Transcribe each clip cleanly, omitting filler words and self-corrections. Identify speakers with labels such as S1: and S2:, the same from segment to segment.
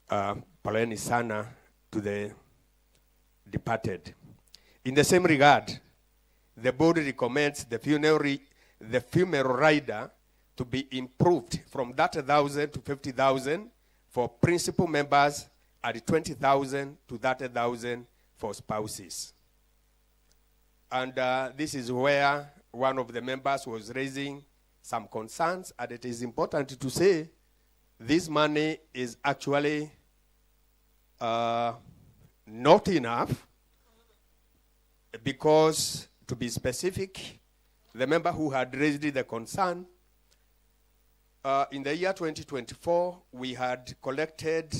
S1: Poleni sana to the departed. In the same regard, the board recommends the funeral rider to be improved from that 1,000 to 50,000 for principal members and 20,000 to that 1,000 for spouses. And this is where one of the members was raising some concerns, and it is important to say this money is actually not enough, because, to be specific, the member who had raised the concern, in the year 2024, we had collected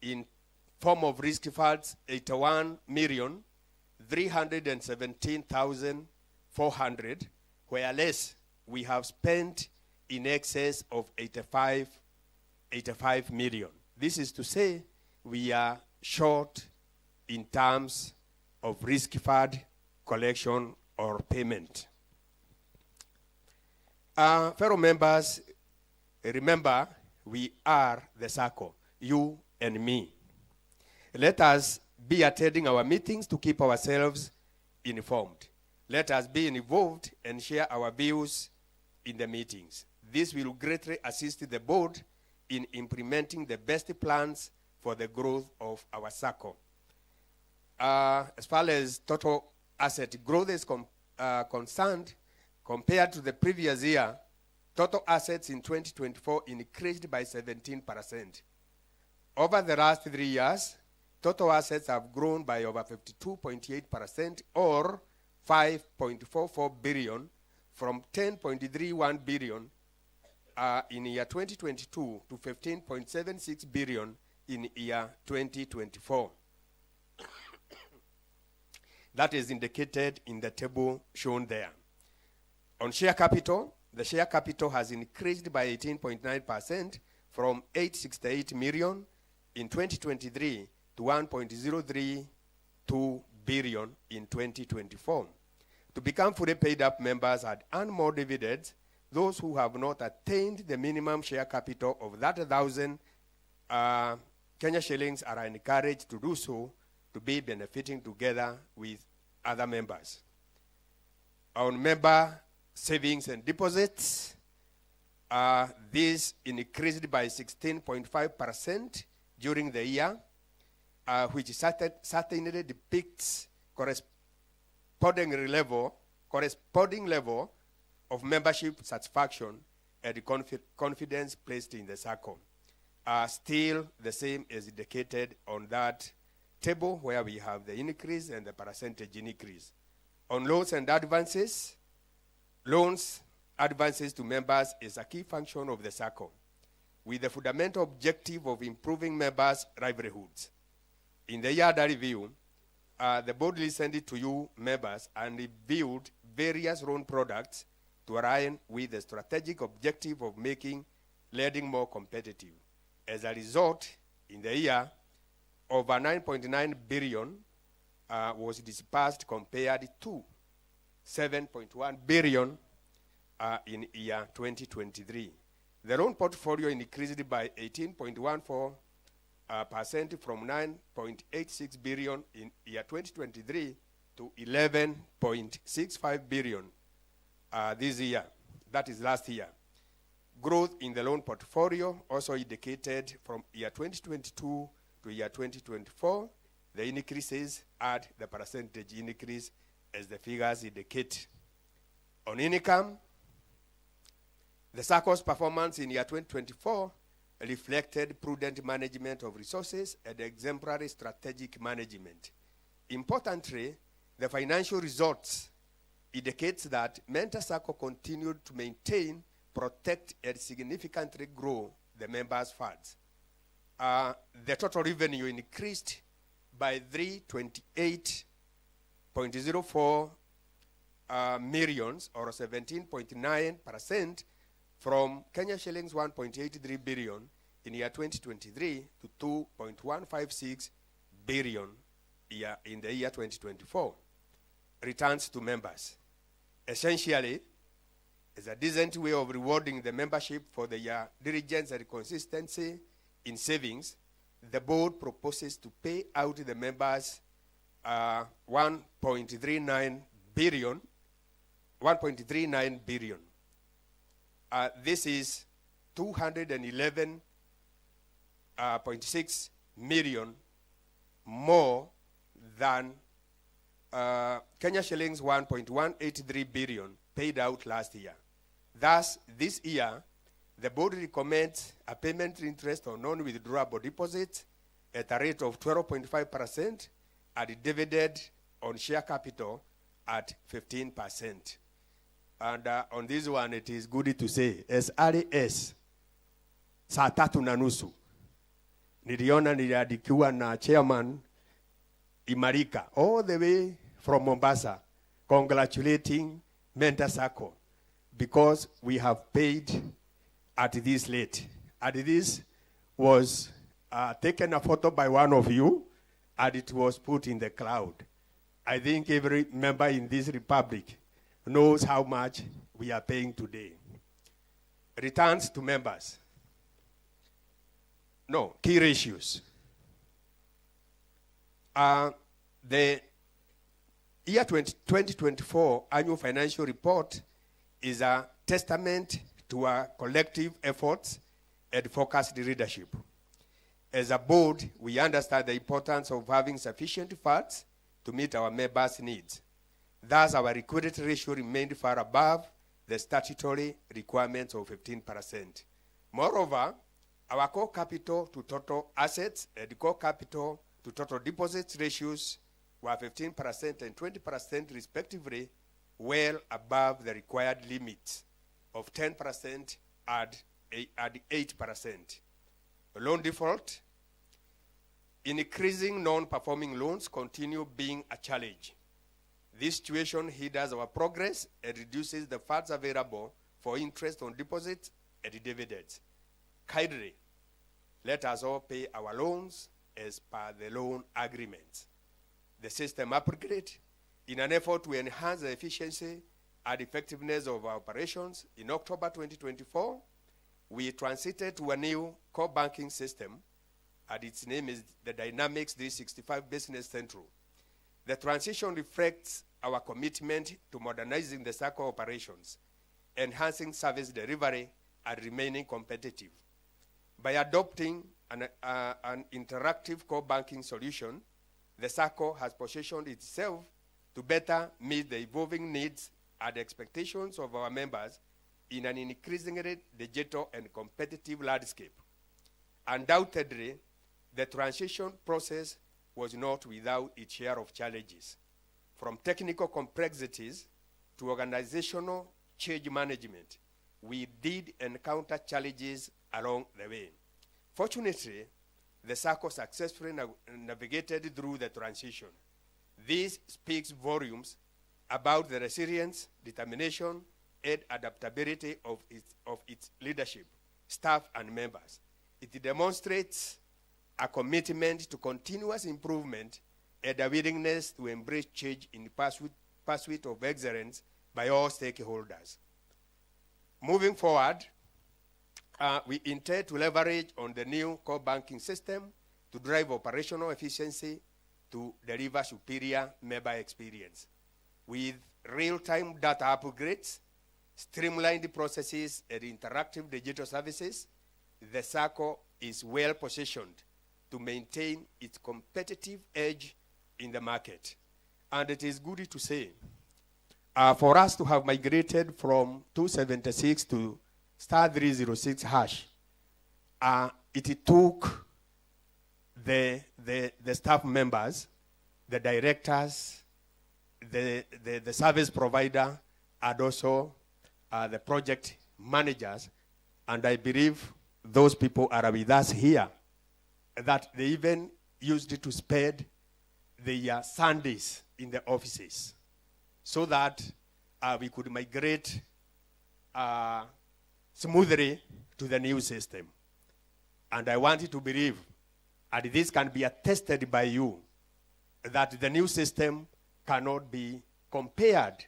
S1: in form of risk funds 81,317,400, whereas we have spent in excess of 85 million. This is to say we are short in terms of risk fund collection or payment. Fellow members, remember, we are the Sacco, you and me. Let us be attending our meetings to keep ourselves informed. Let us be involved and share our views in the meetings. This will greatly assist the board in implementing the best plans for the growth of our Sacco. As far as total asset growth is concerned, compared to the previous year, total assets in 2024 increased by 17%. Over the last 3 years, total assets have grown by over 52.8%, or 5.44 billion, from 10.31 billion in year 2022 to 15.76 billion in year 2024. That is indicated in the table shown there. On share capital, the share capital has increased by 18.9% from 868 million in 2023 to 1.032 billion in 2024. To become fully paid up members and earn more dividends, those who have not attained the minimum share capital of that 1,000 Kenya shillings are encouraged to do so, to be benefiting together with other members. On member savings and deposits, this increased by 16.5% during the year, which certainly depicts corresponding level of membership satisfaction and confidence placed in the Sacco. Still the same as indicated on that table, where we have the increase and the percentage increase. On loans and advances, advances to members is a key function of the Sacco, with the fundamental objective of improving members' livelihoods. In the year review, the board listened to you members and reviewed various loan products to align with the strategic objective of making lending more competitive. As a result, in the year, over 9.9 billion was disbursed compared to 7.1 billion in year 2023. The loan portfolio increased by 18.14% from 9.86 billion in year 2023 to 11.65 billion this year. That is last year. Growth in the loan portfolio also indicated from year 2022 to year 2024. The increases add the percentage increase as the figures indicate. On income, the Sacco's performance in year 2024 reflected prudent management of resources and exemplary strategic management. Importantly, the financial results indicates that Mentor Sacco continued to maintain, protect, and significantly grow the members' funds. The total revenue increased by 328.04 millions, or 17.9%, from Kenya shillings 1.83 billion in year 2023 to 2.156 billion in the year 2024. Returns to members. Essentially, is a decent way of rewarding the membership for their diligence and consistency in savings, the board proposes to pay out the members 1.39 billion. This is 211.6 million more than Kenya shillings 1.183 billion paid out last year. Thus, this year, the board recommends a payment interest on non-withdrawable deposits at a rate of 12.5% and a dividend on share capital at 15%. And on this one, it is good to say, as early as saa 3:30 niliona niliandikiwa na chairman Imarika all the way from Mombasa congratulating Mentor Sacco because we have paid at this late. And this was taken a photo by one of you, and it was put in the cloud. I think every member in this republic knows how much we are paying today. Returns to members. No, key ratios. The year 2024 annual financial report is a testament to our collective efforts and focused leadership. As a board, we understand the importance of having sufficient funds to meet our members' needs. Thus, our liquidity ratio remained far above the statutory requirements of 15%. Moreover, our core capital to total assets and core capital to total deposits ratios were 15% and 20% respectively, well above the required limits of 10% and 8%. Loan default. Increasing non-performing loans continue being a challenge. This situation hinders our progress and reduces the funds available for interest on deposits and dividends. Kindly, let us all pay our loans as per the loan agreements. The system upgrade, in an effort to enhance the efficiency and effectiveness of our operations, in October 2024, we transited to a new core banking system, and its name is the Dynamics 365 Business Central. The transition reflects our commitment to modernizing the Sacco operations, enhancing service delivery, and remaining competitive. By adopting an interactive core banking solution, the Sacco has positioned itself to better meet the evolving needs and expectations of our members in an increasingly digital and competitive landscape. Undoubtedly, the transition process was not without its share of challenges. From technical complexities to organizational change management, we did encounter challenges along the way. Fortunately, the Sacco successfully navigated through the transition. This speaks volumes about the resilience, determination, and adaptability of its leadership, staff, and members. It demonstrates a commitment to continuous improvement and a willingness to embrace change in pursuit of excellence by all stakeholders. Moving forward, we intend to leverage on the new core banking system to drive operational efficiency to deliver superior member experience. With real-time data upgrades, streamlined processes, and interactive digital services, the Sacco is well positioned to maintain its competitive edge in the market. And it is good to say, for us to have migrated from 276 to *306 hash, it took the staff members, the directors, the service provider, and also the project managers, and I believe those people are with us here, that they even used it to spend their Sundays in the offices so that we could migrate smoothly to the new system. And I want you to believe, and this can be attested by you, that the new system cannot be compared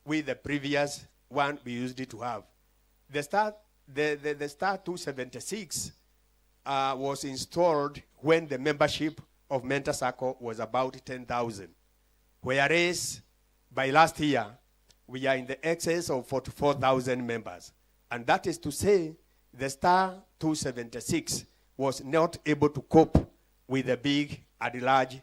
S1: with the previous one we used it to have. The Star 276 was installed when the membership of Mentor Sacco was about 10,000. Whereas by last year, we are in the excess of 44,000 members. And that is to say, the Star 276 was not able to cope with the big and large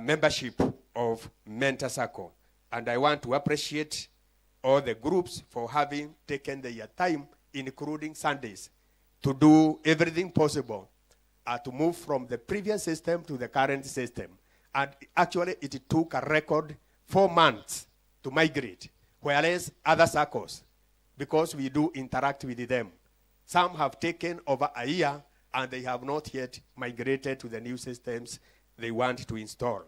S1: membership of Mentor Sacco. And I want to appreciate all the groups for having taken their time, including Sundays, to do everything possible to move from the previous system to the current system. And actually, it took a record 4 months to migrate, whereas other SACCOs, because we do interact with them, some have taken over a year and they have not yet migrated to the new systems they want to install.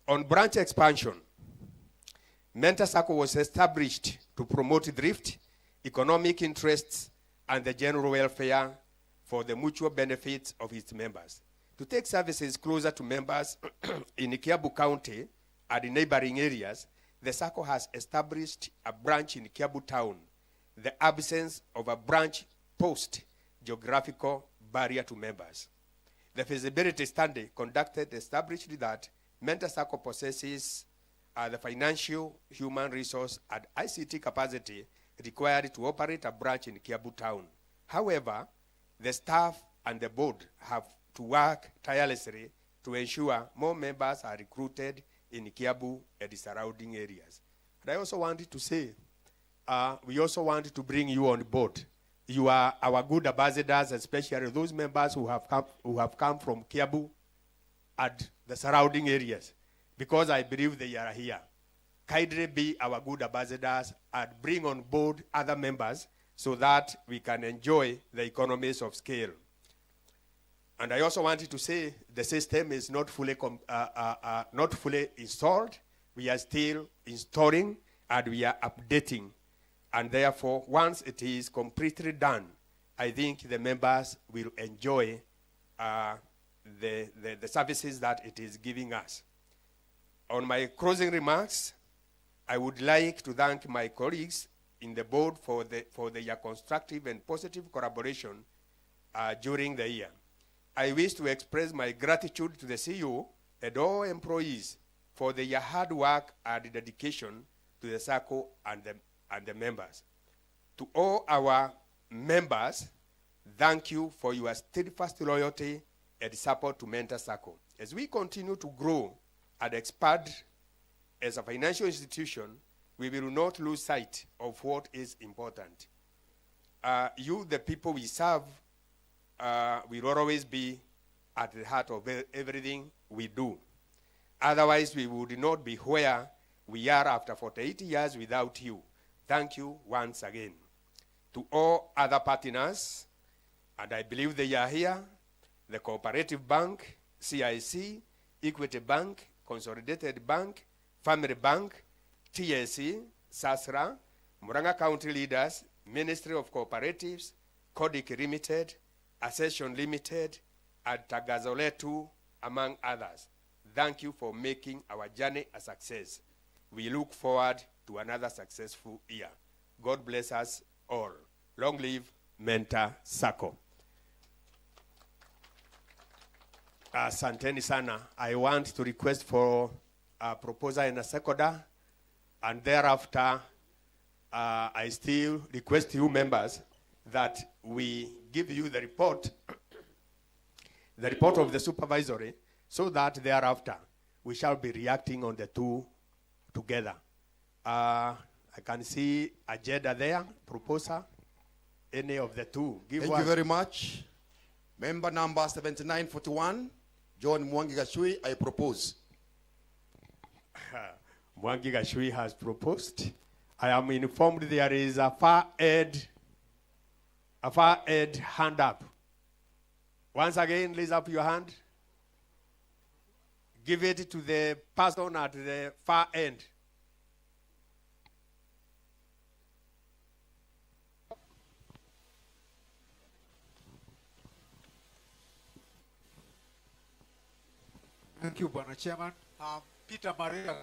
S1: On branch expansion, Mentor Sacco was established to promote thrift, economic interests, and the general welfare for the mutual benefits of its members. To take services closer to members in Kiambu County and in neighboring areas, the Sacco has established a branch in Kiambu Town. The absence of a branch post geographical barrier to members. The feasibility study conducted established that Mentor Sacco possesses the financial, human resource, and ICT capacity required to operate a branch in Kiambu Town. However, the staff and the board have to work tirelessly to ensure more members are recruited in Kiambu and the surrounding areas. And I also wanted to say, we also want to bring you on board. You are our good ambassadors, especially those members who have come from Kiambu and the surrounding areas, because I believe they are here. Kindly be our good ambassadors and bring on board other members so that we can enjoy the economies of scale. And I also wanted to say the system is not fully installed. We are still installing and we are updating. And therefore, once it is completely done, I think the members will enjoy the services that it is giving us. On my closing remarks, I would like to thank my colleagues in the board for their constructive and positive collaboration during the year. I wish to express my gratitude to the CEO and all employees for their hard work and dedication to the Sacco and the members. To all our members, thank you for your steadfast loyalty and support to Mentor Sacco. As we continue to grow and expand as a financial institution, we will not lose sight of what is important. You, the people we serve, will always be at the heart of everything we do. Otherwise, we would not be where we are after 48 years without you. Thank you once again. To all other partners, and I believe they are here, the Cooperative Bank, CIC, Equity Bank, Consolidated Bank, Family Bank, TSC, SASRA, Muranga County Leaders, Ministry of Cooperatives, Kodik Limited, Accession Limited, and Tagazoletu, among others. Thank you for making our journey a success. We look forward to another successful year. God bless us all. Long live Mentor Sacco. Asanteni sana. I want to request for a proposer and a seconder, and thereafter, I still request you members that we give you the report of the supervisory, so that thereafter we shall be reacting on the two together. I can see Ajeda there, proposer, any of the two.
S2: Thank you very much. Member number 7941, John Mwangi Gashui, I propose.
S1: Mwangi Gashui has proposed. I am informed there is a far end hand up. Once again, raise up your hand. Give it to the person at the far end.
S3: Thank you, Bwana Chairman. Peter Maria.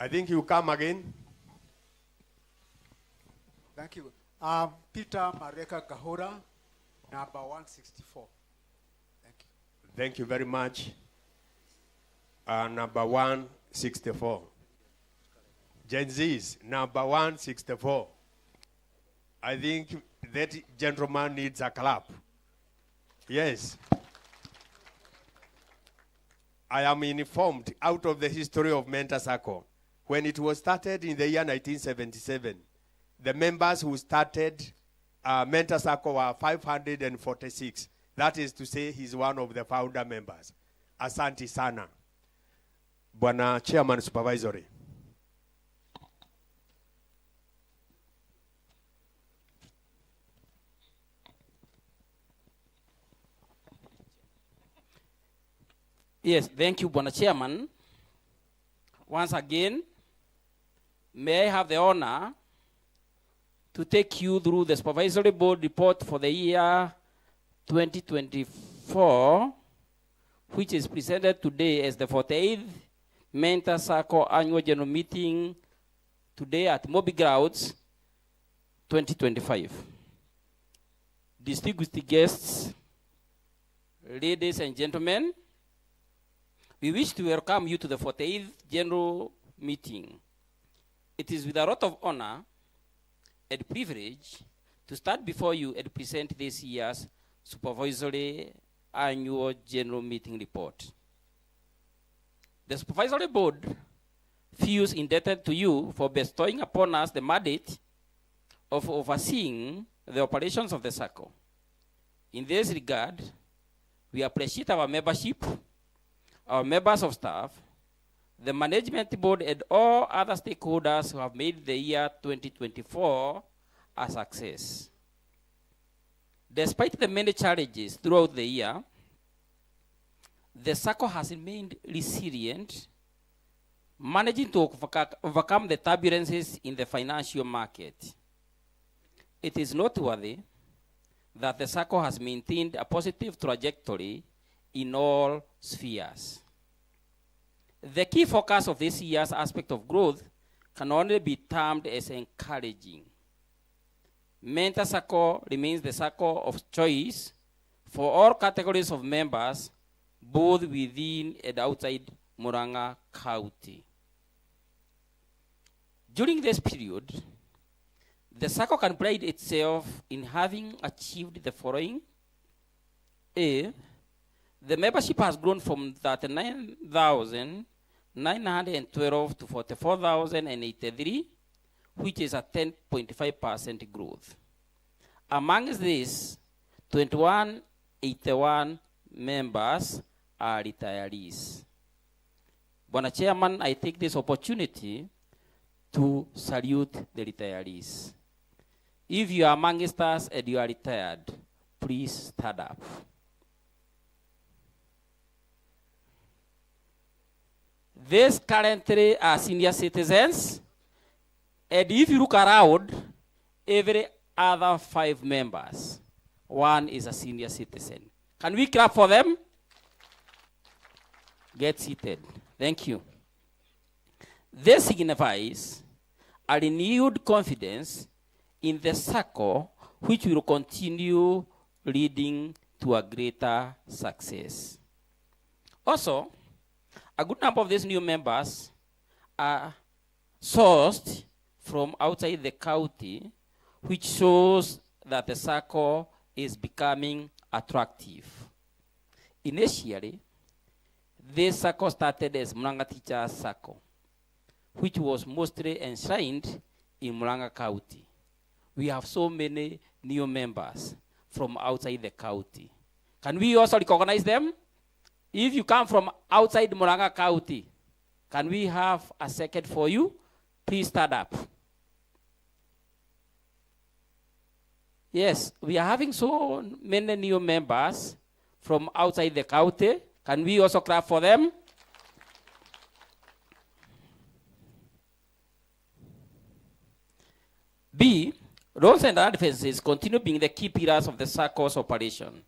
S1: I think you come again.
S3: Thank you. Peter Mareka Gahora, number 164. Thank you.
S1: Thank you very much. Number 164. Gen Z's, number 164. I think that gentleman needs a clap. Yes. I am informed out of the history of Mentor Sacco. When it was started in the year 1977, the members who started Mentor Sacco were 546. That is to say, he's one of the founder members. Asante sana. Bwana Chairman Supervisory.
S4: Yes, thank you, Bwana Chairman. Once again, may I have the honor to take you through the Supervisory Board report for the year 2024, which is presented today as the 48th Mentor Sacco Annual General Meeting today at Moby Grounds 2025. Distinguished guests, ladies and gentlemen, we wish to welcome you to the 48th General Meeting. It is with a lot of honor and privilege to stand before you and present this year's Supervisory Annual General Meeting report. The Supervisory Board feels indebted to you for bestowing upon us the mandate of overseeing the operations of the Sacco. In this regard, we appreciate our membership, our members of staff, the management board, and all other stakeholders who have made the year 2024 a success. Despite the many challenges throughout the year, the Sacco has remained resilient, managing to overcome the turbulences in the financial market. It is noteworthy that the Sacco has maintained a positive trajectory in all spheres. The key focus of this year's aspect of growth can only be termed as encouraging. Mentor Sacco remains the Sacco of choice for all categories of members, both within and outside Murang'a County. During this period, the Sacco can pride itself in having achieved the following. A, the membership has grown from 39,912 to 44,083, which is a 10.5% growth. Amongst these, 2181 members are retirees. Bwana Chairman, I take this opportunity to salute the retirees. If you are amongst us and you are retired, please stand up. These currently are senior citizens, and if you look around, every other 5 members, one is a senior citizen. Can we clap for them? Get seated. Thank you. This signifies a renewed confidence in the Sacco, which will continue leading to a greater success. Also, a good number of these new members are sourced from outside the county, which shows that the Sacco is becoming attractive. Initially, this Sacco started as Murang'a Teachers Sacco, which was mostly enshrined in Murang'a County. We have so many new members from outside the county. Can we also recognize them? If you come from outside Murang'a County, can we have a second for you? Please stand up. Yes, we are having so many new members from outside the county. Can we also clap for them? B, loans and advances continue being the key pillars of the Sacco's operation.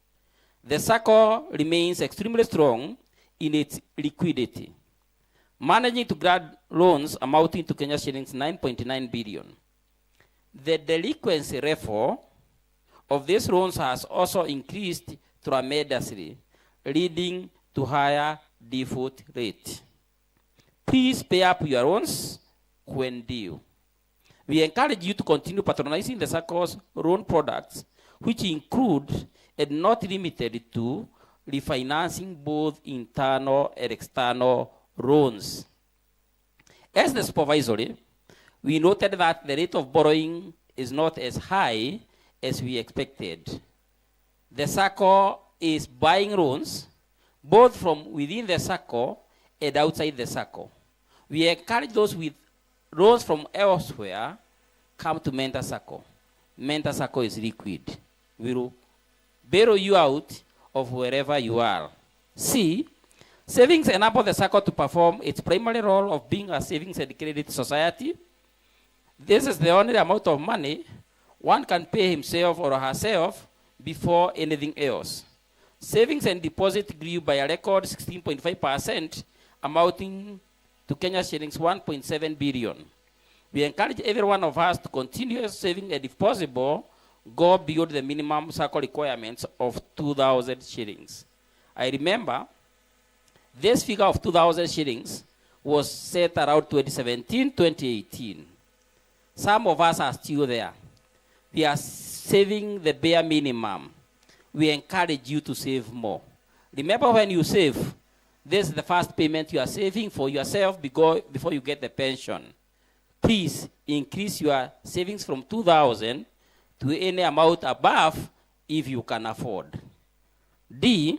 S4: The Sacco remains extremely strong in its liquidity, managing to grant loans amounting to Kenya shillings 9.9 billion. The delinquency level of these loans has also increased tremendously, leading to higher default rate. Please pay up your loans when due. We encourage you to continue patronizing the Sacco's loan products, which include and not limited to refinancing both internal and external loans. As the supervisory, we noted that the rate of borrowing is not as high as we expected. The Sacco is buying loans both from within the Sacco and outside the Sacco. We encourage those with loans from elsewhere come to Mentor Sacco. Mentor Sacco is liquid. We will bail you out of wherever you are. C, savings enable the Sacco to perform its primary role of being a savings and credit society. This is the only amount of money one can pay himself or herself before anything else. Savings and deposit grew by a record 16.5%, amounting to Kenya shillings 1.7 billion. We encourage every one of us to continue saving, and if possible, go beyond the minimum Sacco requirements of 2,000 shillings. I remember this figure of 2,000 shillings was set around 2017, 2018. Some of us are still there. We are saving the bare minimum. We encourage you to save more. Remember, when you save, this is the first payment you are saving for yourself before you get the pension. Please increase your savings from 2,000 to any amount above if you can afford. D,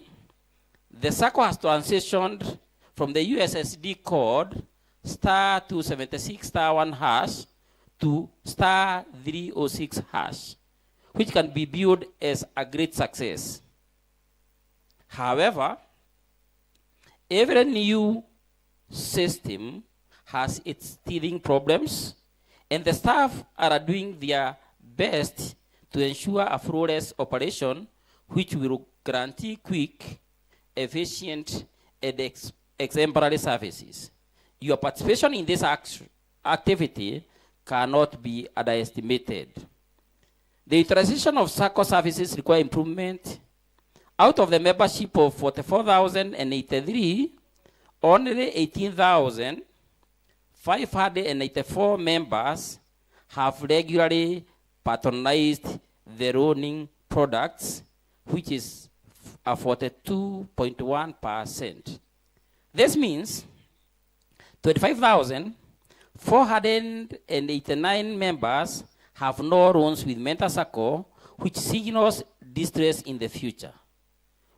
S4: the Sacco has transitioned from the USSD code *276*1# to *306#, which can be viewed as a great success. However, every new system has its teething problems, and the staff are doing their best to ensure a flawless operation which will guarantee quick, efficient, and exemplary services. Your participation in this activity cannot be underestimated. The utilization of Sacco services require improvement. Out of the membership of 44,083, only 18,584 members have regularly patronized the loaning products, which is a 42.1%. This means 25,489 members have no loans with Mentor Sacco, which signals distress in the future.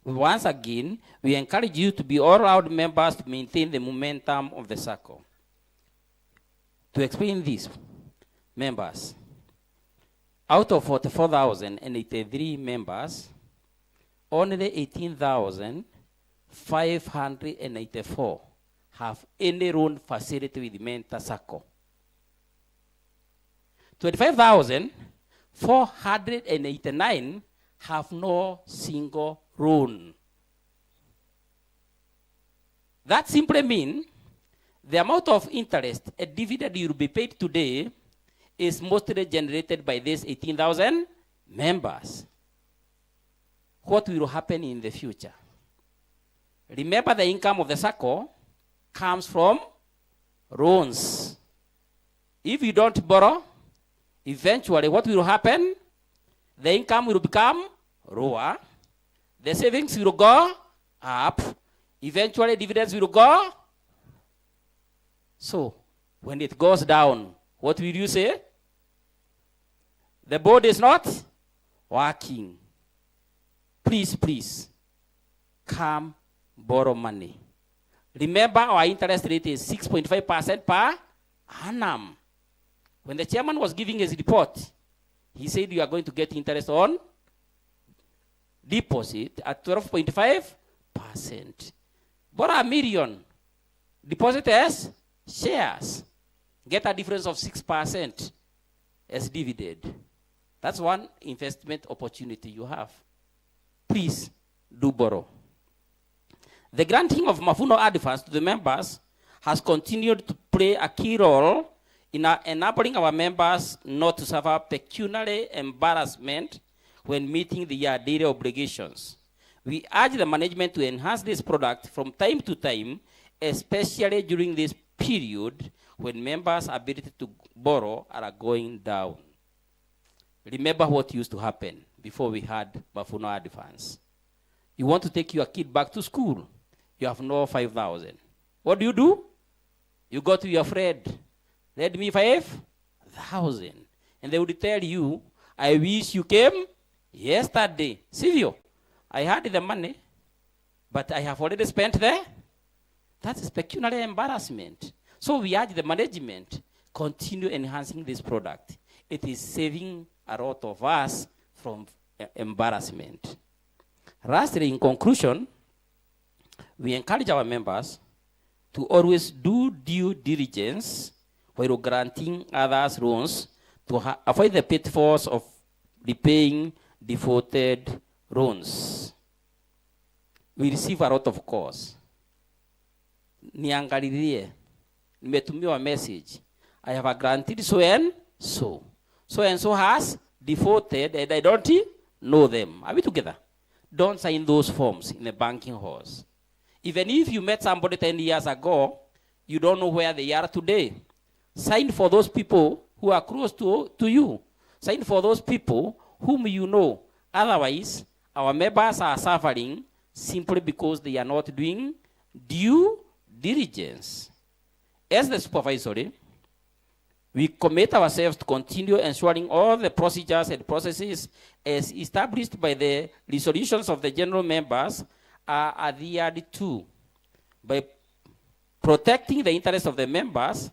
S4: Once again, we encourage you to be all-round members to maintain the momentum of the Sacco. To explain this, members, out of 44,083 members, only 18,584 have any loan facility with Mentor Sacco. 25,489 have no single loan. That simply means the amount of interest a dividend you will be paid today is mostly generated by these 18,000 members. What will happen in the future? Remember, the income of the Sacco comes from loans. If you don't borrow, eventually what will happen? The income will become lower. The savings will go up. Eventually dividends will go. So, when it goes down, what will you say? The board is not working. Please, come borrow money. Remember, our interest rate is 6.5% per annum. When the chairman was giving his report, he said you are going to get interest on deposit at 12.5%. Borrow $1 million. Deposit as shares. Get a difference of 6% as dividend. That's one investment opportunity you have. Please do borrow. The granting of Mafuno advance to the members has continued to play a key role in enabling our members not to suffer pecuniary embarrassment when meeting their daily obligations. We urge the management to enhance this product from time to time, especially during this period when members' ability to borrow are going down. Remember what used to happen before we had Mafuno Advance. You want to take your kid back to school. You have no 5,000. What do? You go to your friend. Lend me 5,000. And they would tell you, I wish you came yesterday. Silvio, I had the money, but I have already spent there. That is pecuniary embarrassment. So we urge the management, continue enhancing this product. It is saving a lot of us from embarrassment. Lastly, in conclusion, we encourage our members to always do due diligence while granting others loans to avoid the pitfalls of repaying defaulted loans. We receive a lot of calls. Niangalilie, nimetumiwa message. I have a granted so and so. So and so has defaulted and I don't know them. Are we together? Don't sign those forms in the banking halls. Even if you met somebody 10 years ago, you don't know where they are today. Sign for those people who are close to you. Sign for those people whom you know. Otherwise, our members are suffering simply because they are not doing due diligence. As the supervisory, we commit ourselves to continue ensuring all the procedures and processes as established by the resolutions of the general members are adhered to by protecting the interests of the members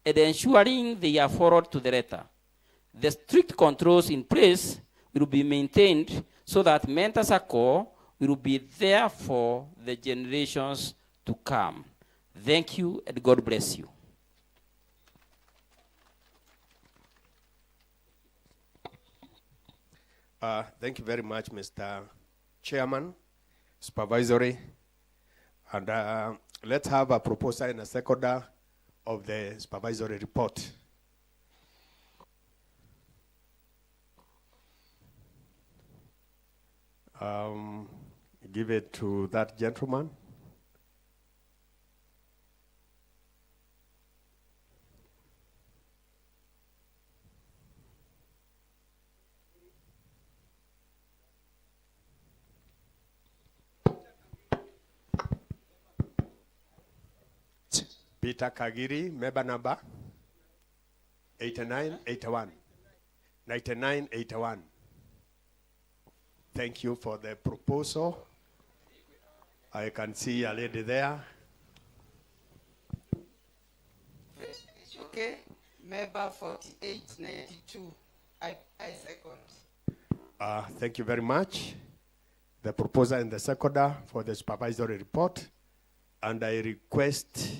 S4: and ensuring they are followed to the letter. The strict controls in place will be maintained so that Mentor Sacco will be there for the generations to come. Thank you and God bless you.
S1: Thank you very much, Mr. Chairman, Supervisory. And let's have a proposer and a seconder of the Supervisory report. Give it to that gentleman. Peter Kagiri, member number 8981. 9981. Thank you for the proposal. I can see a lady there.
S5: It's okay. Member 4892. I second.
S1: Thank you very much. The proposer and the seconder for the supervisory report. And I request,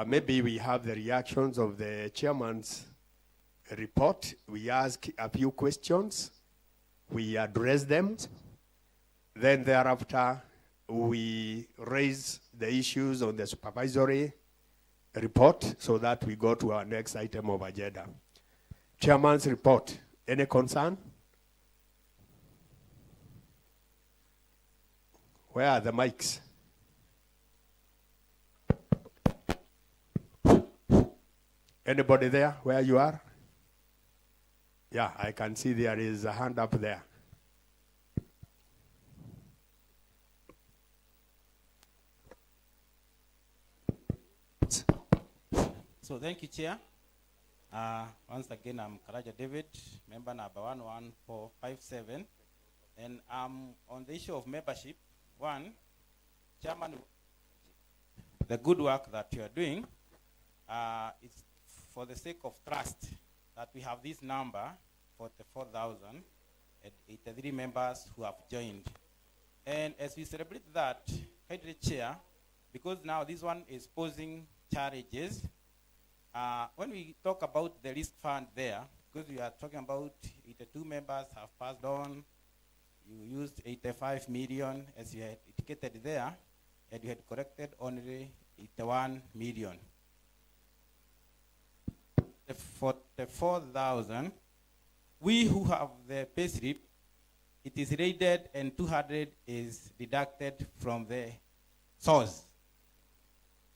S1: maybe we have the reactions of the chairman's report. We ask a few questions. We address them. Then thereafter, we raise the issues on the supervisory report so that we go to our next item of agenda. Chairman's report. Any concern? Where are the mics? Anybody there where you are? Yeah, I can see there is a hand up there.
S6: So thank you, Chair. Once again, I'm Karaja David, member number 11457. And on the issue of membership, one, Chairman, the good work that you are doing, it's for the sake of trust that we have this number, 44,083 members who have joined. And as we celebrate that, Head Chair, because now this one is posing challenges, when we talk about the risk fund there, because we are talking about 82 members have passed on, you used 85 million as you had indicated there, and you had corrected only 81 million. 44,000. We who have the payslip, it is rated and 200 is deducted from the source.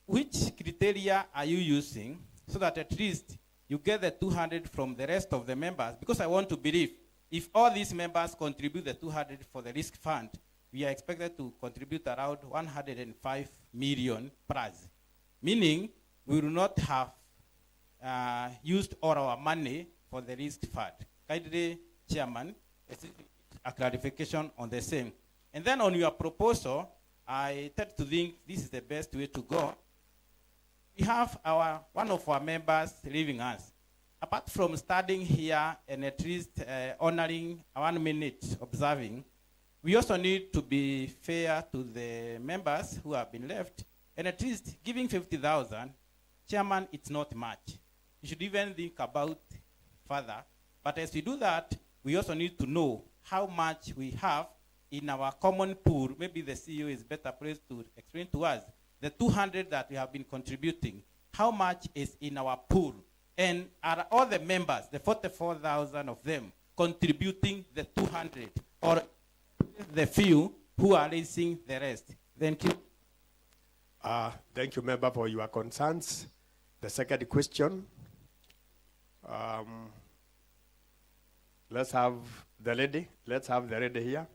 S6: Which criteria are you using so that at least you get the 200 from the rest of the members? Because I want to believe if all these members contribute the 200 for the risk fund, we are expected to contribute around 105 million plus. Meaning we will not have used all our money for the risk fund. Kindly, Chairman, a clarification on the same. And then on your proposal, I tend to think this is the best way to go. We have one of our members leaving us. Apart from studying here and at least honoring 1 minute observing, we also need to be fair to the members who have been left, and at least giving 50,000, Chairman, it's not much. You should even think about further. But as we do that, we also need to know how much we have in our common pool. Maybe the CEO is better placed to explain to us the 200 that we have been contributing, how much is in our pool? And are all the members, the 44,000 of them, contributing the 200? Or the few who are raising the rest? Thank you.
S1: Thank you, member, for your concerns. The second question. Let's have the lady. Let's have the lady here.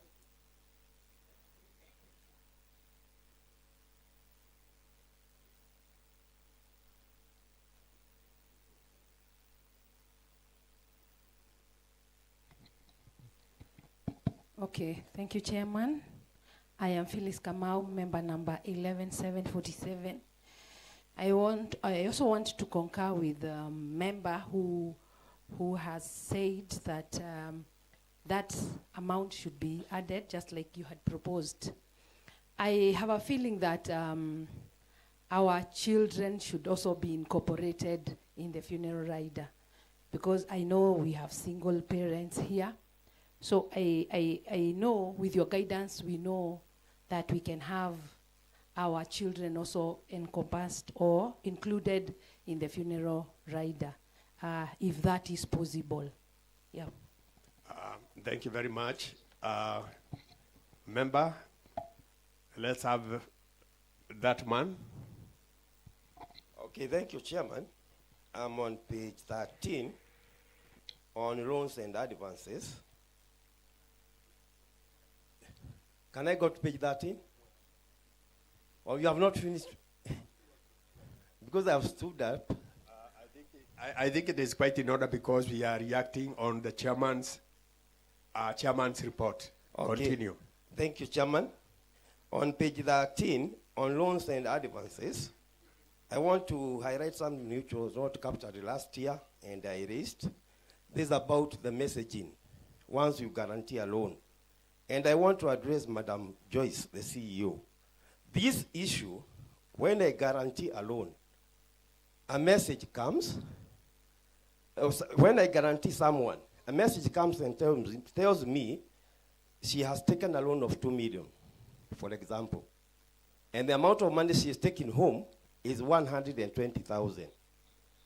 S7: Okay, thank you, Chairman. I am Phyllis Kamau, member number 11747. I also want to concur with the member who has said that that amount should be added, just like you had proposed. I have a feeling that our children should also be incorporated in the funeral rider, because I know we have single parents here. So I know with your guidance, we know that we can have our children also encompassed or included in the funeral rider, if that is possible. Yeah.
S1: Thank you very much. Member, let's have that man.
S8: Okay, thank you, Chairman. I'm on page 13 on loans and advances. Can I go to page 13? Or you have not finished? Because I have stood up.
S1: I think it is quite in order because we are reacting on the chairman's report.
S8: Okay.
S1: Continue.
S8: Thank you, Chairman. On page 13, on loans and advances, I want to highlight something which was not captured last year and I raised. This is about the messaging once you guarantee a loan. And I want to address Madam Joyce, the CEO. This issue, when I guarantee a loan, a message comes. When I guarantee someone, a message comes and tells me she has taken a loan of 2 million, for example. And the amount of money she is taking home is 120,000.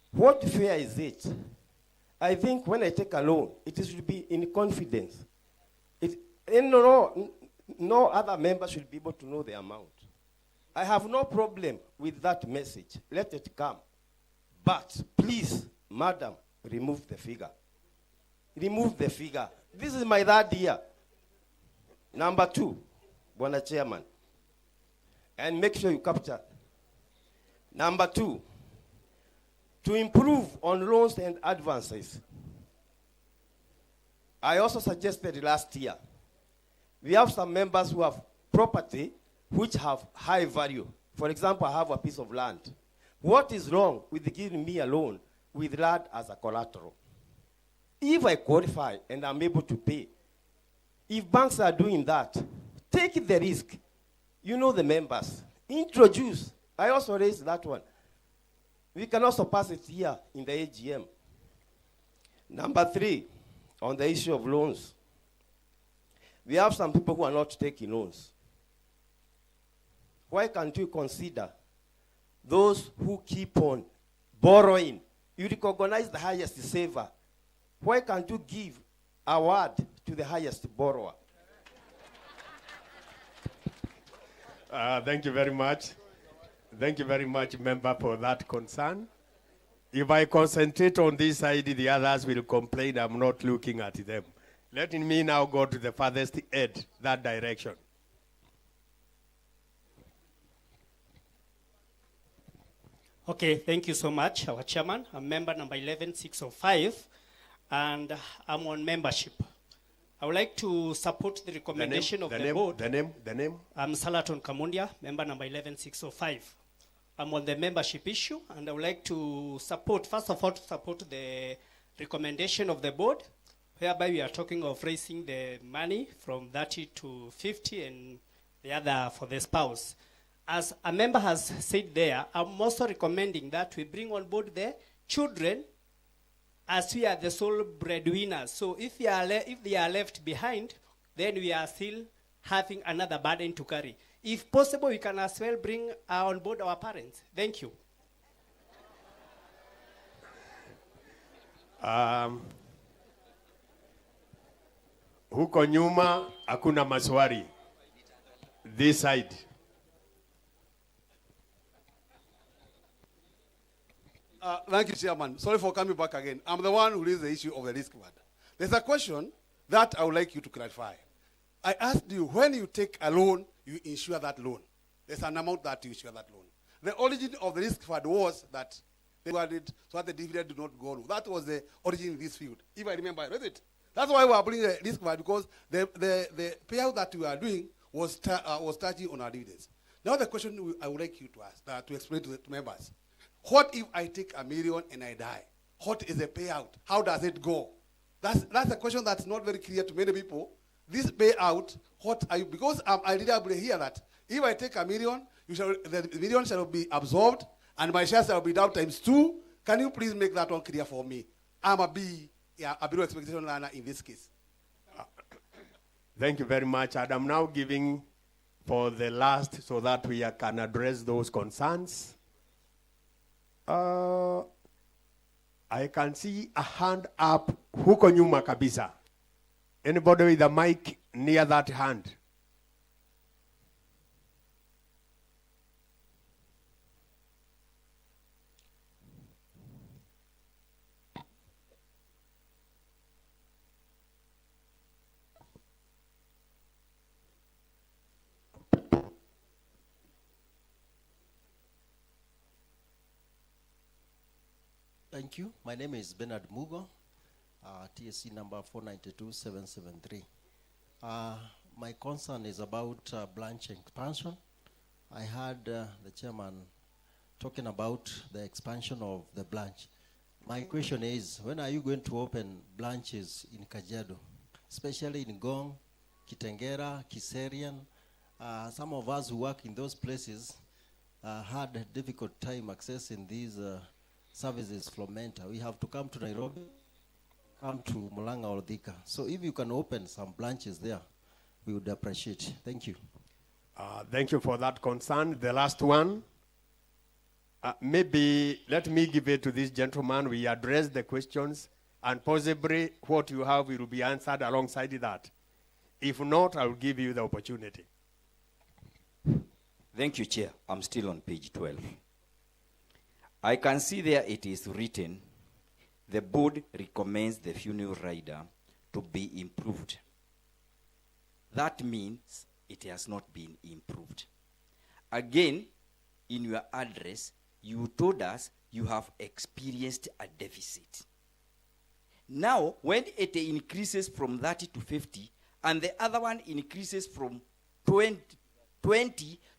S8: What fair is it? I think when I take a loan, it should be in confidence. No other member should be able to know the amount. I have no problem with that message. Let it come. But please, madam, remove the figure. Remove the figure. This is my 3rd year. Number 2, Bwana Chairman. And make sure you capture. Number 2, to improve on loans and advances. I also suggested last year, we have some members who have property which have high value. For example, I have a piece of land. What is wrong with giving me a loan with land as a collateral? If I qualify and I'm able to pay, if banks are doing that, take the risk. You know the members. Introduce. I also raised that one. We can also pass it here in the AGM. Number 3, on the issue of loans. We have some people who are not taking loans. Why can't you consider those who keep on borrowing? You recognize the highest saver. Why can't you give award to the highest borrower?
S1: Thank you very much. Thank you very much, member, for that concern. If I concentrate on this side, the others will complain I'm not looking at them. Let me now go to the farthest edge, that direction.
S9: Okay, thank you so much, our chairman. I'm member number 11605, and I'm on membership. I would like to support the recommendation of the board.
S1: The name?
S9: I'm Salaton Kamundia, member number 11605. I'm on the membership issue, and I would like to support, first of all, to support the recommendation of the board, whereby we are talking of raising the money from 30 to 50 and the other for the spouse. As a member has said there, I'm also recommending that we bring on board the children, as we are the sole breadwinners. So if they are left behind, then we are still having another burden to carry. If possible, we can as well bring on board our parents. Thank you.
S1: Huko nyuma hakuna maswali. This side.
S10: Thank you, Chairman. Sorry for coming back again. I'm the one who raised the issue of the risk fund. There's a question that I would like you to clarify. I asked you, when you take a loan, you insure that loan. There's an amount that you insure that loan. The origin of the risk fund was that they wanted so that the dividend do not go low. That was the origin in this field, if I remember right. It. That's why we are putting the risk fund, because the payout that we are doing was touching on our dividends. Now the question I would like you to ask, to explain to the members. What if I take $1 million and I die? What is the payout? How does it go? That's a question that's not very clear to many people. This payout, what are you? Because I did hear that if I take $1 million, the $1 million shall be absorbed, and my shares shall be down ×2. Can you please make that one clear for me? I'm a below expectation learner in this case.
S1: Thank you very much, Adam. Now giving for the last so that we can address those concerns. I can see a hand up huko nyuma kabisa. Anybody with a mic near that hand?
S11: Thank you. My name is Bernard Mugo, TSC number 492773. My concern is about branch expansion. I heard the chairman talking about the expansion of the branch. My question is, when are you going to open branches in Kajiado, especially in Gong, Kitengera, Kiserian? Some of us who work in those places had a difficult time accessing these services from Menta. We have to come to Nairobi, come to Mulanga or Thika. So if you can open some branches there, we would appreciate it. Thank you.
S1: Thank you for that concern. The last one. Maybe let me give it to this gentleman. We address the questions, and possibly what you have will be answered alongside that. If not, I will give you the opportunity.
S12: Thank you, Chair. I'm still on page 12. I can see there it is written, the board recommends the funeral rider to be improved. That means it has not been improved. Again, in your address, you told us you have experienced a deficit. Now, when it increases from 30 to 50, and the other one increases from 20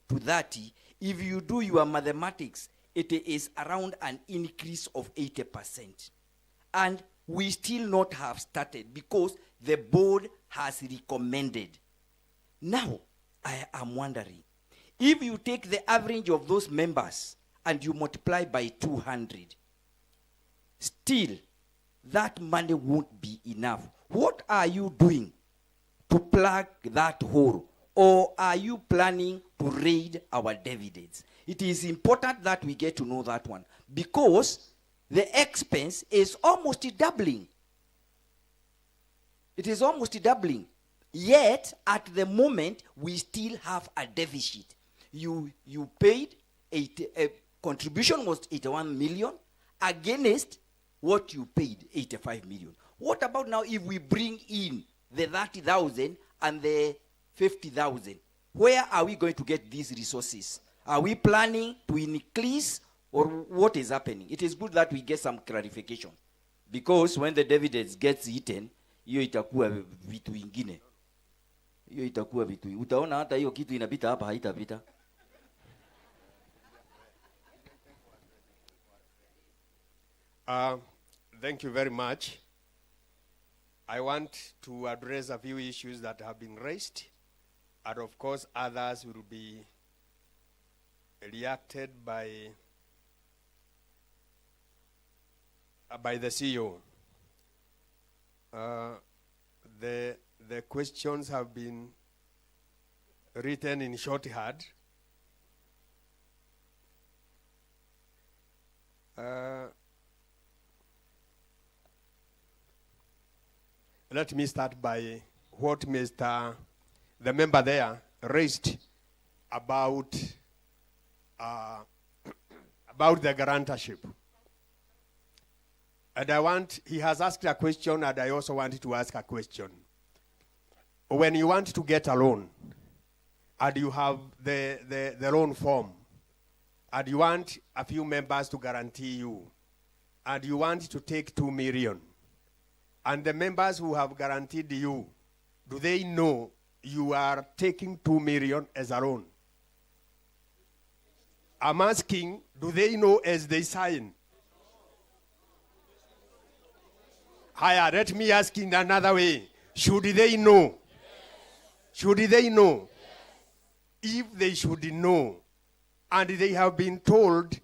S12: to 30, if you do your mathematics, it is around an increase of 80%. And we still not have started because the board has recommended. Now, I am wondering, if you take the average of those members and you multiply by 200, still that money won't be enough. What are you doing to plug that hole? Or are you planning to raid our dividends? It is important that we get to know that one, because the expense is almost doubling. It is almost doubling. Yet, at the moment, we still have a deficit. You paid, contribution was 81 million against what you paid, 85 million. What about now if we bring in the 30,000 and the 50,000? Where are we going to get these resources? Are we planning to increase, or what is happening? It is good that we get some clarification, because when the dividends gets eaten, hiyo itakuwa vitu ingine. Hiyo itakuwa vitu. Utaona hata hiyo kitu inapita hapa haitapita.
S1: Thank you very much. I want to address a few issues that have been raised, and of course others will be reacted by the CEO. The questions have been written in shorthand. Let me start by what the member there raised about the guarantorship. And he has asked a question, and I also wanted to ask a question. When you want to get a loan, and you have the loan form, and you want a few members to guarantee you, and you want to take 2 million, and the members who have guaranteed you, do they know you are taking 2 million as a loan? I'm asking, do they know as they sign? Higher, let me ask in another way. Should they know? Should they know? If they should know, and they have been told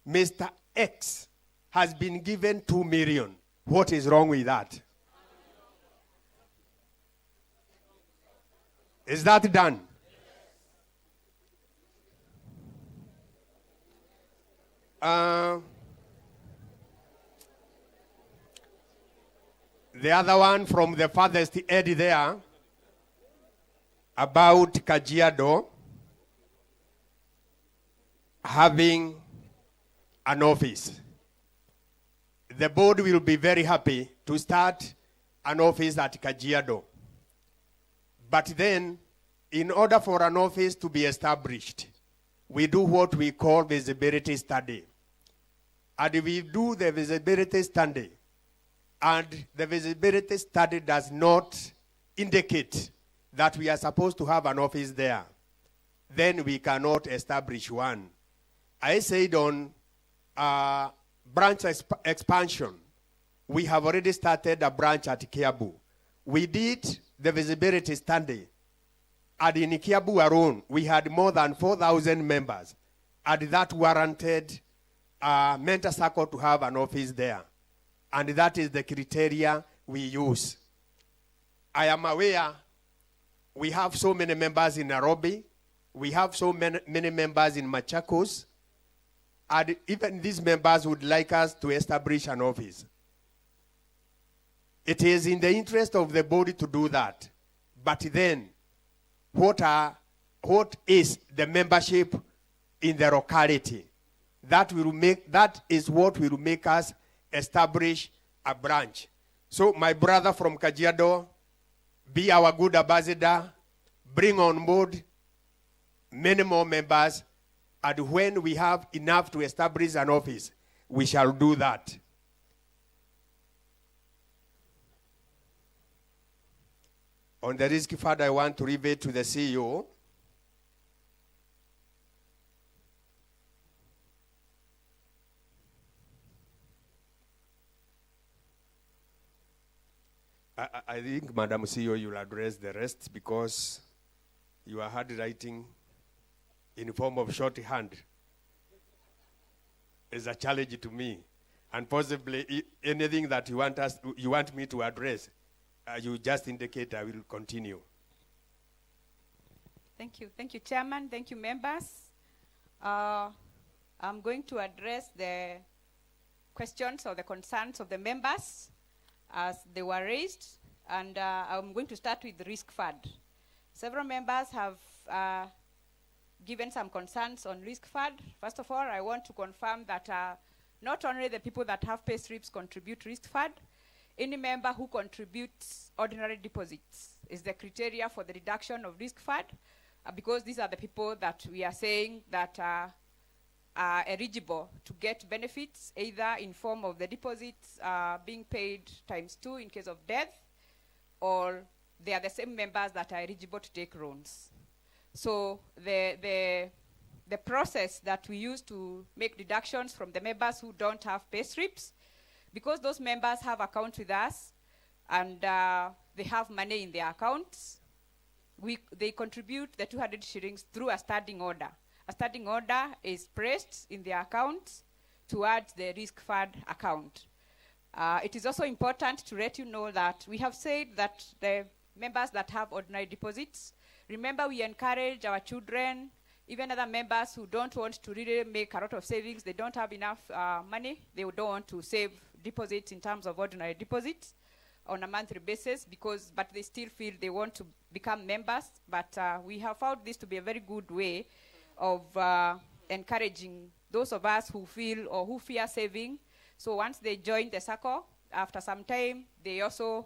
S1: Mr. X has been given 2 million, what is wrong with that? Is that done? The other one from the farthest edge there, about Kajiado having an office. The board will be very happy to start an office at Kajiado. But then, in order for an office to be established, we do what we call visibility study. And we do the visibility study, and the visibility study does not indicate that we are supposed to have an office there, then we cannot establish one. I said on branch expansion, we have already started a branch at Kiabu. We did the visibility study, and in Kiabu alone, we had more than 4,000 members, and that warranted Mentor Sacco to have an office there. And that is the criteria we use. I am aware we have so many members in Nairobi, we have so many members in Machakos, and even these members would like us to establish an office. It is in the interest of the body to do that. But then, what is the membership in the locality? That is what will make us establish a branch. So my brother from Kajiado, be our good ambassador, bring on board many more members, and when we have enough to establish an office, we shall do that. On the risk fund, I want to leave it to the CEO. I think, Madam CEO, you'll address the rest, because your handwriting in form of shorthand is a challenge to me. And possibly anything that you want me to address, you just indicate, I will continue.
S13: Thank you. Thank you, Chairman. Thank you, members. I'm going to address the questions or the concerns of the members as they were raised. And I'm going to start with the risk fund. Several members have given some concerns on risk fund. First of all, I want to confirm that not only the people that have pay slips contribute risk fund, any member who contributes ordinary deposits is the criteria for the reduction of risk fund, because these are the people that we are saying that are eligible to get benefits, either in form of the deposits being paid ×2 in case of death, or they are the same members that are eligible to take loans. So the process that we use to make deductions from the members who don't have pay slips, because those members have accounts with us and they have money in their accounts, they contribute the 200 shillings through a standing order. A standing order is placed in their accounts towards the risk fund account. It is also important to let you know that we have said that the members that have ordinary deposits, remember we encourage our children, even other members who don't want to really make a lot of savings, they don't have enough money, they don't want to save deposits in terms of ordinary deposits on a monthly basis, but they still feel they want to become members. But we have found this to be a very good way of encouraging those of us who feel or who fear saving. So once they join the Sacco, after some time, they also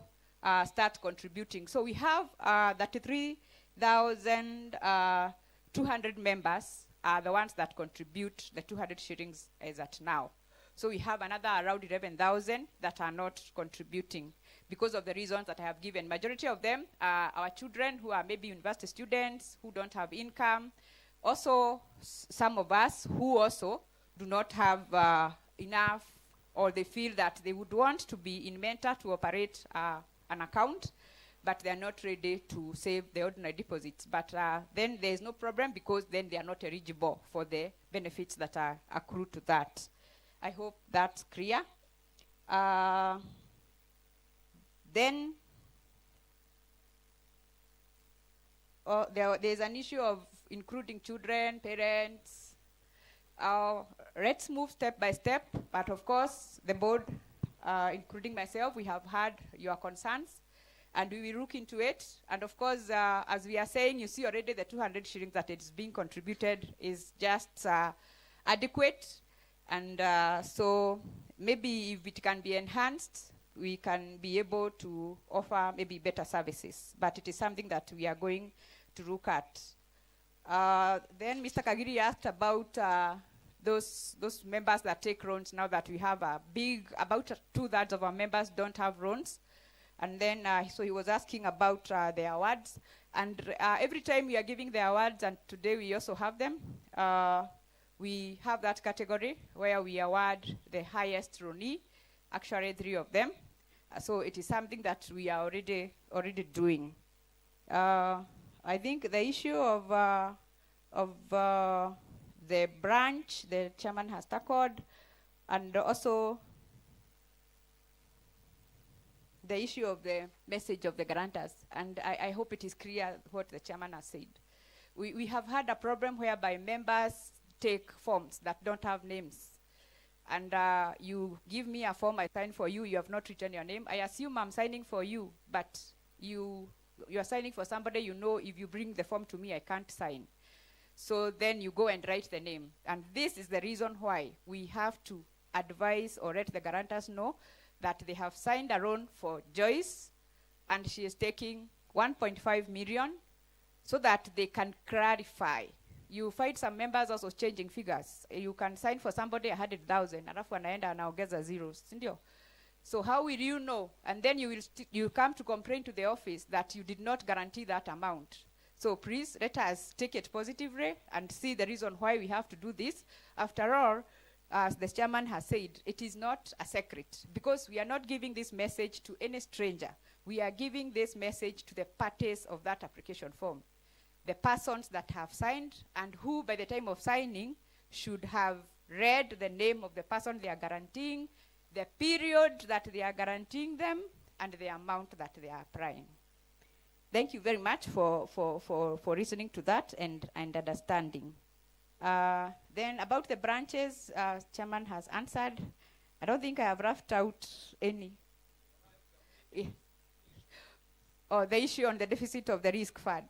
S13: start contributing. So we have 33,200 members are the ones that contribute the 200 shillings as at now. So we have another around 11,000 that are not contributing because of the reasons that I have given. Majority of them are our children who are maybe university students who don't have income. Also, some of us who also do not have enough, or they feel that they would want to be in Mentor to operate an account, but they are not ready to save the ordinary deposits. But then there is no problem, because then they are not eligible for the benefits that are accrued to that. I hope that's clear. Then there's an issue of including children, parents. Let's move step by step, but of course the board, including myself, we have heard your concerns and we will look into it. And of course, as we are saying, you see already the 200 shillings that is being contributed is just adequate. And so maybe if it can be enhanced, we can be able to offer maybe better services. But it is something that we are going to look at. Then Mr. Kagiri asked about those members that take loans. Now that we have about 2/3 of our members don't have loans. And then, so he was asking about the awards. And every time we are giving the awards, and today we also have them, we have that category where we award the highest loanee, actually 3 of them. So it is something that we are already doing. I think the issue of the branch, the chairman has tackled, and also the issue of the message of the guarantors. And I hope it is clear what the chairman has said. We have had a problem whereby members take forms that don't have names. And you give me a form, I sign for you, you have not written your name. I assume I'm signing for you, but you are signing for somebody you know. If you bring the form to me, I can't sign. So then you go and write the name. And this is the reason why we have to advise or let the guarantors know that they have signed a loan for Joyce, and she is taking 1.5 million, so that they can clarify. You find some members also changing figures. You can sign for somebody 100,000, alafu anaenda anaongeza zeros, sindio? So how will you know? And then you come to complain to the office that you did not guarantee that amount. So please let us take it positively and see the reason why we have to do this. After all, as the chairman has said, it is not a secret, because we are not giving this message to any stranger. We are giving this message to the parties of that application form, the persons that have signed, and who by the time of signing should have read the name of the person they are guaranteeing, the period that they are guaranteeing them, and the amount that they are applying. Thank you very much for listening to that and understanding. Then about the branches, chairman has answered. I don't think I have roughed out any. Yeah. Or the issue on the deficit of the risk fund.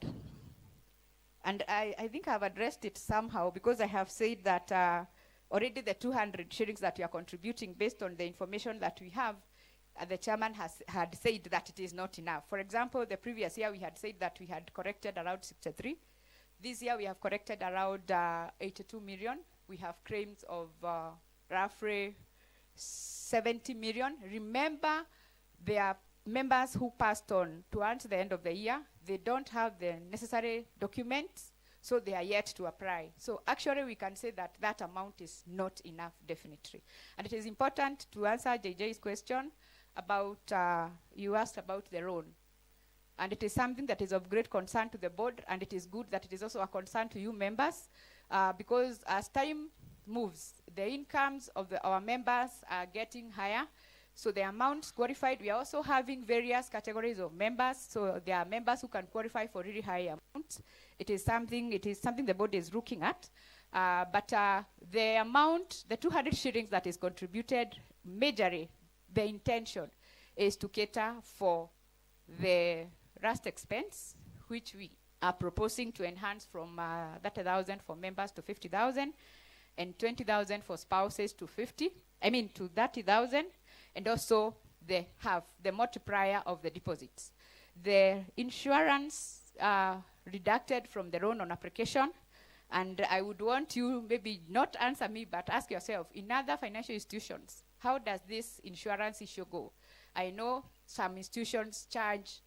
S13: And I think I've addressed it somehow because I have said that already the 200 shillings that we are contributing based on the information that we have, the chairman had said that it is not enough. For example, the previous year we had said that we had corrected around 63. This year we have corrected around 82 million. We have claims of roughly 70 million. Remember, there are members who passed on towards the end of the year. They don't have the necessary documents, so they are yet to apply. So actually we can say that that amount is not enough, definitely. And it is important to answer JJ's question about, you asked about the loan. And it is something that is of great concern to the board, and it is good that it is also a concern to you members, because as time moves, the incomes of our members are getting higher. So the amounts qualified, we are also having various categories of members. So there are members who can qualify for really high amounts. It is something the board is looking at. But the amount, the 200 shillings that is contributed, majorly, the intention is to cater for the rust expense, which we are proposing to enhance from 30,000 for members to 50,000, and 20,000 for spouses to 30,000. And also the multiplier of the deposits. The insurance deducted from the loan on application, and I would want you maybe not answer me, but ask yourself, in other financial institutions, how does this insurance issue go? I know some institutions charge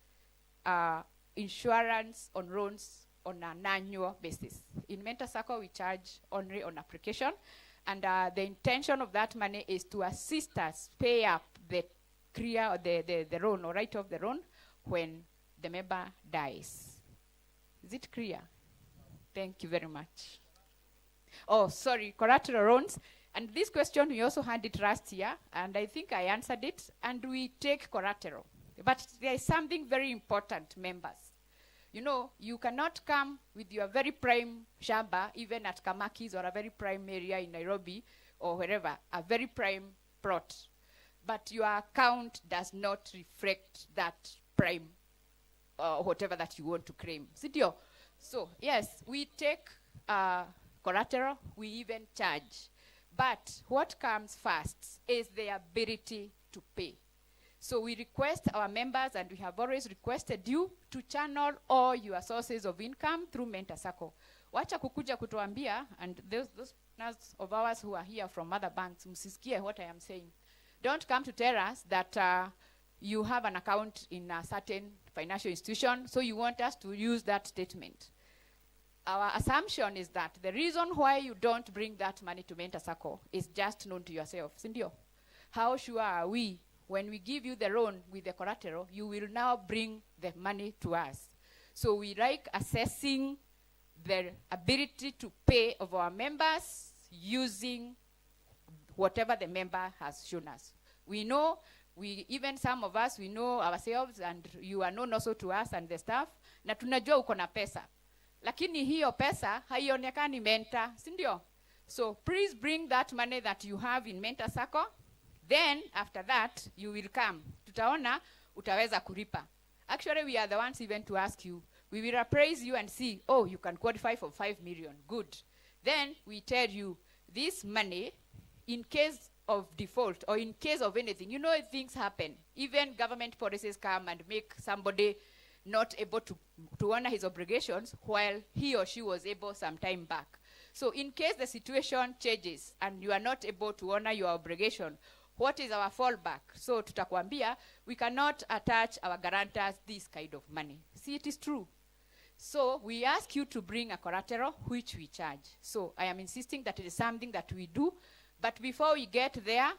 S13: insurance on loans on an annual basis. In Mentor Sacco, we charge only on application. And the intention of that money is to assist us pay up the loan or write off the loan when the member dies. Is it clear? Thank you very much. Oh, sorry, collateral loans. And this question, we also had it last year, and I think I answered it, and we take collateral. But there is something very important, members. You know, you cannot come with your very prime shamba, even at Kamaki's or a very prime area in Nairobi or wherever, a very prime plot. But your account does not reflect that prime whatever that you want to claim. Sidio? So, yes, we take collateral, we even charge. But what comes first is the ability to pay. So we request our members, and we have always requested you to channel all your sources of income through Mentor Sacco. Wacha kukuja kutuambia, and those of ours who are here from other banks, msisikie what I am saying. Don't come to tell us that you have an account in a certain financial institution, so you want us to use that statement. Our assumption is that the reason why you don't bring that money to Mentor Sacco is just known to yourself. Sindio? How sure are we, when we give you the loan with the collateral, you will now bring the money to us? So we like assessing the ability to pay of our members using whatever the member has shown us. We know, even some of us, we know ourselves, and you are known also to us and the staff, na tunajua uko na pesa. Lakini hiyo pesa haionekani Mentor, sindio? So please bring that money that you have in Mentor Sacco. Then after that you will come. Tutaona utaweza kulipa. Actually, we are the ones even to ask you. We will appraise you and see, oh, you can qualify for 5 million. Good. Then we tell you, this money, in case of default or in case of anything, you know, things happen. Even government policies come and make somebody not able to honor his obligations while he or she was able some time back. So in case the situation changes and you are not able to honor your obligation, what is our fallback? So tutakwambia, we cannot attach our guarantors this kind of money. See, it is true. So we ask you to bring a collateral, which we charge. So I am insisting that it is something that we do. But before we get there,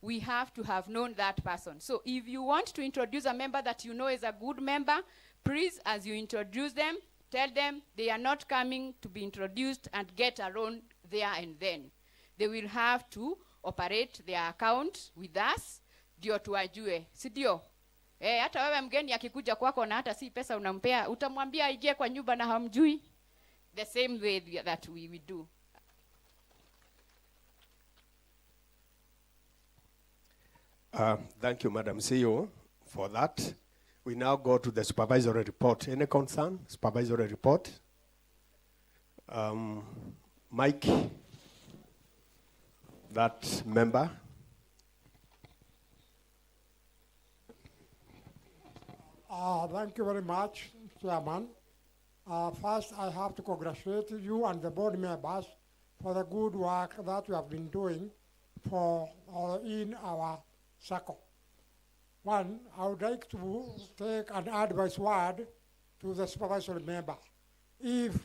S13: we have to have known that person. So if you want to introduce a member that you know is a good member, please, as you introduce them, tell them they are not coming to be introduced and get a loan there and then. They will have to operate their account with us, ndio tuwajue, si ndio? Hata wewe mgeni akikuja kwako na hata si pesa unampea, utamwambia aingie kwa nyumba na hamjui? The same way that we do.
S1: Thank you, Madam CEO, for that. We now go to the supervisory report. Any concern? Supervisory report. Mike, that member.
S14: Thank you very much, Chairman. First, I have to congratulate you and the board members for the good work that you have been doing in our Sacco. One, I would like to take an advice word to the supervisory member. If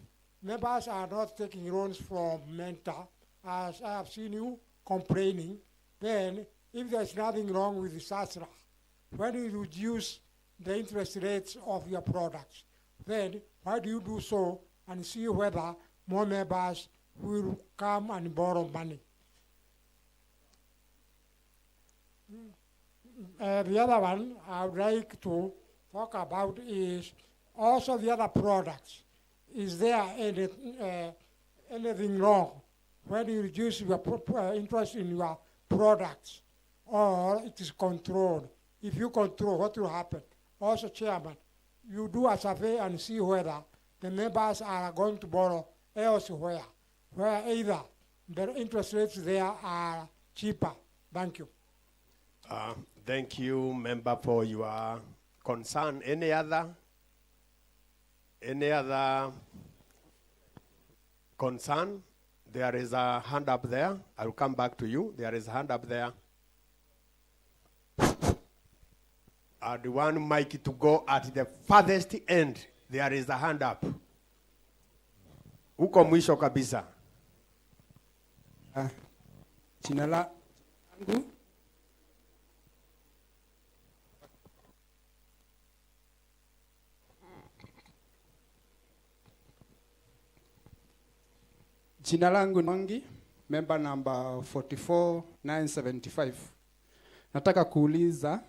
S14: members are not taking loans from mentor, as I have seen you complaining, then if there's nothing wrong with the SASRA, when you reduce the interest rates of your products, then why do you do so and see whether more members will come and borrow money? The other one I would like to talk about is also the other products. Is there anything wrong when you reduce your interest in your products, or it is controlled? If you control, what will happen? Also, Chairman, you do a survey and see whether the members are going to borrow elsewhere, where either the interest rates there are cheaper. Thank you.
S1: Thank you, member, for your concern. Any other concern? There is a hand up there. I'll come back to you. There is a hand up there. The one mic to go at the farthest end. There is a hand up. Uko mwisho kabisa.
S15: Jina langu Nwangi, member number 44975. Nataka kuuliza,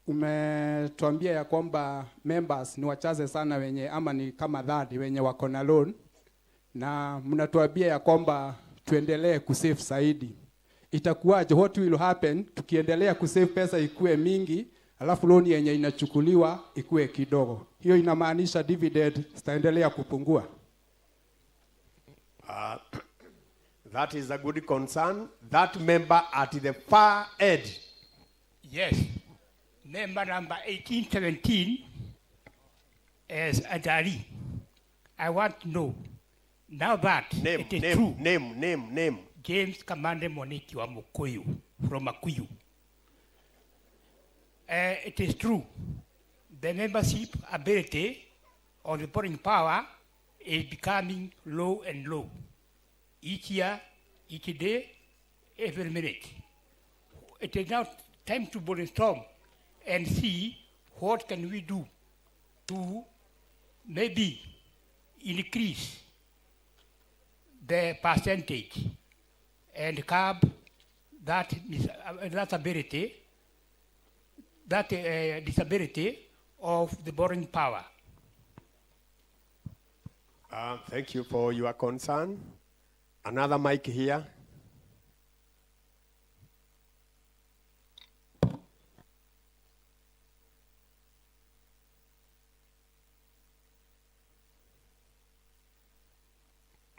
S15: umetuambia ya kwamba members ni wachache sana wenye ama ni kama dhadi wenye wako na loan, na mnatuambia ya kwamba tuendelee kusave zaidi. Itakuwaje, what will happen tukiendelea kusave pesa ikue mingi alafu loan yenye inachukuliwa ikue kidogo? Hiyo inamaanisha dividend zitaendelea kupungua.
S1: That is a good concern. That member at the far edge.
S16: Yes. Member number 1817 is Adari. I want to know, now that it is true.
S1: Name.
S16: James Kamande Moniki wa Mukuyu, from Makuyu. It is true. The membership ability of the borrowing power is becoming low and low. Each year, each day, every minute. It is now time to brainstorm and see what can we do to maybe increase the percentage and curb that disability of the borrowing power.
S1: Thank you for your concern. Another mic here.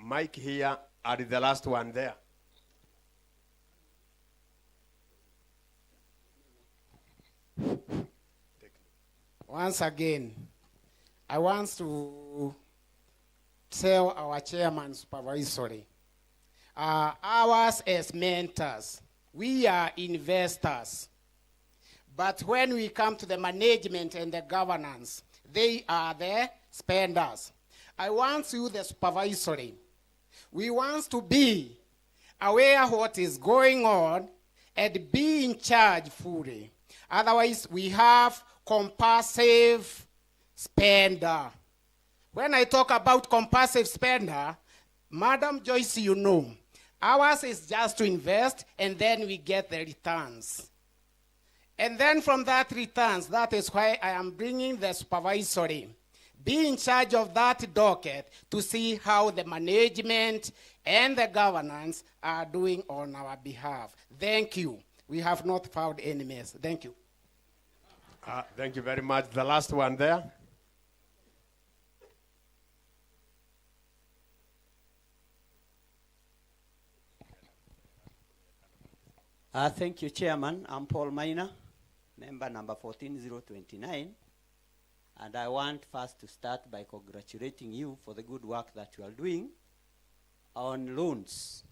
S1: Mic here at the last one there.
S17: Once again, I want to tell our chairman supervisory, ours as mentors, we are investors. But when we come to the management and the governance, they are the spenders. I want you, the supervisory, we want to be aware of what is going on and be in charge fully. Otherwise, we have compulsive spender. When I talk about compulsive spender, Madam Joyce, you know, ours is just to invest and then we get the returns. And then from that returns, that is why I am bringing the supervisory. Be in charge of that docket to see how the management and the governance are doing on our behalf. Thank you. We have not found any mess. Thank you.
S1: Thank you very much. The last one there.
S18: Thank you, Chairman. I'm Paul Minor, member number 14029. And I want first to start by congratulating you for the good work that you are doing on loans.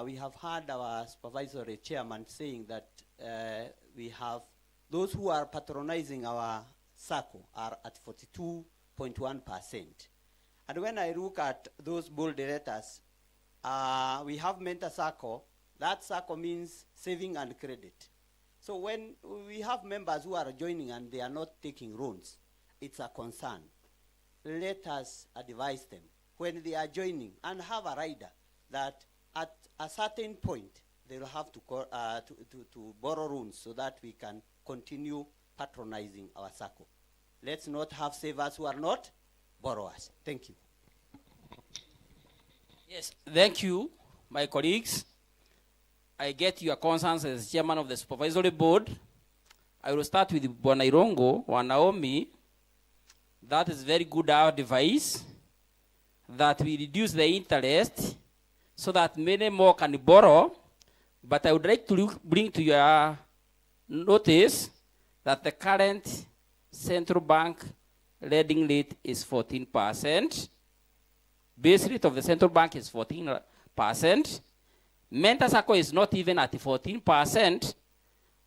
S18: We have heard our supervisory chairman saying that we have those who are patronizing our Sacco are at 42.1%. And when I look at those bold letters, we have Mentor Sacco. That Sacco means saving and credit. So when we have members who are joining and they are not taking loans, it's a concern. Let us advise them when they are joining and have a rider that at a certain point they will have to borrow loans so that we can continue patronizing our Sacco. Let's not have savers who are not borrowers. Thank you.
S4: Yes, thank you, my colleagues. I get your concerns as chairman of the supervisory board. I will start with Bwana Irongo wa Naomi. That is very good advice that we reduce the interest so that many more can borrow. But I would like to bring to your notice that the current central bank lending rate is 14%. Base rate of the central bank is 14%. Mentor Sacco is not even at 14%.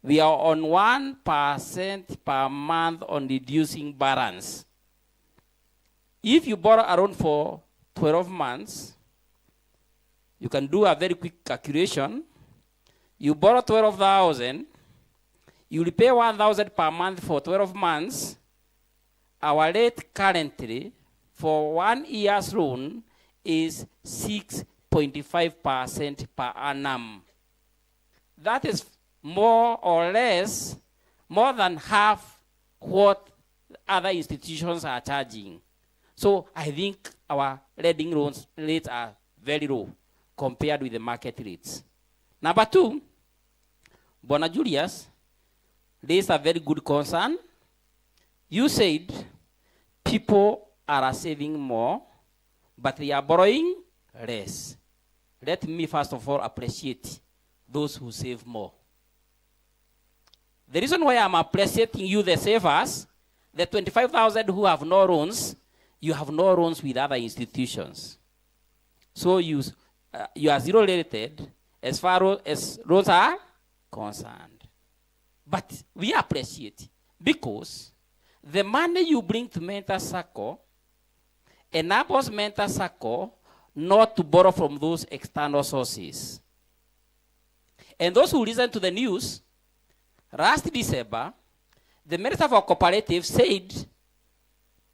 S4: We are on 1% per month on reducing balance. If you borrow a loan for 12 months, you can do a very quick calculation. You borrow 12,000, you repay 1,000 per month for 12 months. Our rate currently for 1 year's loan is 6.5% per annum. That is more or less more than half what other institutions are charging. So I think our lending loans rates are very low compared with the market rates. Number two, Bona Julius raised a very good concern. You said people are saving more, but they are borrowing less. Let me first of all appreciate those who save more. The reason why I'm appreciating you, the savers, the 25,000 who have no loans, you have no loans with other institutions. So you are zero rated as far as loans are concerned. But we appreciate because the money you bring to Mentor Sacco enables Mentor Sacco not to borrow from those external sources. And those who listen to the news, last December, the Minister for Cooperatives said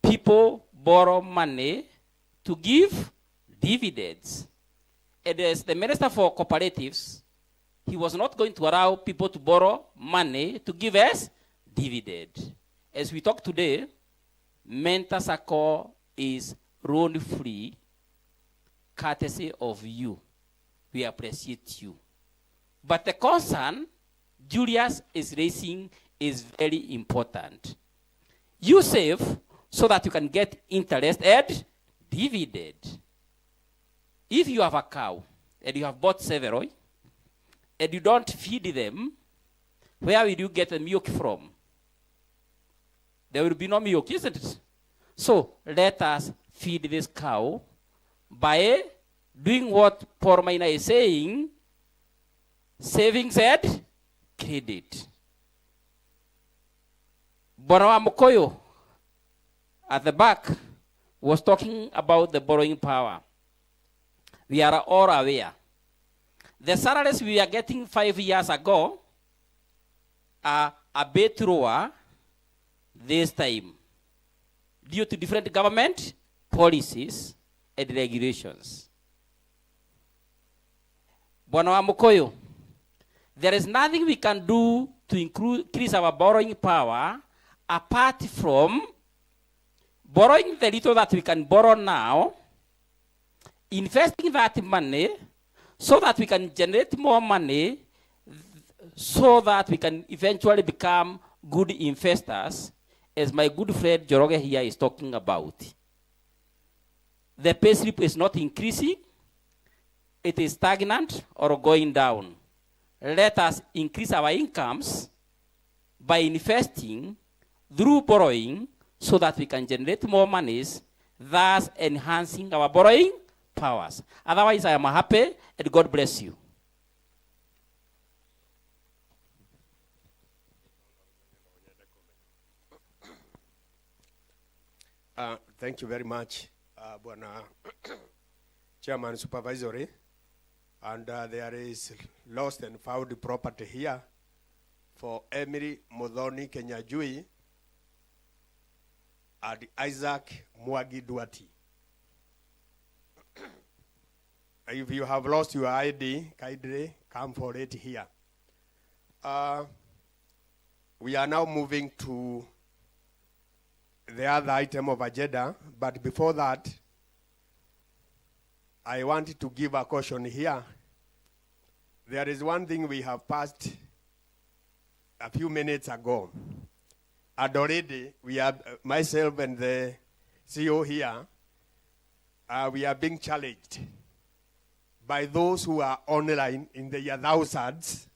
S4: people borrow money to give dividends. And as the Minister for Cooperatives, he was not going to allow people to borrow money to give us dividend. As we talk today, Mentor Sacco is loan-free, courtesy of you. We appreciate you. But the concern Julius is raising is very important. You save so that you can get interest and dividend. If you have a cow and you have bought several and you don't feed them, where will you get the milk from? There will be no milk, isn't it? So let us feed this cow by doing what Paul Maina is saying, savings and credit. Bonawa Mokoyo at the back was talking about the borrowing power. We are all aware. The salaries we are getting 5 years ago are a bit lower this time due to different government policies and regulations. Bonawa Mokoyo, there is nothing we can do to increase our borrowing power apart from borrowing the little that we can borrow now, investing that money so that we can generate more money so that we can eventually become good investors, as my good friend Joroge here is talking about. The payslip is not increasing, it is stagnant or going down. Let us increase our incomes by investing through borrowing so that we can generate more monies, thus enhancing our borrowing powers. Otherwise, I am happy, and God bless you.
S1: Thank you very much, Bwana Chairman Supervisory. And there is lost and found property here for Emily Modoni Kenyajui and Isaac Mwagi Duati. If you have lost your ID, kindly come for it here. We are now moving to the other item of agenda, but before that, I wanted to give a caution here. There is one thing we have passed a few minutes ago. And already, we are, myself and the CEO here, we are being challenged by those who are online in the thousands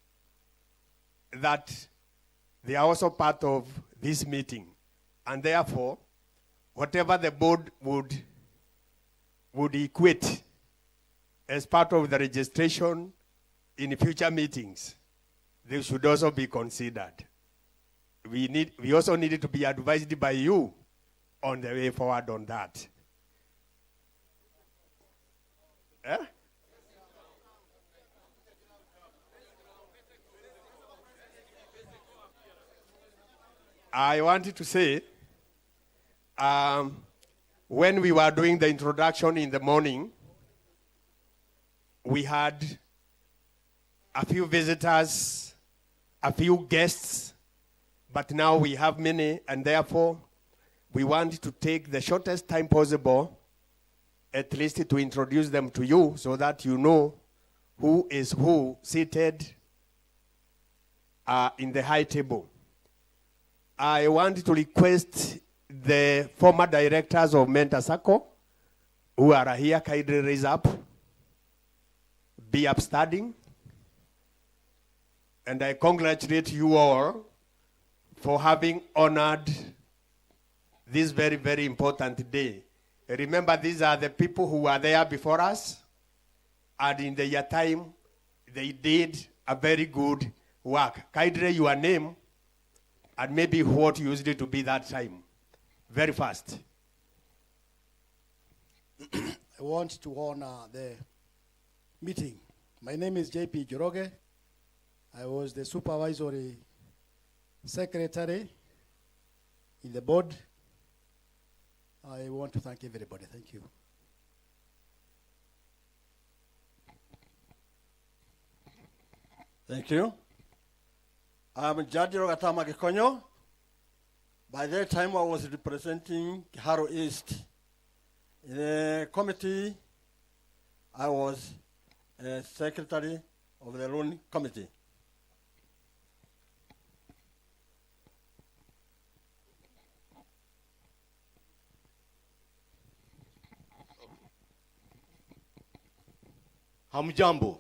S1: that they are also part of this meeting. And therefore, whatever the board would equate as part of the registration in future meetings, they should also be considered. We also need to be advised by you on the way forward on that. Eh? I wanted to say, when we were doing the introduction in the morning, we had a few visitors, a few guests, but now we have many, and therefore we want to take the shortest time possible, at least to introduce them to you so that you know who is who seated in the high table. I want to request the former directors of Sacco who are here, kindly raise up, be upstanding. And I congratulate you all for having honored this very, very important day. Remember, these are the people who were there before us, and in their time, they did a very good work. Kindly your name, and maybe what used it to be that time. Very fast.
S19: I want to honor the meeting. My name is JP Joroge. I was the supervisory secretary in the board. I want to thank everybody. Thank you.
S20: Thank you. I'm Judge Rogatama Gikonyo. By that time, I was representing Kiharo East. In the committee, I was secretary of the loan committee.
S21: Hamjambo.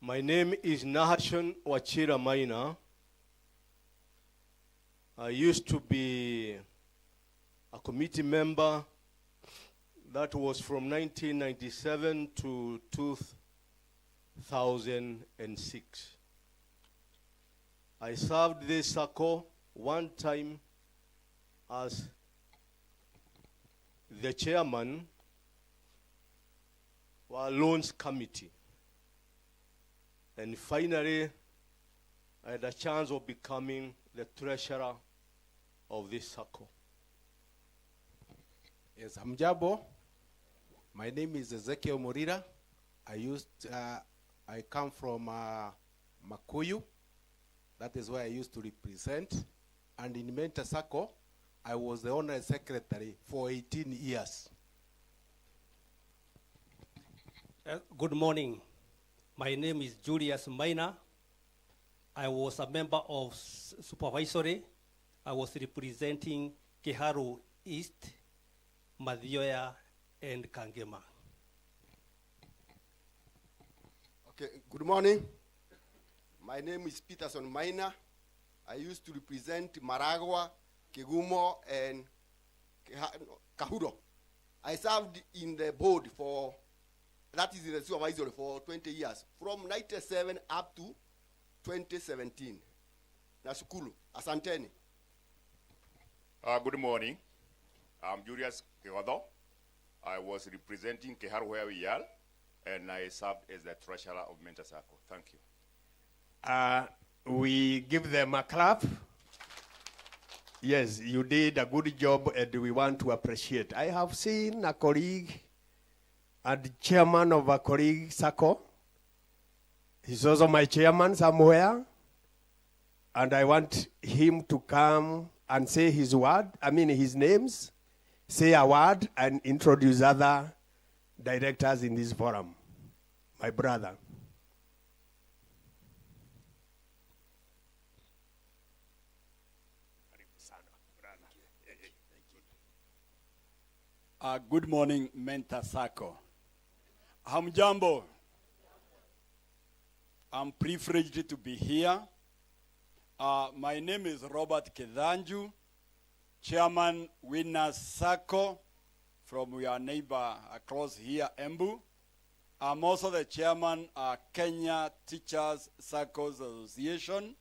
S21: My name is Nahashon Wachira Maina. I used to be a committee member that was from 1997 to 2006. I served this Sacco one time as the chairman of our loans committee. And finally, I had a chance of becoming the treasurer of this Sacco.
S22: Yes, Hamjabo. My name is Ezekiel Morira. I come from Makuyu. That is where I used to represent. And in Menta Sacco, I was the honorary secretary for 18 years.
S9: Good morning. My name is Julius Maina I was a member of Supervisory. I was representing Kiharu East, Madhioya, and Kangema.
S2: Okay, good morning. My name is Peterson Maina. I used to represent Maragua, Kegumo, and Kahuro. I served in the board that is in the supervisory for 20 years, from 97 up to 2017. Nashukuru, asanteni.
S3: Good morning. I'm Julius Kegodo. I was representing Keharu where we are, and I served as the treasurer of Mentor Sacco. Thank you.
S1: We give them a clap. Yes, you did a good job, and we want to appreciate. I have seen a colleague and chairman of a colleague Sacco. He's also my chairman somewhere, and I want him to come and say his names, say a word, and introduce other directors in this forum. My brother.
S23: Good morning, Mentor Sacco. Hamjambo. I'm privileged to be here. My name is Robert Kedanju, Chairman Winners Sacco from your neighbor across here, Embu. I'm also the Chairman Kenya Teachers Saccos Association,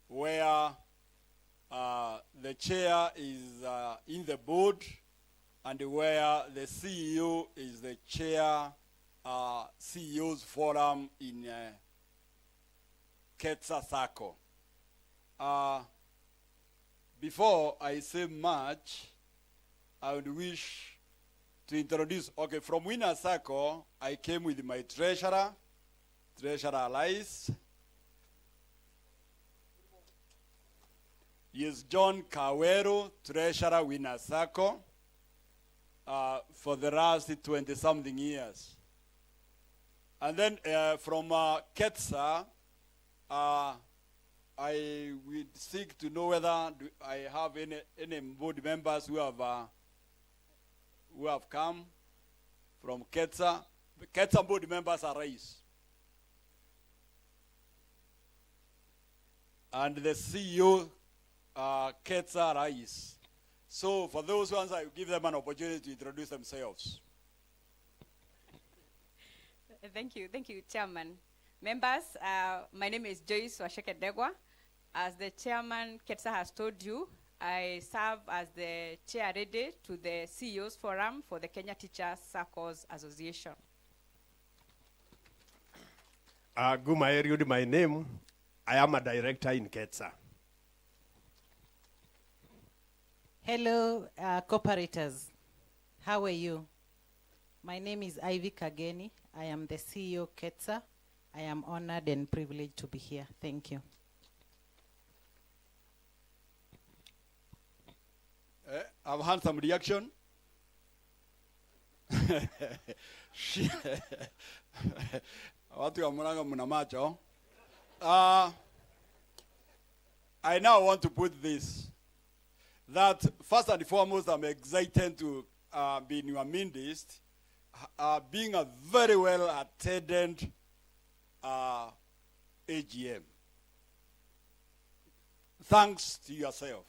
S23: where the chair is in the board, and where the CEO is the chair CEO's forum in Ketsa Sacco. Before I say much, I would wish to introduce, from Winner Sacco, I came with my treasurer Alice. Yes, John Kawero, treasurer Winner Sacco, for the last 20-something years. And then from Ketsa, I would seek to know whether I have any board members who have come from Ketsa. The Ketsa board members are raised. And the CEO, Ketsa Rais. So for those ones, I will give them an opportunity to introduce themselves.
S13: Thank you, Chairman. Members, my name is Joyce Washekedegwa. As the Chairman Ketsa has told you, I serve as the chair ready to the CEO's Forum for the Kenya Teachers Saccos Association.
S1: Guma, my name. I am a director in Ketsa.
S24: Hello, cooperators. How are you? My name is Ivy Kageni. I am the CEO Ketsa. I am honored and privileged to be here. Thank you.
S23: I've had some reaction. Watu wa Murang'a mna macho. I now want to put this, that first and foremost, I'm excited to be in your midst, being a very well attended AGM. Thanks to yourself.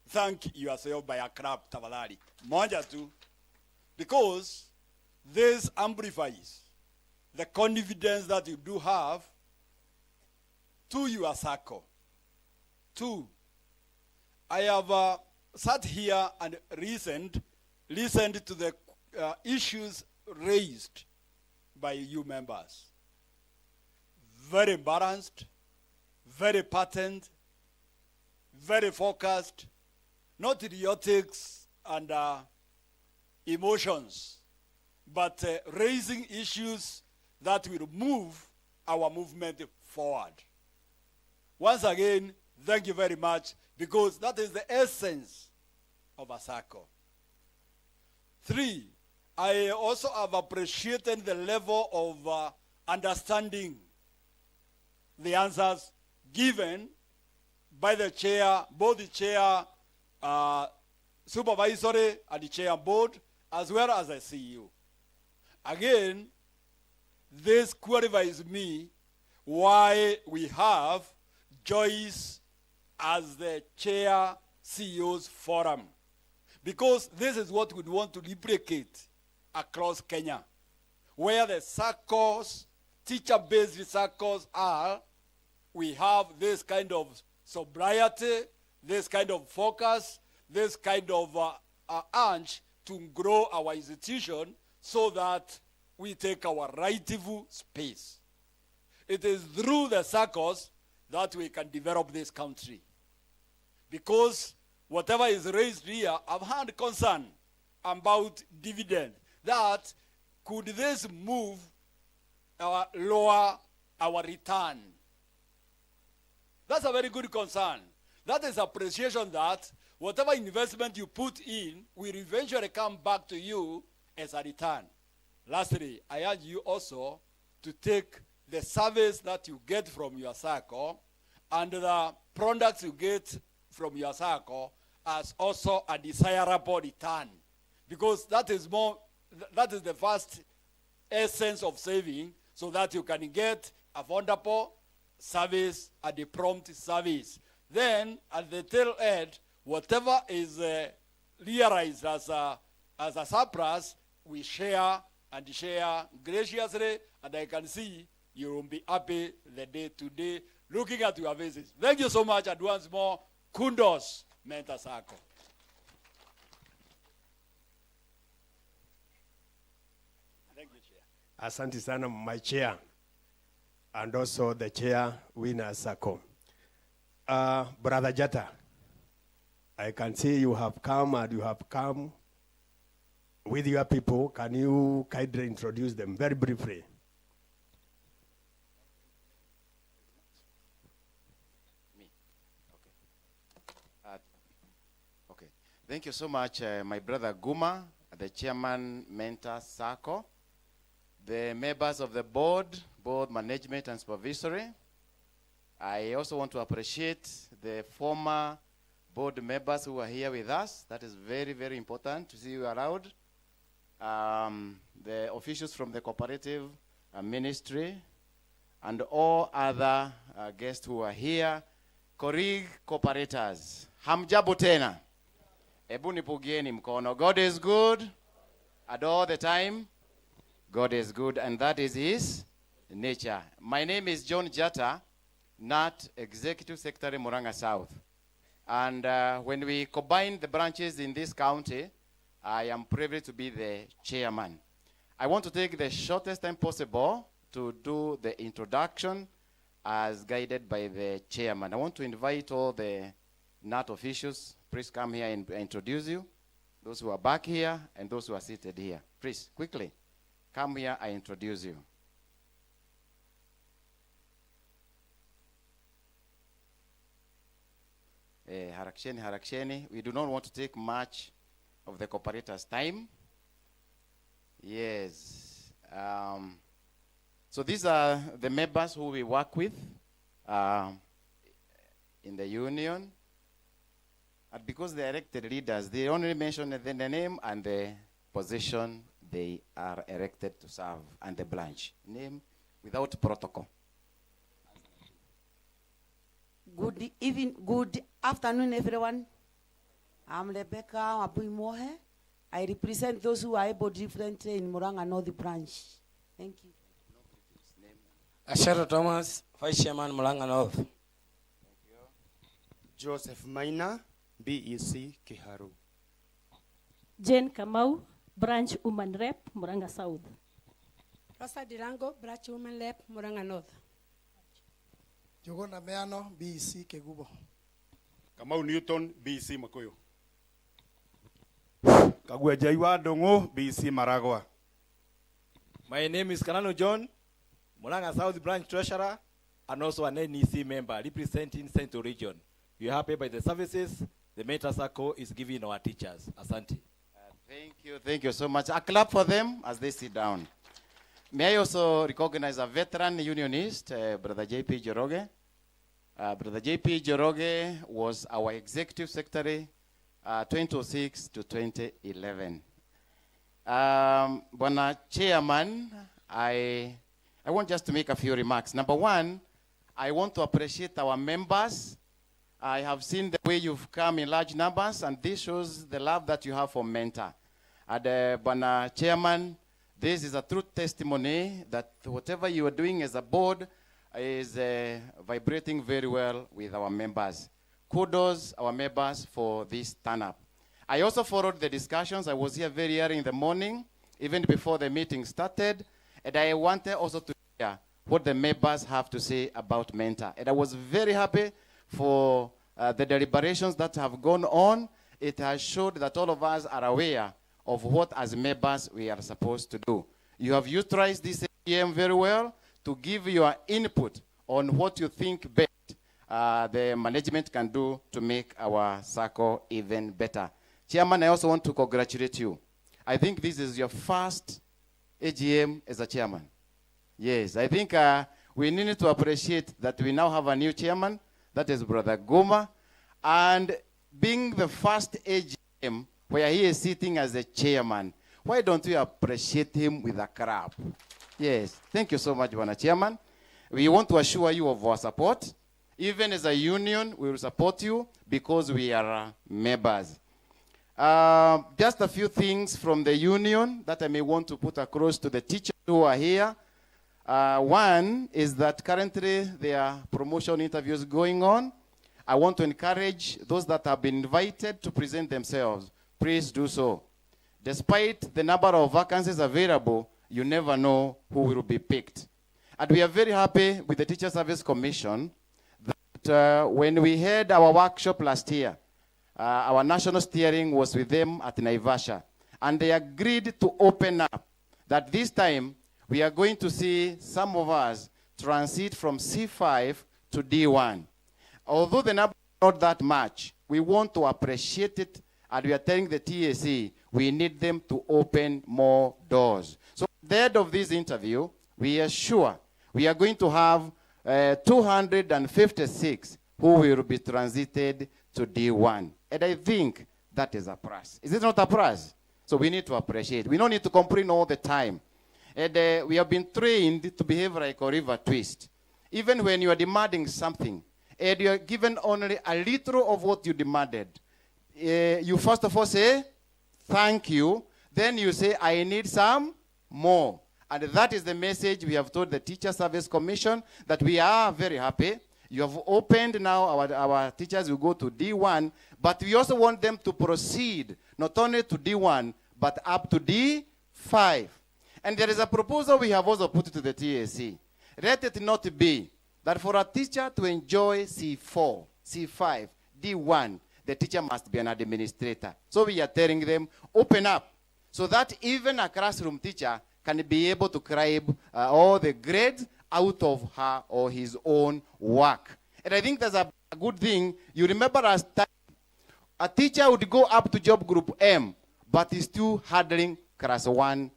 S23: Thank yourself by a clap, tafadhali. Moja tu. Because this amplifies the confidence that you do have to your Sacco. Two, I have sat here and listened to the issues raised by you members. Very balanced, very patent, very focused, not idiotics and emotions, but raising issues that will move our movement forward. Once again, thank you very much, because that is the essence of a Sacco. Three, I also have appreciated the level of understanding the answers given by the chair, both the chair, supervisory and the chair board, as well as the CEO. Again, this qualifies me why we have Joyce as the chair CEO's forum. Because this is what we want to replicate across Kenya, where the SACCOs, teacher-based SACCOs are, we have this kind of sobriety, this kind of focus, this kind of urge to grow our institution so that we take our rightful space. It is through the SACCOs that we can develop this country. Because whatever is raised here, I've had concern about dividend. That could this move lower our return? That's a very good concern. That is appreciation that whatever investment you put in will eventually come back to you as a return. Lastly, I urge you also to take the service that you get from your Sacco and the products you get from your Sacco as also a desirable return. Because that is the first essence of saving, so that you can get a wonderful service and a prompt service. Then at the tail end, whatever is realized as a surplus, we share and share graciously, and I can see you will be happy the day to day looking at your faces. Thank you so much, and once more, kudos, Mentor Sacco. Thank you, Chair.
S1: Asante sana, my chair, and also the chair, Winner Sacco. Brother Jata, I can see you have come and you have come with your people. Can you kindly introduce them very briefly?
S5: Okay. Thank you so much, my brother Guma, the chairman, Mentor Sacco, the members of the board, board management and supervisory. I also want to appreciate the former board members who are here with us. That is very, very important to see you around. The officials from the cooperative ministry and all other guests who are here. Colleague cooperators, hamjambo tena. Ebu nipugieni mkono. God is good, and all the time, God is good, and that is his nature. My name is John Jata, NAT Executive Secretary, Murang'a South. And when we combine the branches in this county, I am privileged to be the chairman. I want to take the shortest time possible to do the introduction as guided by the chairman. I want to invite all the NAT officials. Please come here and introduce you. Those who are back here and those who are seated here. Please, quickly, come here, I introduce you. Haraksheni. We do not want to take much of the cooperator's time. Yes. So these are the members who we work with in the union. And because they are elected leaders, they only mention the name and the position they are elected to serve and the branch. Name without protocol.
S6: Good afternoon, everyone. I'm Rebecca Abuimohe. I represent those who are able differently in Murang'a North Branch. Thank you.
S7: Ashero Thomas, Vice Chairman, Murang'a North. Thank
S8: you. Joseph Maina, BEC Kiharu.
S25: Jane Kamau, Branch Woman Rep, Murang'a South.
S26: Rosa Dirango, Branch Woman Rep, Murang'a North.
S19: Jogona Meano, BEC Kegubo.
S23: Kamau Newton, BEC Makuyu.
S27: Kagwe Jaiwa Dongo, BEC Maragwa.
S28: My name is Kanano John, Murang'a South Branch Treasurer, and also an NEC member representing Central Region. We are happy by the services the Mentor Sacco is giving our teachers. Asante.
S5: Thank you so much. A clap for them as they sit down. May I also recognize a veteran unionist, Brother J.P. Joroge. Brother J.P. Joroge was our executive secretary 2006 to 2011. Bwana Chairman, I want just to make a few remarks. Number one, I want to appreciate our members. I have seen the way you've come in large numbers, and this shows the love that you have for Mentor. And Bwana Chairman, this is a true testimony that whatever you are doing as a board is vibrating very well with our members. Kudos, our members, for this turn-up. I also followed the discussions. I was here very early in the morning, even before the meeting started, and I wanted also to hear what the members have to say about Mentor. And I was very happy for the deliberations that have gone on. It has showed that all of us are aware of what, as members, we are supposed to do. You have utilized this AGM very well to give your input on what you think best the management can do to make our Sacco even better. Chairman, I also want to congratulate you. I think this is your first AGM as a chairman. Yes, I think we need to appreciate that we now have a new chairman, that is Brother Goma, and being the first AGM where he is sitting as a chairman, why don't we appreciate him with a clap? Yes, thank you so much, Bwana Chairman. We want to assure you of our support. Even as a union, we will support you because we are members. Just a few things from the union that I may want to put across to the teachers who are here. One is that currently there are promotion interviews going on. I want to encourage those that have been invited to present themselves. Please do so. Despite the number of vacancies available, you never know who will be picked. And we are very happy with the Teacher Service Commission that when we had our workshop last year, our national steering was with them at Naivasha. And they agreed to open up that this time we are going to see some of us transit from C5 to D1. Although the number is not that much, we want to appreciate it, and we are telling the TAC we need them to open more doors. So at the end of this interview, we are sure we are going to have 256 who will be transited to D1. And I think that is a plus. Is it not a plus? So we need to appreciate. We don't need to complain all the time. And we have been trained to behave like a river twist. Even when you are demanding something, and you are given only a little of what you demanded, you first of all say, thank you. Then you say, I need some more. And that is the message we have told the Teacher Service Commission, that we are very happy. You have opened now, our teachers will go to D1, but we also want them to proceed, not only to D1, but up to D5. And there is a proposal we have also put to the TAC. Let it not be that for a teacher to enjoy C4, C5, D1, the teacher must be an administrator. So we are telling them, open up, so that even a classroom teacher can be able to scribe all the grades out of her or his own work. And I think that's a good thing. You remember as a teacher would go up to job group M, but is still handling class 1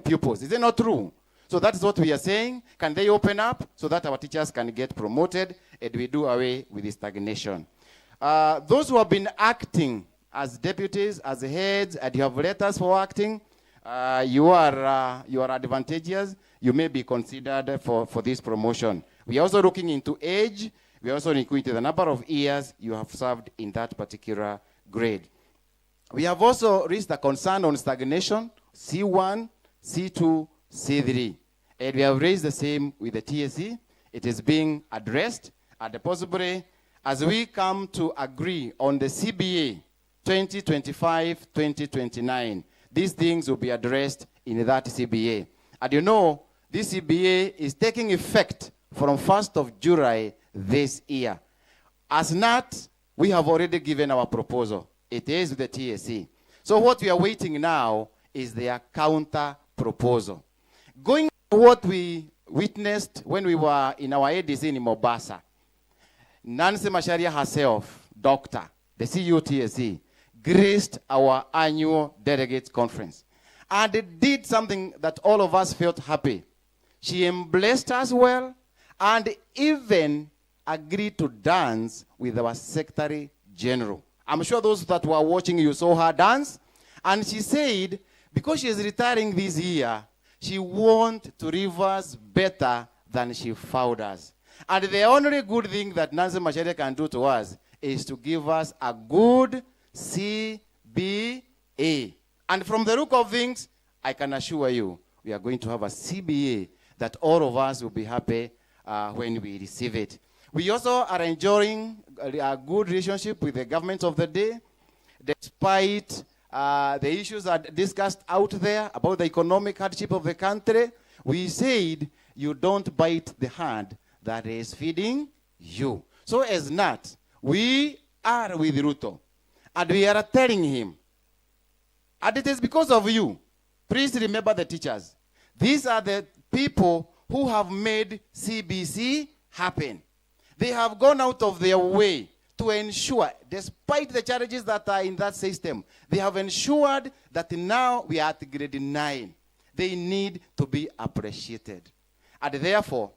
S5: pupils. Is it not true? So that is what we are saying. Can they open up so that our teachers can get promoted and we do away with the stagnation? Those who have been acting as deputies, as heads, and you have letters for acting, you are advantageous. You may be considered for this promotion. We are also looking into age. We are also looking into the number of years you have served in that particular grade. We have also raised a concern on stagnation, C1, C2, C3. And we have raised the same with the TSC. It is being addressed, and possibly as we come to agree on the CBA 2025-2029, these things will be addressed in that CBA. And you know, this CBA is taking effect from 1st of July this year. As NAT, we have already given our proposal. It is with the TSC. So what we are waiting now is their counter proposal. Going to what we witnessed when we were in our ADC in Mombasa, Nancy Macharia herself, doctor, the CEO TSC, graced our annual delegates conference. and did something that all of us felt happy. She embraced us well and even agreed to dance with our Secretary General. I'm sure those that were watching, you saw her dance. And she said, because she is retiring this year, she wants to leave us better than she found us. And the only good thing that Nancy Macharia can do to us is to give us a good CBA. And from the look of things, I can assure you, we are going to have a CBA that all of us will be happy when we receive it. We also are enjoying a good relationship with the government of the day, despite the issues that are discussed out there about the economic hardship of the country. We said, you don't bite the hand that is feeding you. So as not, we are with Ruto, and we are telling him, and it is because of you. Please remember the teachers. These are the people who have made CBC happen. They have gone out of their way to ensure, despite the challenges that are in that system, they have ensured that now we are at grade 9. They need to be appreciated. And therefore,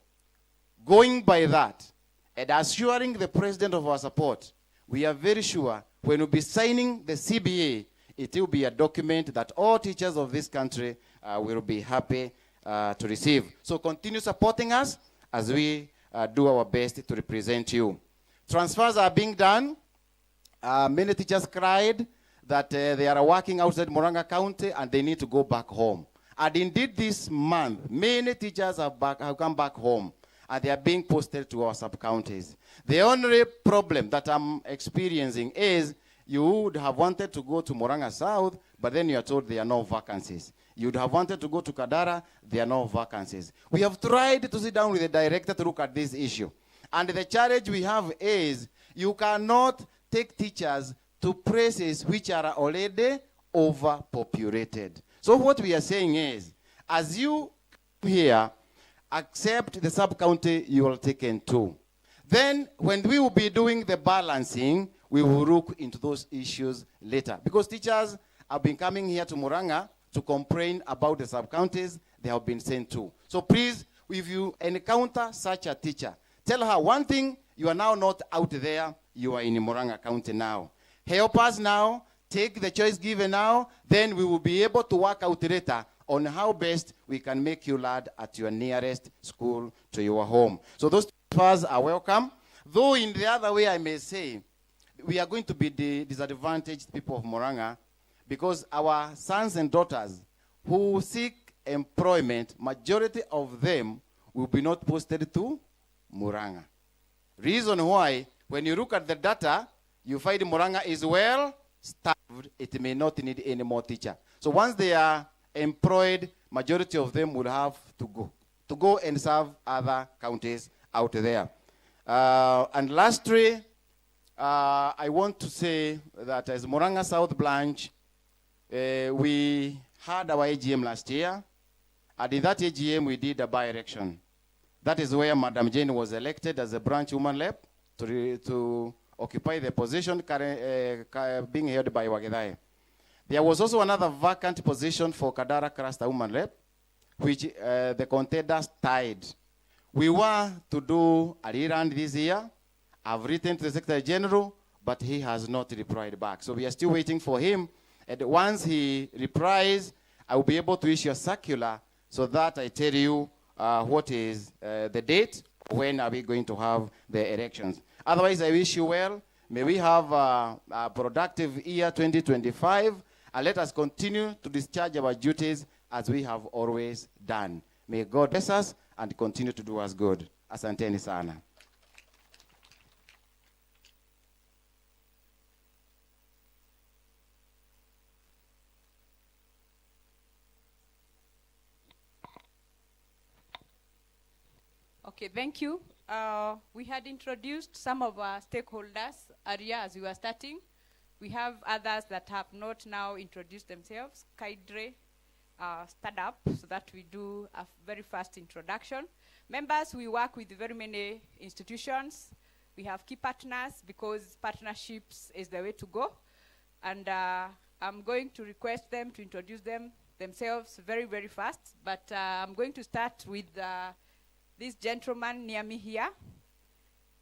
S5: going by that, and assuring the president of our support, we are very sure when we'll be signing the CBA, it will be a document that all teachers of this country will be happy to receive. So continue supporting us as we do our best to represent you. Transfers are being done. Many teachers cried that they are working outside Murang'a County and they need to go back home. And indeed this month, many teachers have come back home and they are being posted to our sub-counties. The only problem that I'm experiencing is you would have wanted to go to Murang'a South, but then you are told there are no vacancies. You'd have wanted to go to Kadara, there are no vacancies. We have tried to sit down with the director to look at this issue. And the challenge we have is you cannot take teachers to places which are already overpopulated. So what we are saying is, as you here accept the sub-county you are taken to, then when we will be doing the balancing, we will look into those issues later. Because teachers have been coming here to Murang'a to complain about the sub-counties they have been sent to. So please, if you encounter such a teacher, tell her one thing, you are now not out there, you are in Murang'a County now. Help us now, take the choice given now, then we will be able to work out later on how best we can make you lad at your nearest school to your home. So those transfers are welcome. Though in the other way, I may say, we are going to be the disadvantaged people of Murang'a because our sons and daughters who seek employment, majority of them will be not posted to Murang'a. Reason why, when you look at the data, you find Murang'a is well staffed. It may not need any more teacher. So once they are employed, majority of them will have to go and serve other counties out there. And lastly, I want to say that as Murang'a South Branch, we had our AGM last year, and in that AGM we did a by-election. That is where Madam Jane was elected as a branch woman rep to occupy the position being held by Wagedai. There was also another vacant position for Kadara Cluster woman rep, which the contenders tied. We were to do a rerun this year. I've written to the Secretary General, but he has not replied back. So we are still waiting for him. And once he replies, I will be able to issue a circular so that I tell you what is the date, when are we going to have the elections. Otherwise, I wish you well. May we have a productive year 2025, and let us continue to discharge our duties as we have always done. May God bless us and continue to do us good. Asanteni sana.
S13: Okay, thank you. We had introduced some of our stakeholders earlier as we were starting. We have others that have not now introduced themselves. Kaidre, stand up so that we do a very fast introduction. Members, we work with very many institutions. We have key partners because partnerships is the way to go. And I'm going to request them to introduce themselves very, very fast. But I'm going to start with this gentleman near me here.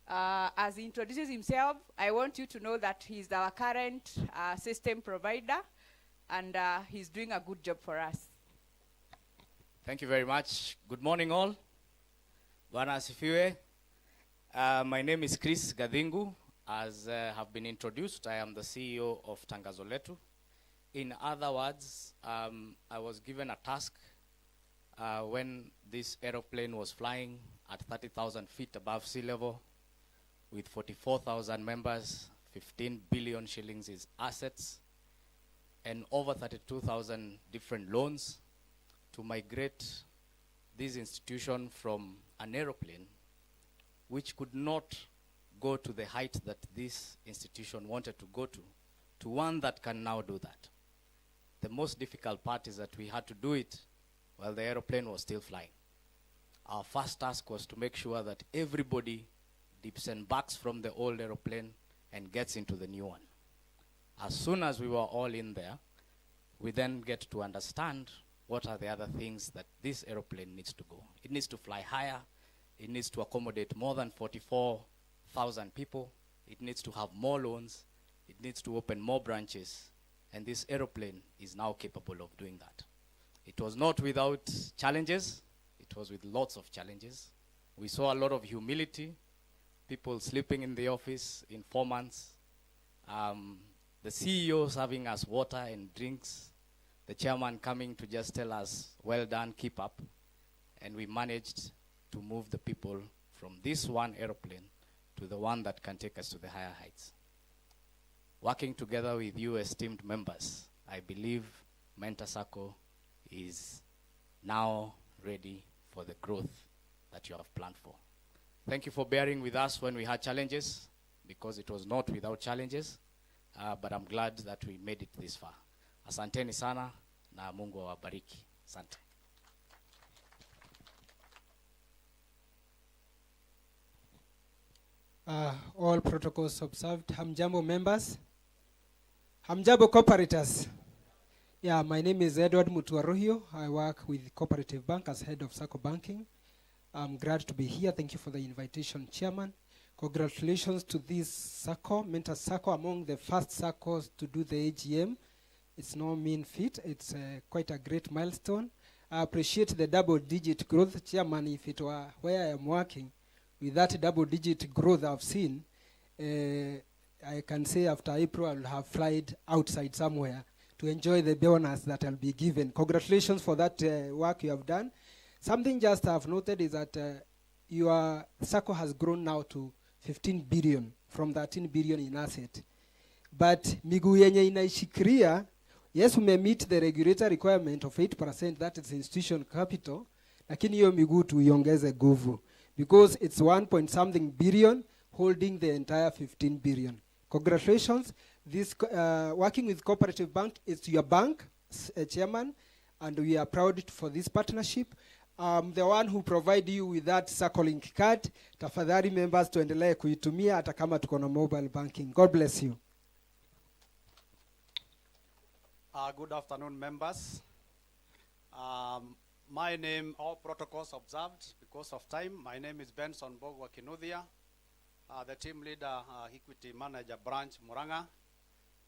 S13: As he introduces himself, I want you to know that he's our current system provider, and he's doing a good job for us.
S10: Thank you very much. Good morning, all. Bwana asifiwe. My name is Chris Gadhingu. As have been introduced, I am the CEO of Tangazo Letu. In other words, I was given a task when this aeroplane was flying at 30,000 feet above sea level with 44,000 members, 15 billion shillings is assets, and over 32,000 different loans, to migrate this institution from an aeroplane which could not go to the height that this institution wanted to go to one that can now do that. The most difficult part is that we had to do it while the aeroplane was still flying. Our first task was to make sure that everybody disembarks from the old aeroplane and gets into the new one. As soon as we were all in there, we then get to understand what are the other things that this aeroplane needs to go. It needs to fly higher. It needs to accommodate more than 44,000 people. It needs to have more loans. It needs to open more branches. And this aeroplane is now capable of doing that. It was not without challenges. It was with lots of challenges. We saw a lot of humility, people sleeping in the office in 4 months, the CEO serving us water and drinks, the chairman coming to just tell us, well done, keep up. And we managed to move the people from this one aeroplane to the one that can take us to the higher heights. Working together with you esteemed members, I believe Mentor Sacco is now ready for the growth that you have planned for. Thank you for bearing with us when we had challenges, because it was not without challenges, but I'm glad that we made it this far. Asanteni sana na Mungu awabariki. Asante.
S11: All protocols observed. Hamjambo members. Hamjambo cooperators. Yeah, my name is Edward Mutuarohio. I work with Cooperative Bank as head of Sacco Banking. I'm glad to be here. Thank you for the invitation, Chairman. Congratulations to this Sacco, Mentor Sacco, among the first Saccos to do the AGM. It's no mean feat. It's quite a great milestone. I appreciate the double-digit growth, Chairman. If it were where I am working, with that double-digit growth I've seen, I can say after April I will have flown outside somewhere to enjoy the bonus that I'll be given. Congratulations for that work you have done. Something just I've noted is that your Sacco has grown now to 15 billion from 13 billion in asset. But miguu yenye inaishikilia, yes, we may meet the regulatory requirement of 8%, that is institution capital, lakini hiyo miguu tuiongeze nguvu, because it's 1 billion holding the entire 15 billion. Congratulations. This working with Cooperative Bank is your bank, Chairman, and we are proud for this partnership. The one who provide you with that Sacco Link card, tafadhali members tuendelee kuitumia hata kama tuko na mobile banking. God bless you.
S12: Good afternoon, members. My name, all protocols observed because of time. My name is Benson Bogwa Kinuthia, the team leader, Equity Manager Branch Muranga.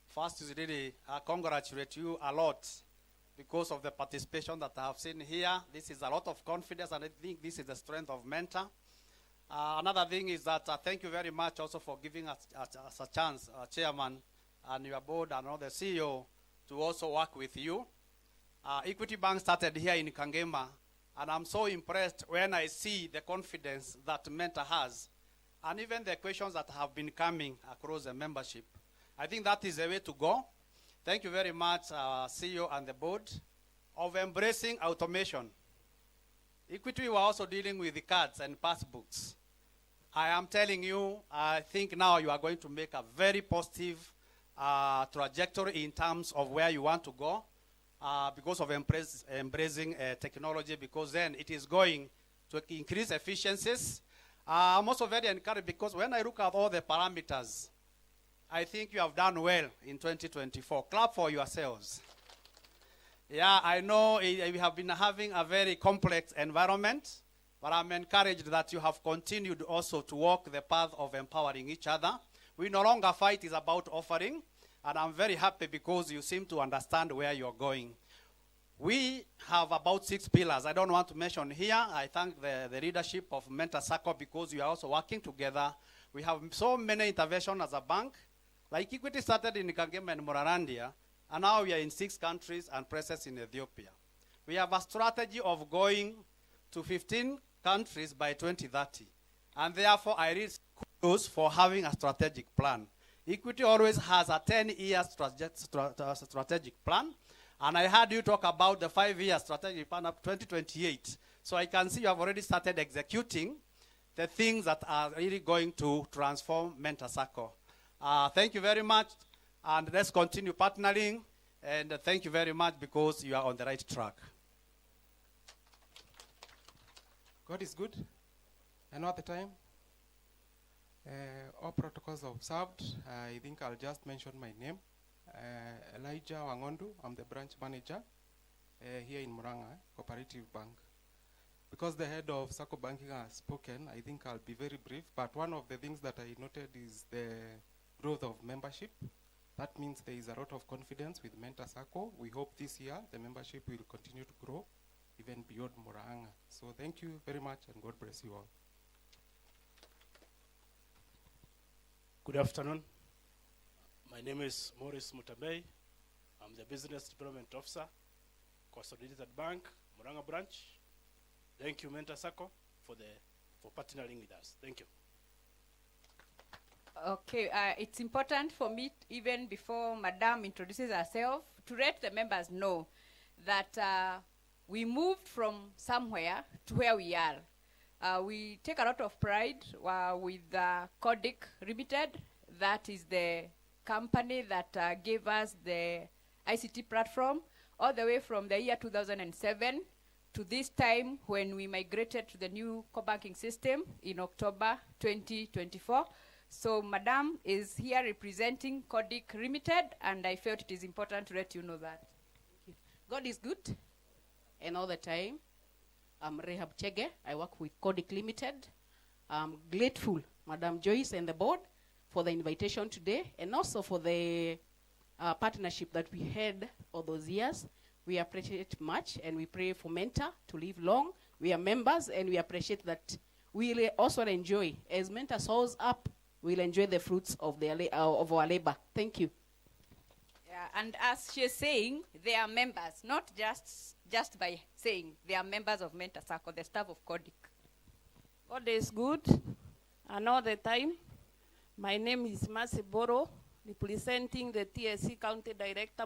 S12: First is really congratulate you a lot because of the participation that I have seen here. This is a lot of confidence, and I think this is the strength of Mentor. Another thing is that thank you very much also for giving us a chance, Chairman, and your board and all the CEO to also work with you. Equity Bank started here in Kangema, and I'm so impressed when I see the confidence that Mentor has, and even the questions that have been coming across the membership. I think that is the way to go. Thank you very much, CEO and the board, of embracing automation. Equity, we are also dealing with the cards and passbooks. I am telling you, I think now you are going to make a very positive trajectory in terms of where you want to go because of embracing technology, because then it is going to increase efficiencies. I'm also very encouraged because when I look at all the parameters, I think you have done well in 2024. Clap for yourselves. Yeah, I know we have been having a very complex environment, but I'm encouraged that you have continued also to walk the path of empowering each other. We no longer fight is about offering, and I'm very happy because you seem to understand where you're going. We have about 6 pillars. I don't want to mention here. I thank the leadership of Mentor Sacco because you are also working together. We have so many interventions as a bank. Like Equity started in Kagame and Morarandia, and now we are in 6 countries and presence in Ethiopia. We have a strategy of going to 15 countries by 2030. And therefore, I really kudos for having a strategic plan. Equity always has a 10-year strategic plan. And I heard you talk about the 5-year strategic plan up to 2028. So I can see you have already started executing the things that are really going to transform Mentor Sacco. Thank you very much. And let's continue partnering. And thank you very much because you are on the right track.
S4: God is good. And all the time. All protocols observed. I think I'll just mention my name. Elijah Wangondu. I'm the branch manager here in Muranga Cooperative Bank. Because the head of Sacco Banking has spoken, I think I'll be very brief. But one of the things that I noted is the growth of membership. That means there is a lot of confidence with Mentor Sacco. We hope this year the membership will continue to grow even beyond Muranga. So thank you very much and God bless you all.
S14: Good afternoon. My name is Maurice Mutabei. I'm the Business Development Officer, Consolidated Bank, Muranga Branch. Thank you, Mentor Sacco, for partnering with us. Thank you.
S13: Okay, it's important for me, even before Madam introduces herself, to let the members know that we moved from somewhere to where we are. We take a lot of pride with Codic Limited. That is the company that gave us the ICT platform all the way from the year 2007 to this time when we migrated to the new core banking system in October 2024. So Madam is here representing Codic Limited, and I felt it is important to let you know that.
S15: God is good, and all the time. I'm Rehab Chege. I work with Codic Limited. I'm grateful, Madam Joyce and the board, for the invitation today, and also for the partnership that we had all those years. We appreciate it much, and we pray for Mentor to live long. We are members, and we appreciate that we'll also enjoy. As Mentor soars up, we'll enjoy the fruits of our labor. Thank you.
S13: Yeah, and as she's saying, they are members, not just by saying they are members of Mentor Sacco, the staff of Codic.
S25: God is good, and all the time. My name is Mercy Boro, representing the TSC County Director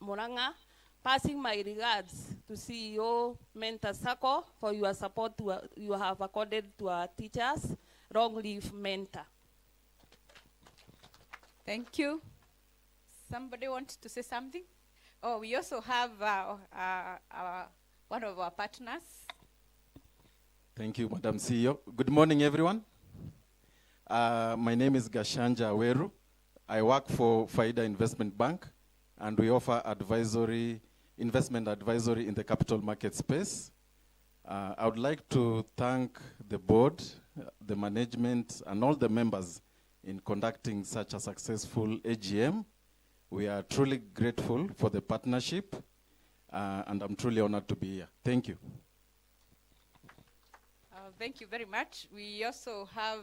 S25: Muranga, passing my regards to CEO Mentor Sacco for your support you have accorded to our teachers. Long live Mentor.
S13: Thank you. Somebody wants to say something? Oh, we also have one of our partners.
S16: Thank you, Madam CEO. Good morning, everyone. My name is Gashanja Weru. I work for Faida Investment Bank, and we offer investment advisory in the capital market space. I would like to thank the board, the management, and all the members in conducting such a successful AGM. We are truly grateful for the partnership, and I'm truly honored to be here. Thank you.
S13: Thank you very much. We also have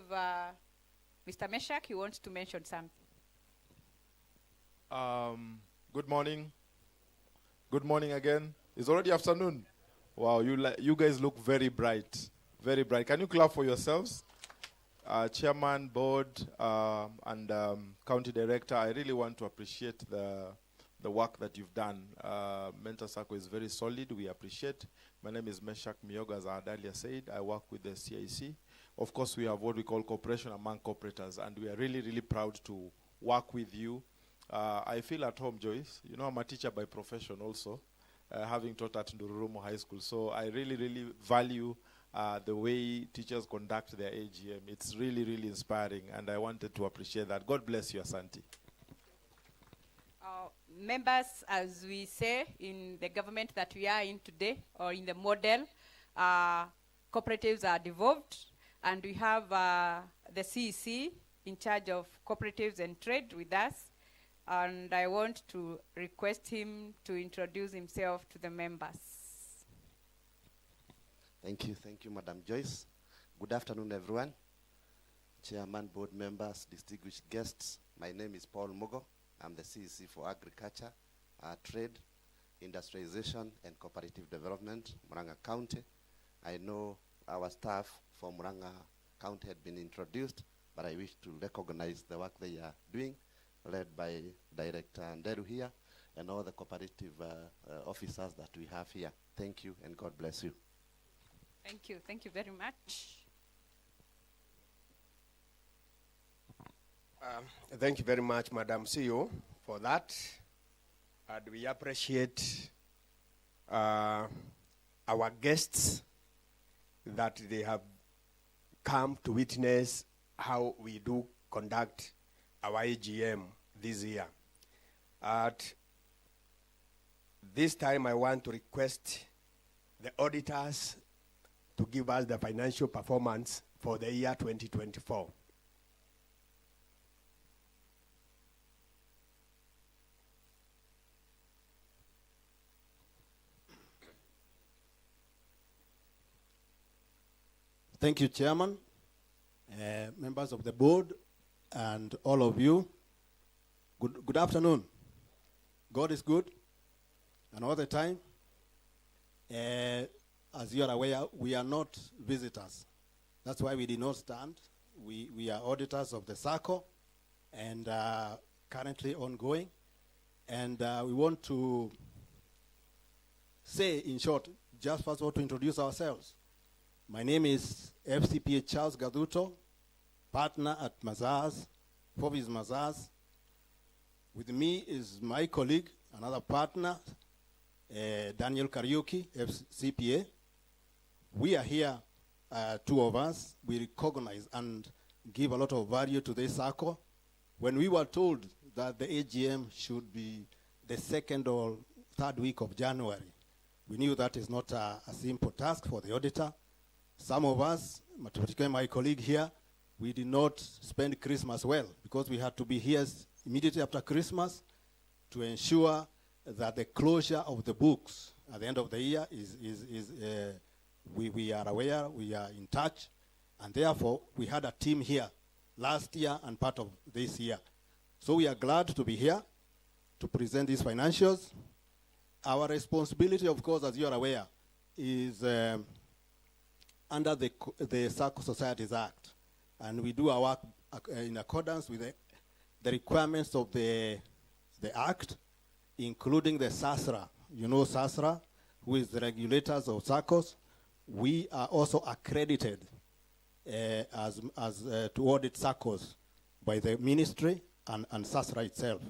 S13: Mr. Meshach, who wants to mention something.
S17: Good morning. Good morning again. It's already afternoon. Wow, you guys look very bright. Very bright. Can you clap for yourselves? Chairman, board, and county director, I really want to appreciate the work that you've done. Mentor Sacco is very solid. We appreciate. My name is Meshach Mioga, as I had earlier said. I work with the CIC. Of course, we have what we call cooperation among cooperators, and we are really, really proud to work with you. I feel at home, Joyce. You know, I'm a teacher by profession also, having taught at Ndururumo High School. So I really, really value the way teachers conduct their AGM. It's really, really inspiring, and I wanted to appreciate that. God bless you, Asante.
S13: Members, as we say in the government that we are in today, or in the model, cooperatives are devolved, and we have the CEC in charge of cooperatives and trade with us, and I want to request him to introduce himself to the members.
S2: Thank you, Madam Joyce. Good afternoon, everyone. Chairman, board members, distinguished guests. My name is Paul Mugo. I'm the CEC for Agriculture, Trade, Industrialization, and Cooperative Development, Murang'a County. I know our staff from Murang'a County had been introduced, but I wish to recognize the work they are doing, led by Director Nderu here, and all the cooperative officers that we have here. Thank you, and God bless you.
S13: Thank you very much.
S1: Thank you very much, Madam CEO, for that. And we appreciate our guests that they have come to witness how we do conduct our AGM this year. At this time, I want to request the auditors to give us the financial performance for the year 2024.
S3: Thank you, Chairman, members of the board, and all of you. Good afternoon. God is good, and all the time. As you are aware, we are not visitors. That's why we did not stand. We are auditors of the Sacco, and currently ongoing. And we want to say, in short, just first of all, to introduce ourselves. My name is FCPA Charles Gaduto, partner at Mazars, Forbes Mazars. With me is my colleague, another partner, Daniel Kariuki, FCPA. We are here, two of us. We recognize and give a lot of value to this Sacco. When we were told that the AGM should be the second or third week of January, we knew that is not a simple task for the auditor. Some of us, particularly my colleague here, we did not spend Christmas well because we had to be here immediately after Christmas to ensure that the closure of the books at the end of the year we are aware, we are in touch, and therefore we had a team here last year and part of this year. So we are glad to be here to present these financials. Our responsibility, of course, as you are aware, is under the Sacco Societies Act, and we do our work in accordance with the requirements of the Act, including the SASRA. You know SASRA, who is the regulators of SACCOs. We are also accredited to audit SACCOs by the ministry and SASRA itself.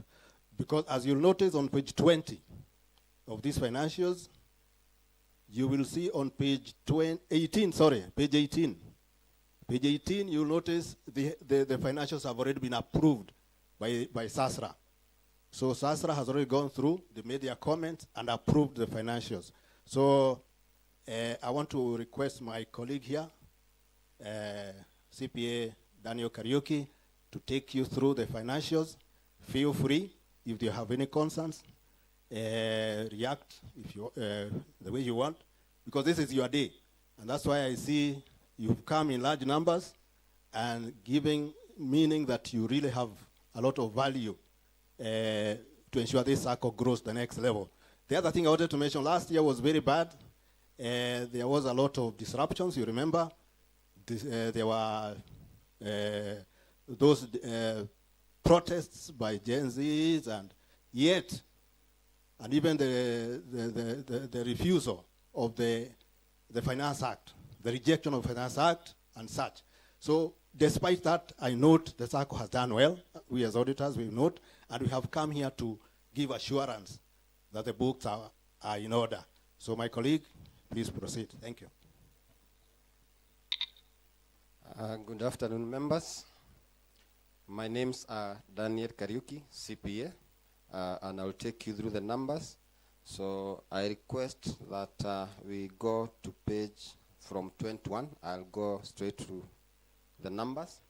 S3: Because as you'll notice on page 20 of these financials, you will see on page 18, you'll notice the financials have already been approved by SASRA. So SASRA has already gone through, they made their comments and approved the financials. So I want to request my colleague here, CPA Daniel Kariuki, to take you through the financials. Feel free, if you have any concerns, react if you, the way you want, because this is your day. And that's why I see you've come in large numbers and giving meaning that you really have a lot of value to ensure this Sacco grows the next level. The other thing I wanted to mention, last year was very bad. There was a lot of disruptions, you remember. There were those protests by Gen Zs, and yet, and even the refusal of the Finance Act, the rejection of the Finance Act and such. So despite that, I note the Sacco has done well. We as auditors, we note, and we have come here to give assurance that the books are in order. So my colleague, please proceed. Thank you.
S9: Good afternoon, members. My name's Daniel Kariuki, CPA.
S6: and I'll take you through the numbers. So I request that we go to page from 21. I'll go straight to the numbers.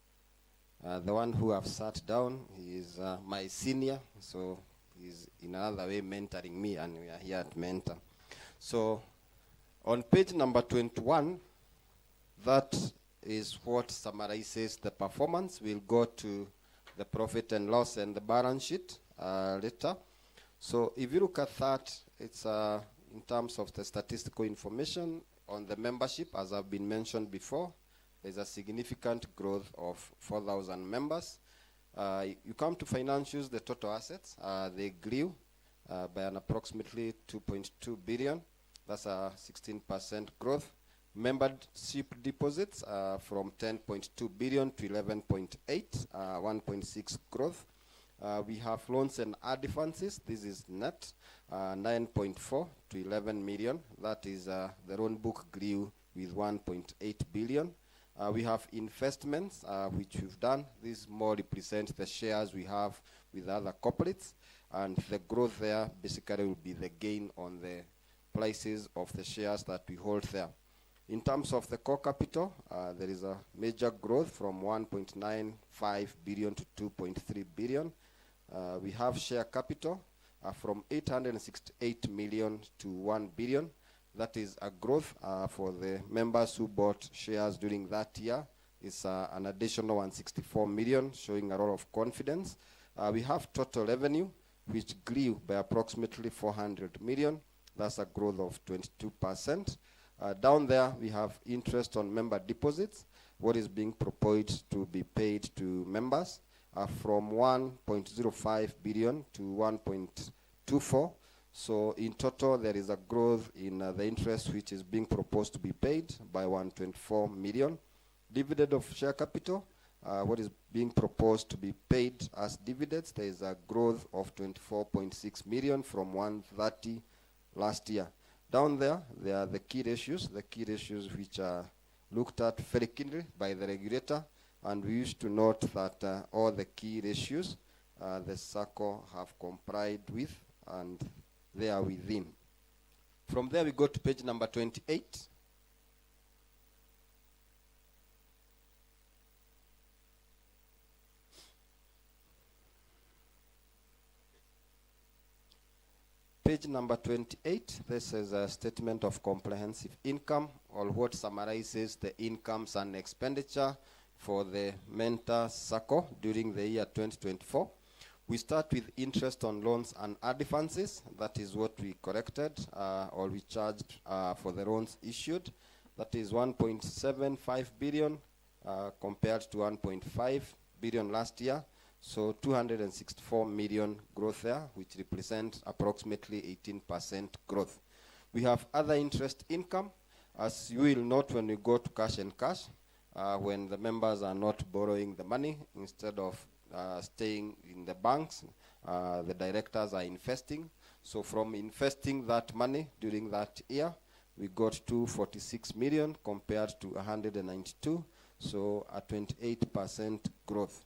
S6: The one who have sat down, he is my senior, so he's in another way mentoring me, and we are here at mentor. So on page number 21, that is what summarizes the performance. We'll go to the profit and loss and the balance sheet later. So if you look at that, it's in terms of the statistical information on the membership, as I've been mentioned before, there's a significant growth of 4,000 members. You come to financials, the total assets, they grew by an approximately 2.2 billion. That's a 16% growth. Membership deposits from 10.2 billion to 11.8, 1.6 growth. We have loans and advances. This is net, 9.4 to 11 million. That is the loan book grew with 1.8 billion. We have investments, which we've done. This more represents the shares we have with other corporates, and the growth there basically will be the gain on the prices of the shares that we hold there. In terms of the core capital, there is a major growth from 1.95 billion to 2.3 billion. We have share capital from 868 million to 1 billion. That is a growth for the members who bought shares during that year. It's an additional 164 million, showing a lot of confidence. We have total revenue, which grew by approximately 400 million. That's a growth of 22%. Down there, we have interest on member deposits, what is being proposed to be paid to members from 1.05 billion to 1.24. So in total, there is a growth in the interest which is being proposed to be paid by 124 million. Dividend of share capital, what is being proposed to be paid as dividends, there is a growth of 24.6 million from 130 last year. Down there, there are the key ratios which are looked at very keenly by the regulator, and we used to note that all the key ratios the Sacco have complied with, and they are within. From there, we go to page number 28. Page number 28, this is a statement of comprehensive income, or what summarizes the incomes and expenditure for the Mentor Sacco during the year 2024. We start with interest on loans and advances. That is what we corrected or we charged for the loans issued. That is 1.75 billion compared to 1.5 billion last year. So 264 million growth there, which represents approximately 18% growth. We have other interest income. As you will note when you go to cash and cash, when the members are not borrowing the money, instead of staying in the banks, the directors are investing. So from investing that money during that year, we got 246 million compared to 192, so a 28% growth.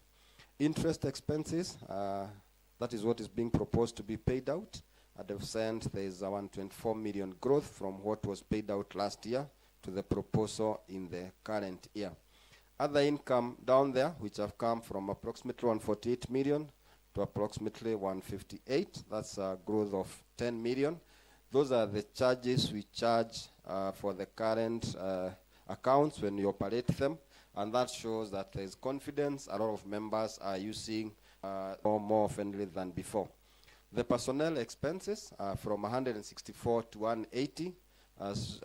S6: Interest expenses, that is what is being proposed to be paid out. At the cent, there is a 124 million growth from what was paid out last year to the proposal in the current year. Other income down there, which have come from approximately 148 million to approximately 158. That's a growth of 10 million. Those are the charges we charge for the current accounts when we operate them. And that shows that there is confidence. A lot of members are using more oftenly than before. The personnel expenses from 164 to 180. As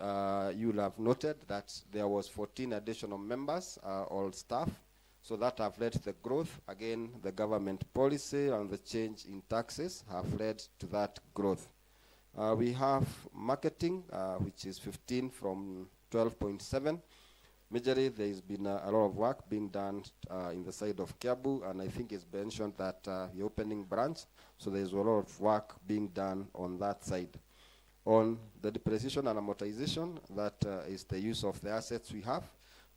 S6: you'll have noted that there was 14 additional members, all staff. So that have led to the growth. Again, the government policy and the change in taxes have led to that growth. We have marketing, which is 15 from 12.7. Majorly, there has been a lot of work being done in the side of Kiabu, and I think it's mentioned that the opening branch, so there's a lot of work being done on that side. On the depreciation and amortization, that is the use of the assets we have.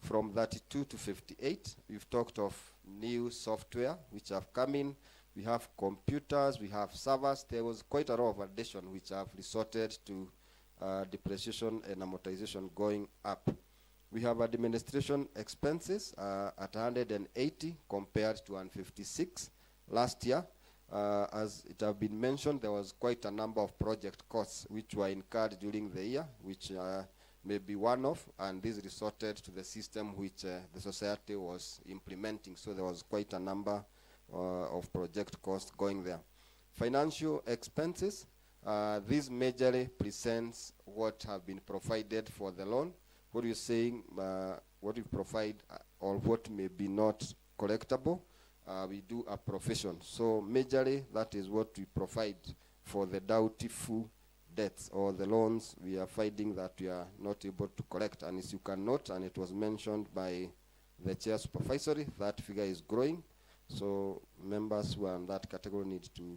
S6: From 32 to 58, we've talked of new software which have come in. we have computers, we have servers. There was quite a lot of addition which have resorted to depreciation and amortization going up. We have administration expenses at 180 compared to 156 last year. As it have been mentioned, there was quite a number of project costs which were incurred during the year, which may be one-off, and this resorted to the system which the society was implementing. So there was quite a number of project costs going there. Financial expenses, this majorly presents what have been provided for the loan. What you're saying, what we provide or what may be not collectible, we do a profession. So majorly that is what we provide for the doubtful debts or the loans we are finding that we are not able to collect. And as you can note, and it was mentioned by the chair supervisory, that figure is growing. So members who are in that category need to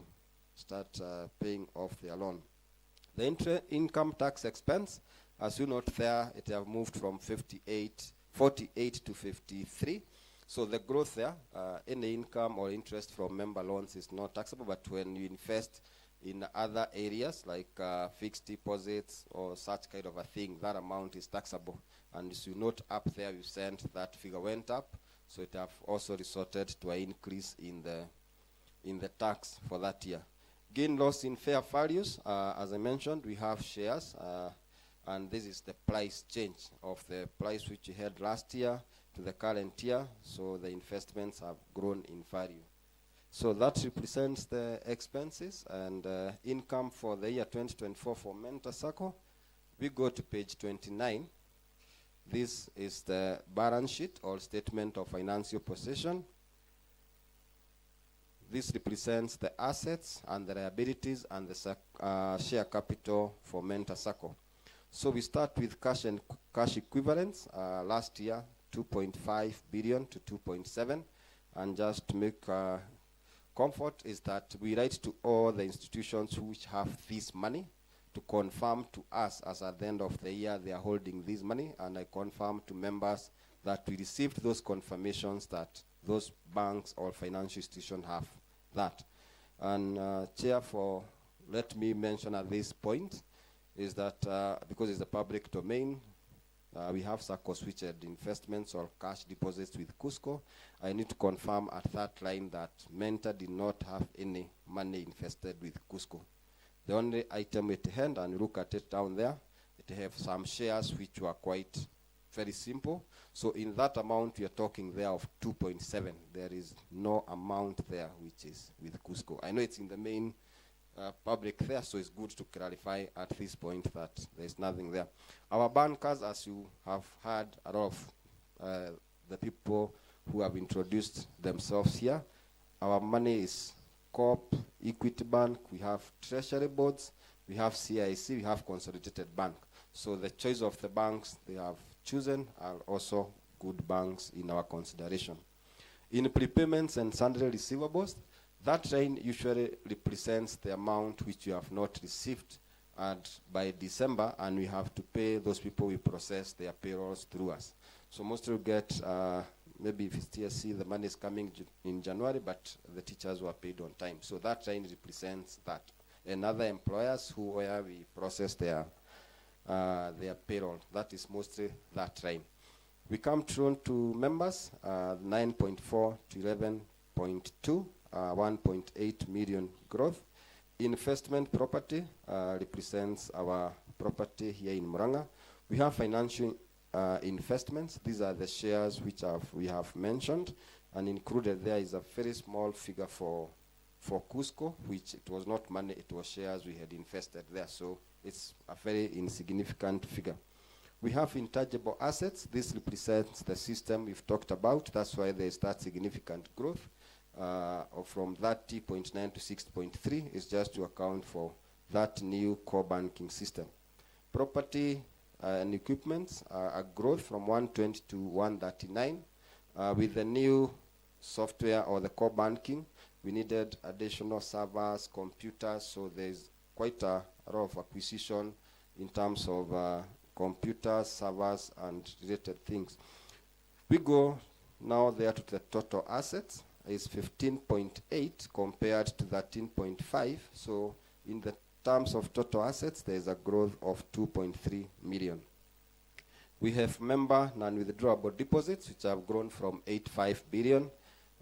S6: start paying off their loan. The income tax expense, as you note there, it have moved from 48 to 53. So the growth there, any income or interest from member loans is not taxable, but when you invest in other areas like fixed deposits or such kind of a thing, that amount is taxable. And as you note up there, you sent that figure went up, so it have also resorted to an increase in the tax for that year. Gain loss in fair values, as I mentioned, we have shares, and this is the price change of the price which you had last year to the current year, so the investments have grown in value. So that represents the expenses and income for the year 2024 for Mentor Sacco. We go to page 29. This is the balance sheet or statement of financial position. This represents the assets and the liabilities and the share capital for Mentor Sacco. So we start with cash and cash equivalents. Last year, 2.5 billion to 2.7. And just to make comfort is that we write to all the institutions which have this money to confirm to us as at the end of the year they are holding this money, and I confirm to members that we received those confirmations that those banks or financial institutions have that. And Chair, let me mention at this point is that because it's a public domain, we have Saccos which had investments or cash deposits with Cusco. I need to confirm at that line that Mentor did not have any money invested with Cusco. The only item at hand, and look at it down there, it have some shares which were quite very simple. So in that amount, we are talking there of 2.7. There is no amount there which is with Cusco. I know it's in the main public there, so it's good to clarify at this point that there's nothing there. Our bankers, as you have heard a lot of the people who have introduced themselves here, our money is Coop, Equity Bank, we have Treasury Boards, we have CIC, we have Consolidated Bank. So the choice of the banks they have chosen are also good banks in our consideration. In prepayments and sundry receivables, that line usually represents the amount which you have not received and by December, and we have to pay those people we process their payrolls through us. So most will get, maybe if it's TSC, the money is coming in January, but the teachers were paid on time. So that line represents that. And other employers where we process their payroll, that is mostly that line. We come through to members, 9.4 to 11.2. 1.8 million growth. Investment property represents our property here in Muranga. We have financial investments. These are the shares which we have mentioned, and included there is a very small figure for Cusco, which it was not money, it was shares we had invested there. So it's a very insignificant figure. We have intangible assets. This represents the system we've talked about. That's why there is that significant growth. From that 30.9 to 6.3 is just to account for that new core banking system. Property and equipment, a growth from 120 to 139. With the new software or the core banking, we needed additional servers, computers, so there's quite a lot of acquisition in terms of computers, servers, and related things. We go now there to the total assets. is 15.8 compared to 13.5. So in the terms of total assets, there is a growth of 2.3 million. We have member non-withdrawable deposits, which have grown from 8.5 billion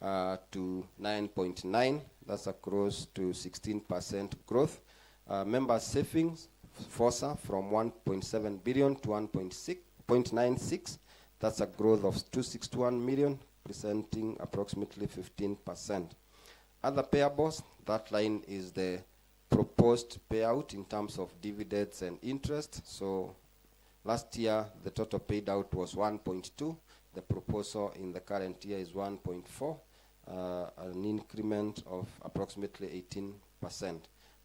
S6: to 9.9. That's a close to 16% growth. Member savings, FOSA, from 1.7 billion to 1.96. That's a growth of 261 million, presenting approximately 15%. Other payables, that line is the proposed payout in terms of dividends and interest. So last year, the total paid out was 1.2. The proposal in the current year is 1.4, an increment of approximately 18%.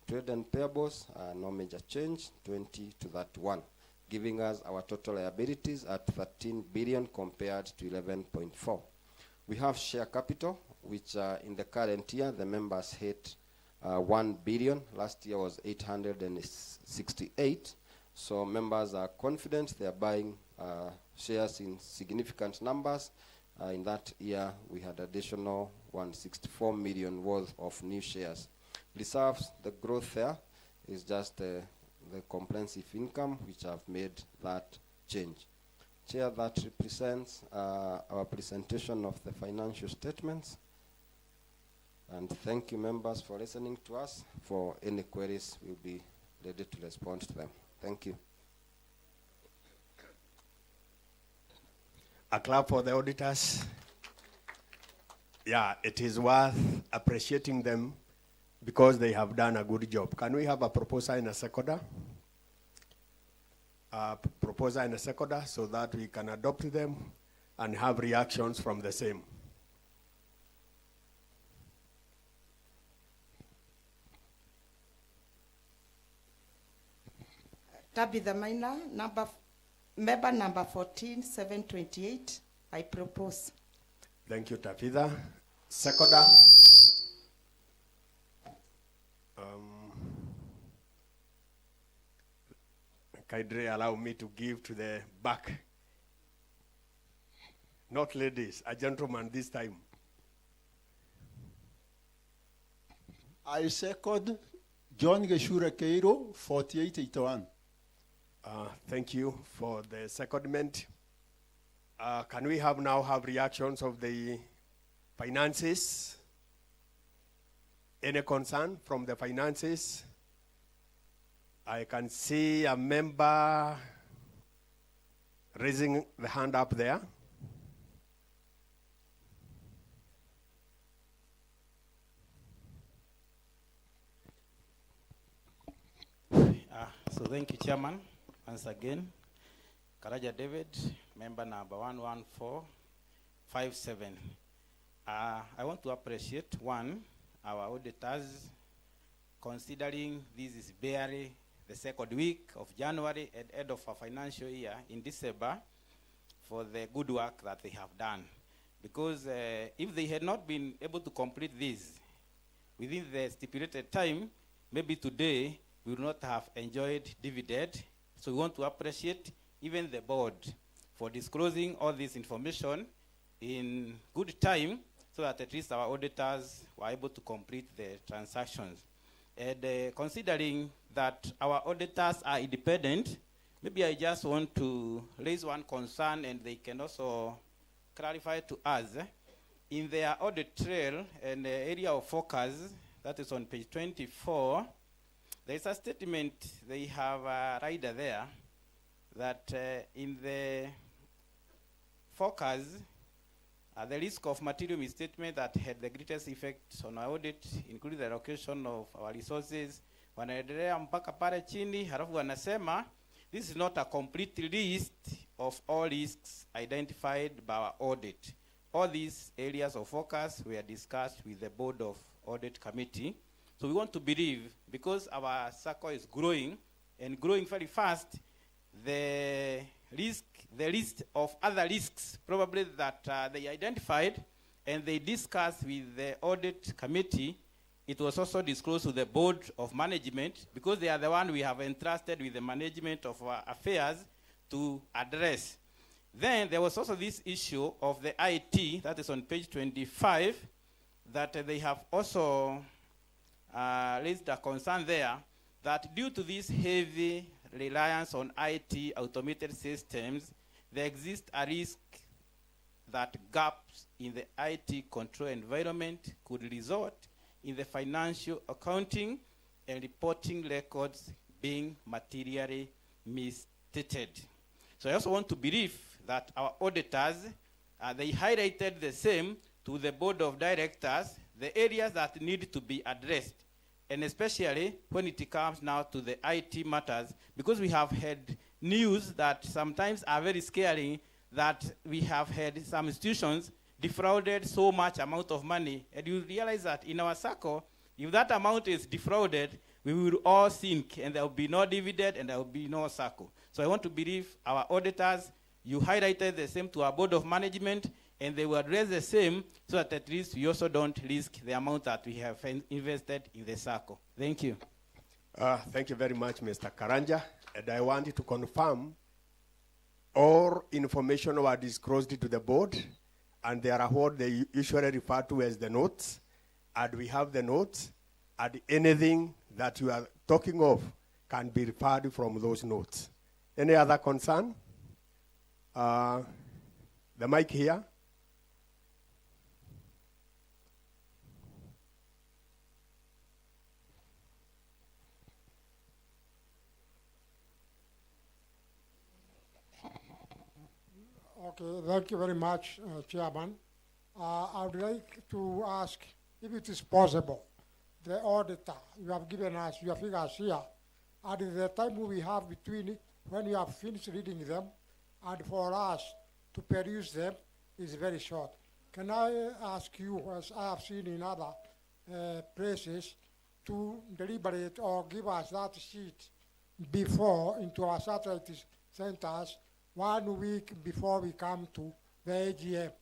S6: Trade and payables, no major change, 20 to 31, giving us our total liabilities at 13 billion compared to 11.4. We have share capital, which in the current year, the members hit 1 billion. Last year was 868. So members are confident they are buying shares in significant numbers. In that year, we had additional 164 million worth of new shares. Reserves, the growth there is just the comprehensive income, which have made that change. Chair, that represents our presentation of the financial statements. And thank you, members, for listening to us. For any queries, we'll be ready to respond to them. Thank you.
S1: A clap for the auditors. Yeah, it is worth appreciating them because they have done a good job. Can we have a proposer and a seconder? Proposer and a seconder so that we can adopt them and have reactions from the same.
S7: Tabitha Maina, member number 14728, I propose.
S1: Thank you, Tabitha. Seconder. Kindly allow me to give to the back. Not ladies, a gentleman this time.
S8: I second John Geshure Keiro, 4881.
S1: Thank you for the secondment. Can we now have reactions of the finances? Any concern from the finances? I can see a member raising the hand up there.
S9: So thank you, Chairman. Once again, Karaja David, member number 11457. I want to appreciate, one, our auditors, considering this is barely the second week of January at the end of our financial year in December, for the good work that they have done. Because if they had not been able to complete this within the stipulated time, maybe today we would not have enjoyed dividend. So we want to appreciate even the board for disclosing all this information in good time so that at least our auditors were able to complete the transactions. And considering that our auditors are independent, maybe I just want to raise one concern and they can also clarify to us. In their audit trail and the area of focus, that is on page 24, there is a statement, they have a rider there, that in the focus, the risk of material misstatement that had the greatest effect on our audit, including the allocation of our resources, wanaendelea mpaka pale chini, halafu wanasema, this is not a complete list of all risks identified by our audit. All these areas of focus were discussed with the Board of Audit Committee. So we want to believe, because our Sacco is growing and growing very fast, the list of other risks probably that they identified and they discussed with the Audit Committee, it was also disclosed to the Board of Management, because they are the one we have entrusted with the management of our affairs to address. Then there was also this issue of the IT, that is on page 25, that they have also raised a concern there that due to this heavy reliance on IT automated systems, there exists a risk that gaps in the IT control environment could result in the financial accounting and reporting records being materially misstated. So I also want to believe that our auditors, they highlighted the same to the board of directors, the areas that need to be addressed, and especially when it comes now to the IT matters, because we have had news that sometimes are very scary, that we have had some institutions defrauded so much amount of money, and you realize that in our Sacco, if that amount is defrauded, we will all sink, and there will be no dividend, and there will be no Sacco. So I want to believe our auditors, you highlighted the same to our board of management, and they will address the same so that at least we also don't risk the amount that we have invested in the Sacco. Thank you.
S1: Thank you very much, Mr. Karanja. And I want to confirm all information were disclosed to the board, and there are what they usually refer to as the notes. And we have the notes, and anything that you are talking of can be referred from those notes. Any other concern? The mic here.
S18: Okay, thank you very much, Chairman. I would like to ask if it is possible, the auditor, you have given us your figures here, and the time we have between it, when you have finished reading them, and for us to peruse them is very short. Can I ask you, as I have seen in other places, to deliberate or give us that sheet before into our satellite centers 1 week before we come to the AGM?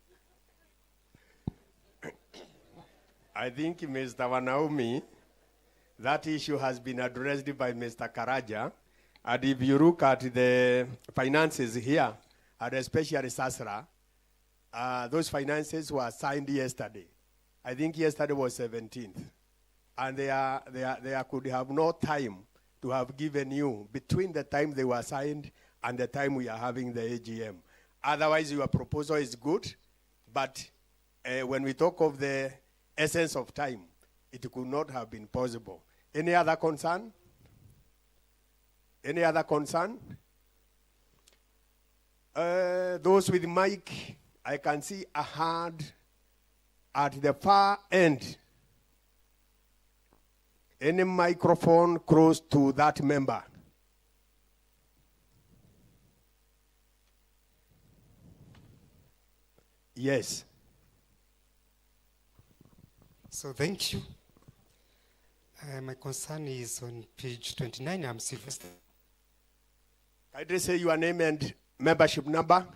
S1: I think, Mr. Wanaumi, that issue has been addressed by Mr. Karaja. And if you look at the finances here, and especially Sasra, those finances were signed yesterday. I think yesterday was 17th. And they could have no time to have given you between the time they were signed and the time we are having the AGM. Otherwise, your proposal is good, but when we talk of the essence of time, it could not have been possible. Any other concern? Any other concern? Those with mic, I can see a hand at the far end. Any microphone close to that member? Yes.
S19: So thank you. My concern is on page 29. I'm Sylvester.
S1: Can you say your name and membership number?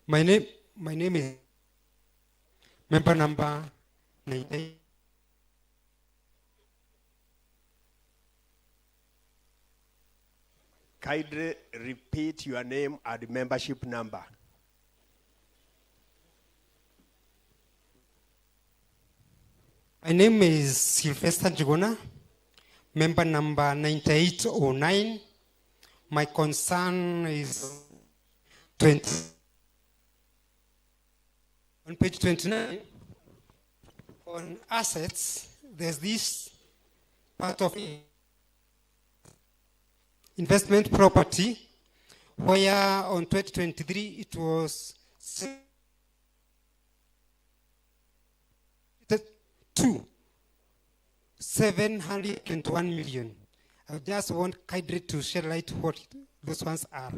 S19: My name is member number 98.
S1: Kindly repeat your name and membership number.
S19: My name is Sylvester Jigona, member number 9809. My concern is 20. On page 29, on assets, there's this part of investment property, where on 2023 it was 721 million. I just want kindly to shed light what those ones are.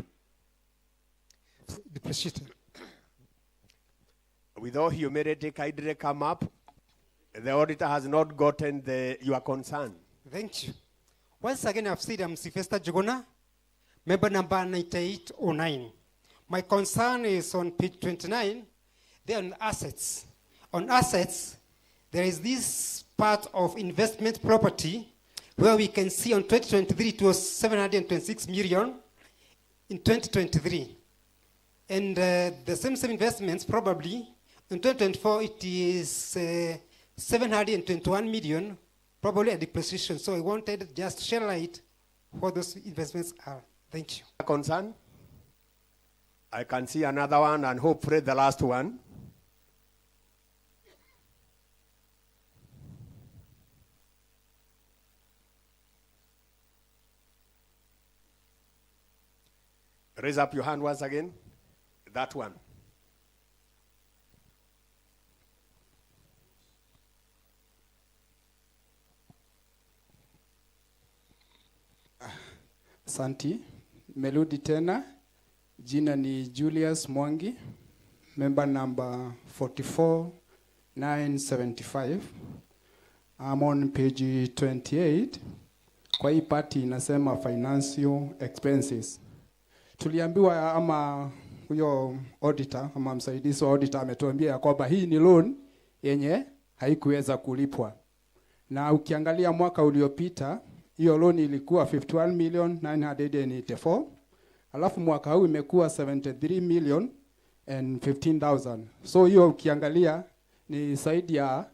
S19: Depreciated.
S1: With all humility, kindly come up. The auditor has not gotten your concern.
S19: Thank you. Once again, I've said I'm Sylvester Jogona, member number 9809. My concern is on page 29, there on assets. On assets, there is this part of investment property where we can see on 2023 it was 726 million in 2023. And the same investments probably in 2024 it is 721 million, probably a depreciation. So I wanted just to shed light what those investments are. Thank you.
S1: Concern? I can see another one and hopefully the last one. Raise up your hand once again. That one.
S20: Santi, Melody tena, jina ni Julius Mwangi, member number 44975. I'm on page 28. Kwa hii party inasema financial expenses. Tuliambiwa ama huyo auditor ama msaidizi wa auditor ametuambia ya kwamba hii ni loan yenye haikuweza kulipwa. Na ukiangalia mwaka uliopita hiyo loan ilikuwa 51,984. Alafu mwaka huu imekuwa 73,015,000. So hiyo ukiangalia ni zaidi ya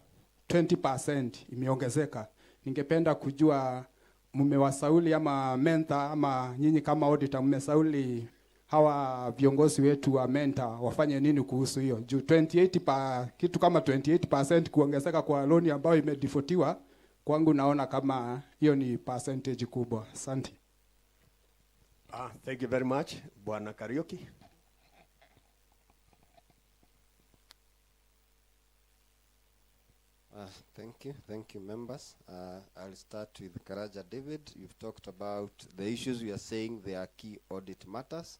S20: 20% imeongezeka. Ningependa kujua mmewasauli ama mentor ama nyinyi kama auditor mmesauli hawa viongozi wetu wa mentor wafanye nini kuhusu hiyo? Juu 28% kuongezeka kwa loan ambayo imedefaultiwa, kwangu naona kama hiyo ni percentage kubwa. Asante.
S1: Thank you very much. Bwana Karaoke.
S6: Thank you, members. I'll start with Karaja David. You've talked about the issues we are saying they are key audit matters.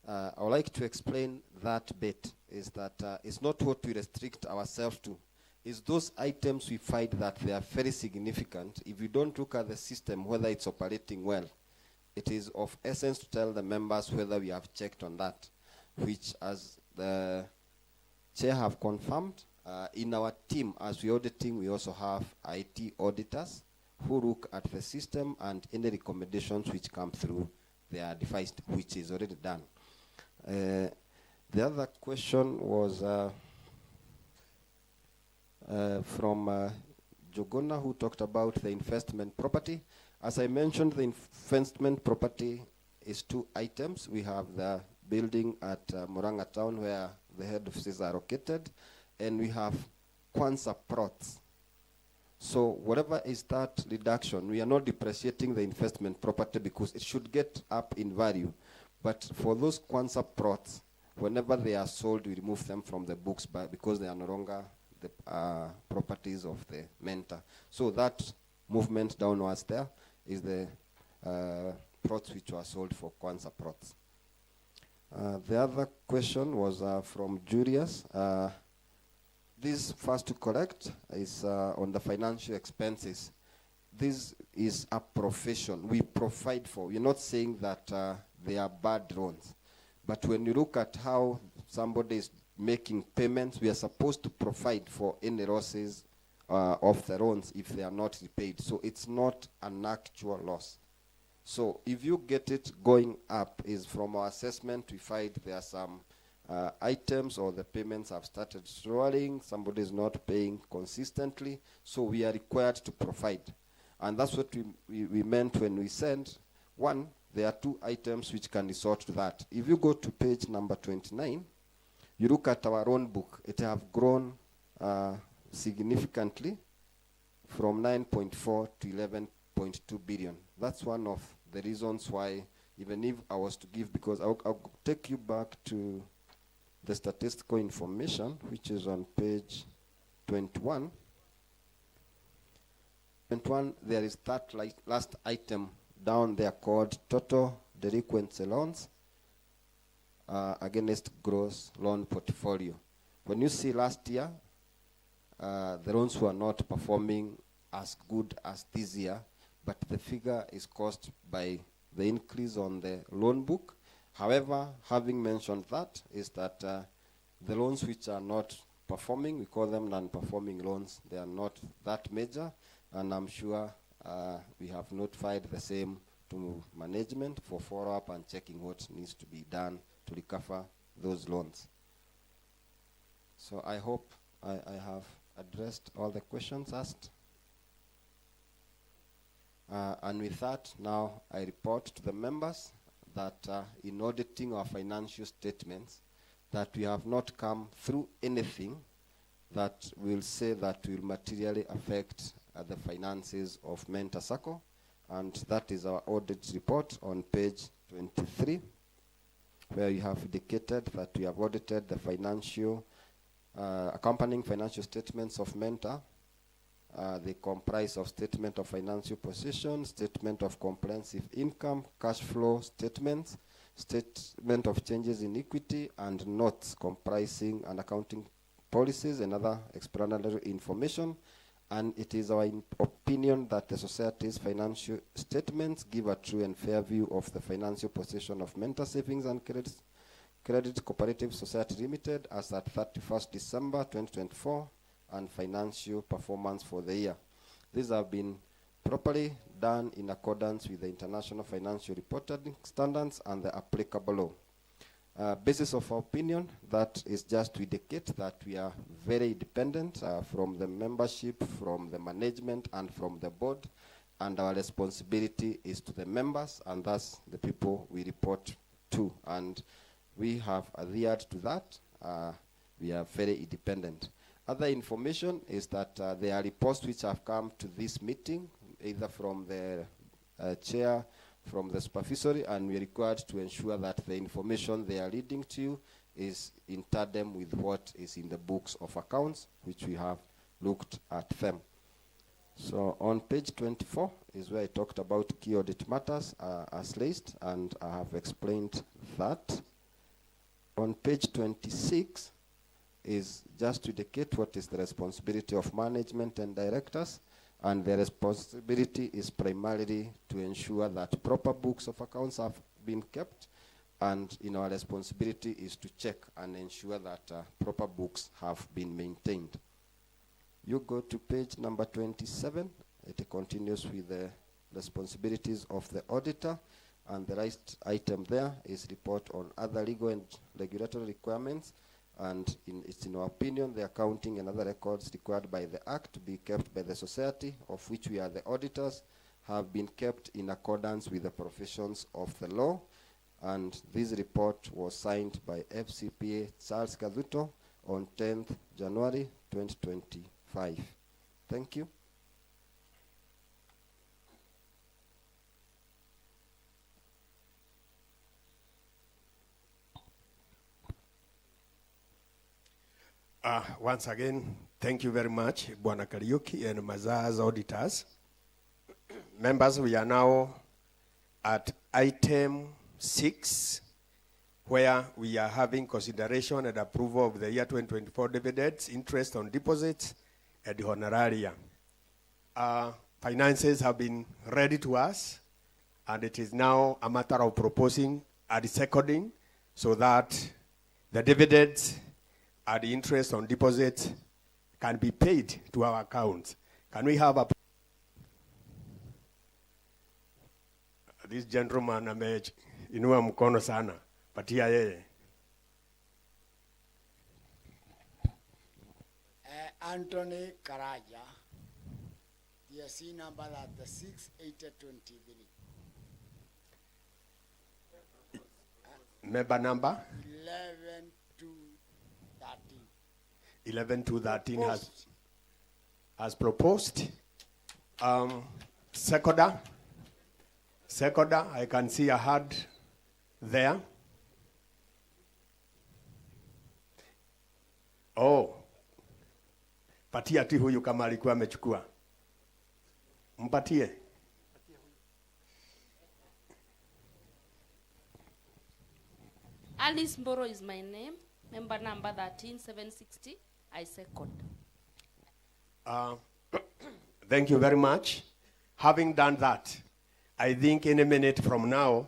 S6: I would like to explain that bit, is that it's not what we restrict ourselves to. It's those items we find that they are very significant. If we don't look at the system, whether it's operating well, it is of essence to tell the members whether we have checked on that, which, as the chair have confirmed, in our team, as we auditing, we also have IT auditors who look at the system and any recommendations which come through, they are devised, which is already done. The other question was from Jogona, who talked about the investment property. As I mentioned, the investment property is two items. We have the building at Murang'a town where the head offices are located, and we have Kwanza plots. So whatever is that reduction, we are not depreciating the investment property because it should get up in value. But for those Kwanza plots, whenever they are sold, we remove them from the books because they are no longer the properties of the mentor. So that movement downwards there is the plots which were sold for Kwanza plots. The other question was from Julius. This first to correct is on the financial expenses. This is a profession we provide for. We're not saying that they are bad loans. But when you look at how somebody is making payments, we are supposed to provide for any losses of the loans if they are not repaid. So it's not an actual loss. So if you get it going up, is from our assessment, we find there are some items or the payments have started swelling, somebody is not paying consistently, so we are required to provide. And that's what we meant when we sent. One, there are two items which can resort to that. If you go to page number 29, you look at our own book, it have grown significantly from 9.4 to 11.2 billion. That's one of the reasons why, even if I was to give, because I'll take you back to the statistical information, which is on page 21. 21, there is that last item down there called total delinquency loans against gross loan portfolio. When you see last year, the loans were not performing as good as this year, but the figure is caused by the increase on the loan book. However, having mentioned that, is that the loans which are not performing, we call them non-performing loans, they are not that major, and I'm sure We have notified the same to management for follow-up and checking what needs to be done to recover those loans. So I hope I have addressed all the questions asked. And with that, now I report to the members that in auditing our financial statements, that we have not come through anything that will say that will materially affect the finances of Menta Sacco, and that is our audit report on page 23, where we have indicated that we have audited the financial, accompanying financial statements of Menta. They comprise of statement of financial position, statement of comprehensive income, cash flow statements, statement of changes in equity, and notes comprising an accounting policies and other explanatory information. And it is our opinion that the society's financial statements give a true and fair view of the financial position of Menta Savings and Credit Cooperative Society Limited as at 31st December 2024 and financial performance for the year. These have been properly done in accordance with the International Financial Reporting Standards and the applicable law. Basis of our opinion, that is just to indicate that we are very independent from the membership, from the management, and from the board, and our responsibility is to the members, and thus the people we report to. And we have adhered to that. We are very independent. Other information is that there are reports which have come to this meeting, either from the chair, from the supervisory, and we are required to ensure that the information they are reading to you is in tandem with what is in the books of accounts, which we have looked at them. So on page 24 is where I talked about key audit matters as list, and I have explained that. On page 26 is just to indicate what is the responsibility of management and directors, and the responsibility is primarily to ensure that proper books of accounts have been kept, and our responsibility is to check and ensure that proper books have been maintained. You go to page number 27. It continues with the responsibilities of the auditor, and the right item there is report on other legal and regulatory requirements. And it's in our opinion, the accounting and other records required by the Act to be kept by the society, of which we are the auditors, have been kept in accordance with the provisions of the law. And this report was signed by FCPA Charles Gaduto on 10th January 2025. Thank you.
S1: Once again, thank you very much, Bwana Kariuki and Mazars auditors. Members, we are now at item 6, where we are having consideration and approval of the year 2024 dividends, interest on deposits, and honoraria. Finances have been ready to us, and it is now a matter of proposing a seconding so that the dividends and the interest on deposits can be paid to our accounts. Can we have a... This gentleman ameinua mkono sana. Patia yeye.
S5: Anthony Karaja, DSC number at the 68023.
S1: Member number?
S5: 11-13
S1: has proposed. Seconder, I can see a hand there. Oh, patia ti huyu kama alikuwa amechukua. Mpatie.
S21: Alice Mboro is my name. Member number 13760. I second.
S1: Thank you very much. Having done that, I think in a minute from now,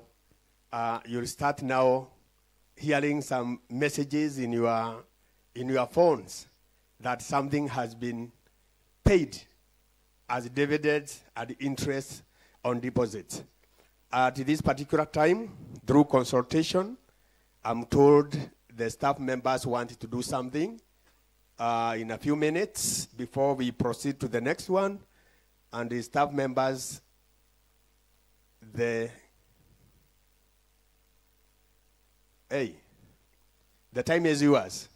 S1: you'll start now hearing some messages in your phones that something has been paid as dividends and interest on deposits. At this particular time, through consultation, I'm told the staff members wanted to do something in a few minutes before we proceed to the next one. And the staff members, the time is yours.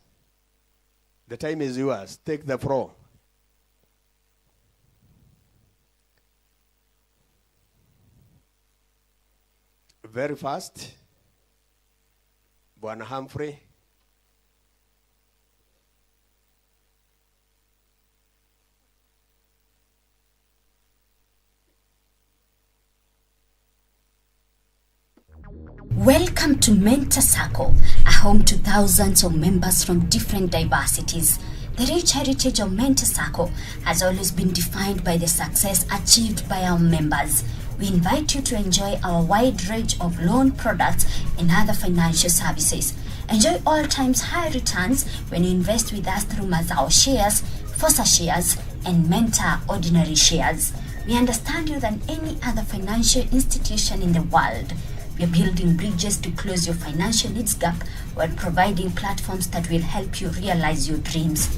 S1: The time is yours. Take the floor. Very fast. Bwana Humphrey.
S10: Welcome to Mentor Sacco, a home to thousands of members from different diversities. The rich heritage of Mentor Sacco has always been defined by the success achieved by our members. We invite you to enjoy our wide range of loan products and other financial services. Enjoy all times high returns when you invest with us through Mazao shares, FOSA shares, and Mentor ordinary shares. We understand you than any other financial institution in the world. We are building bridges to close your financial needs gap while providing platforms that will help you realize your dreams.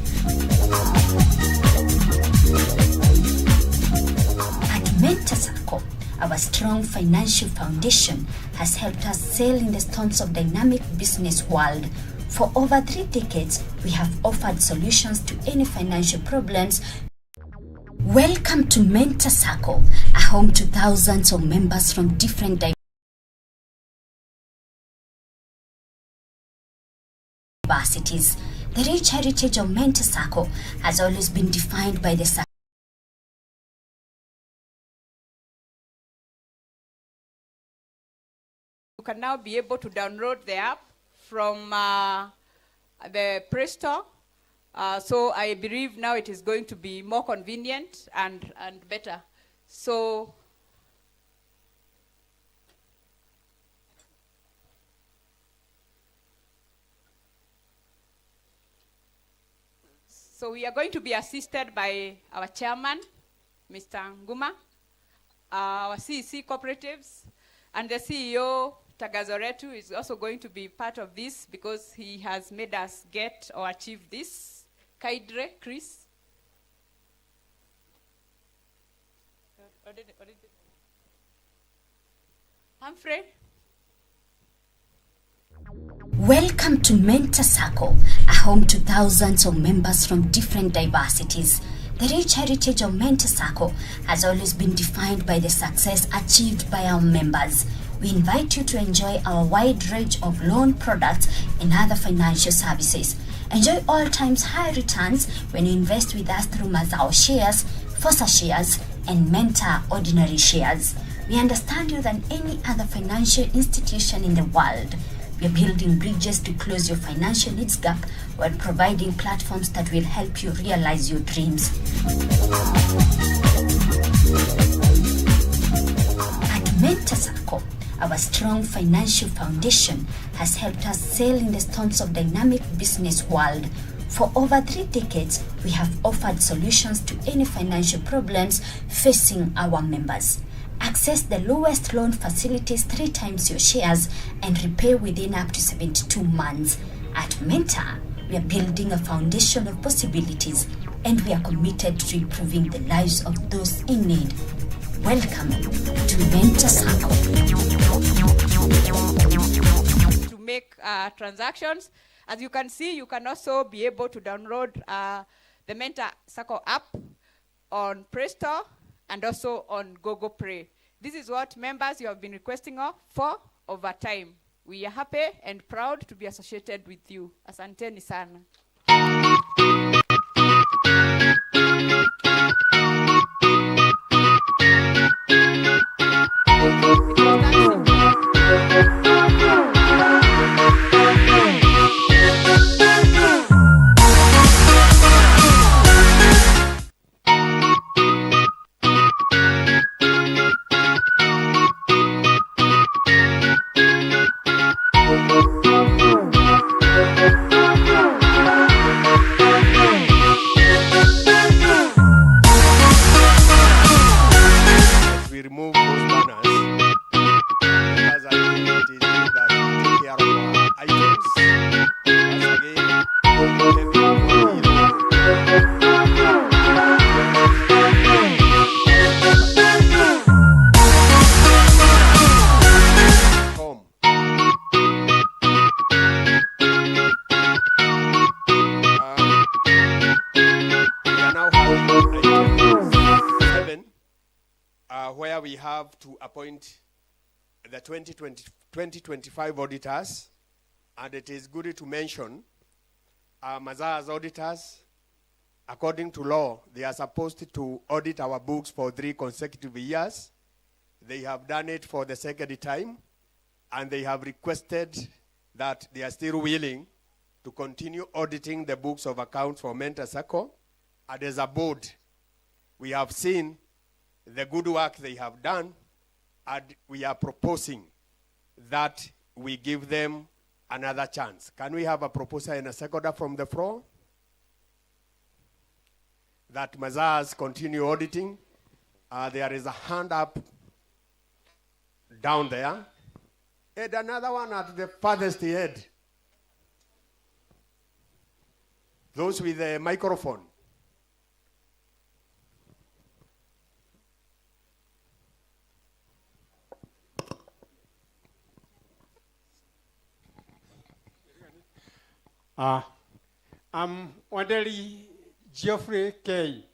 S10: At Mentor Sacco, our strong financial foundation has helped us sail in the storms of dynamic business world. For over 3 decades, we have offered solutions to any financial problems. Welcome to Mentor Sacco, a home to thousands of members from different diversities. The rich heritage of Mentor Sacco has always been defined by the
S13: You can now be able to download the app from the Play Store. So I believe now it is going to be more convenient and better. So we are going to be assisted by our chairman, Mr. Nguma, our CEC cooperatives, and the CEO, Tagazoretu, is also going to be part of this because he has made us get or achieve this. Kaidre, Chris. Humphrey.
S10: Welcome to Mentor Sacco, a home to thousands of members from different diversities. The rich heritage of Mentor Sacco has always been defined by the success achieved by our members. We invite you to enjoy our wide range of loan products and other financial services. Enjoy all times high returns when you invest with us through Mazao shares, FOSA shares, and Mentor ordinary shares. We understand you than any other financial institution in the world. We are building bridges to close your financial needs gap while providing platforms that will help you realize your dreams. At Mentor Sacco, our strong financial foundation has helped us sail in the storms of dynamic business world. For over 3 decades, we have offered solutions to any financial problems facing our members. Access the lowest loan facilities 3 times your shares and repay within up to 72 months. At Mentor, we are building a foundation of possibilities and we are committed to improving the lives of those in need. Welcome to Mentor Sacco.
S13: To make transactions, as you can see, you can also be able to download the Mentor Sacco app on Play Store and also on Google Play. This is what members you have been requesting for over time. We are happy and proud to be associated with you. Asanteni sana.
S1: we have to appoint the 2025 auditors, and it is good to mention Mazars auditors. According to law, they are supposed to audit our books for 3 consecutive years. They have done it for the second time, and they have requested that they are still willing to continue auditing the books of accounts for Mentor Sacco. And as a board, we have seen the good work they have done, and we are proposing that we give them another chance. Can we have a proposal and a seconder from the floor? That Mazars continue auditing. There is a hand up down there. And another one at the farthest end. Those with the microphone.
S11: I'm Wadeli Geoffrey K.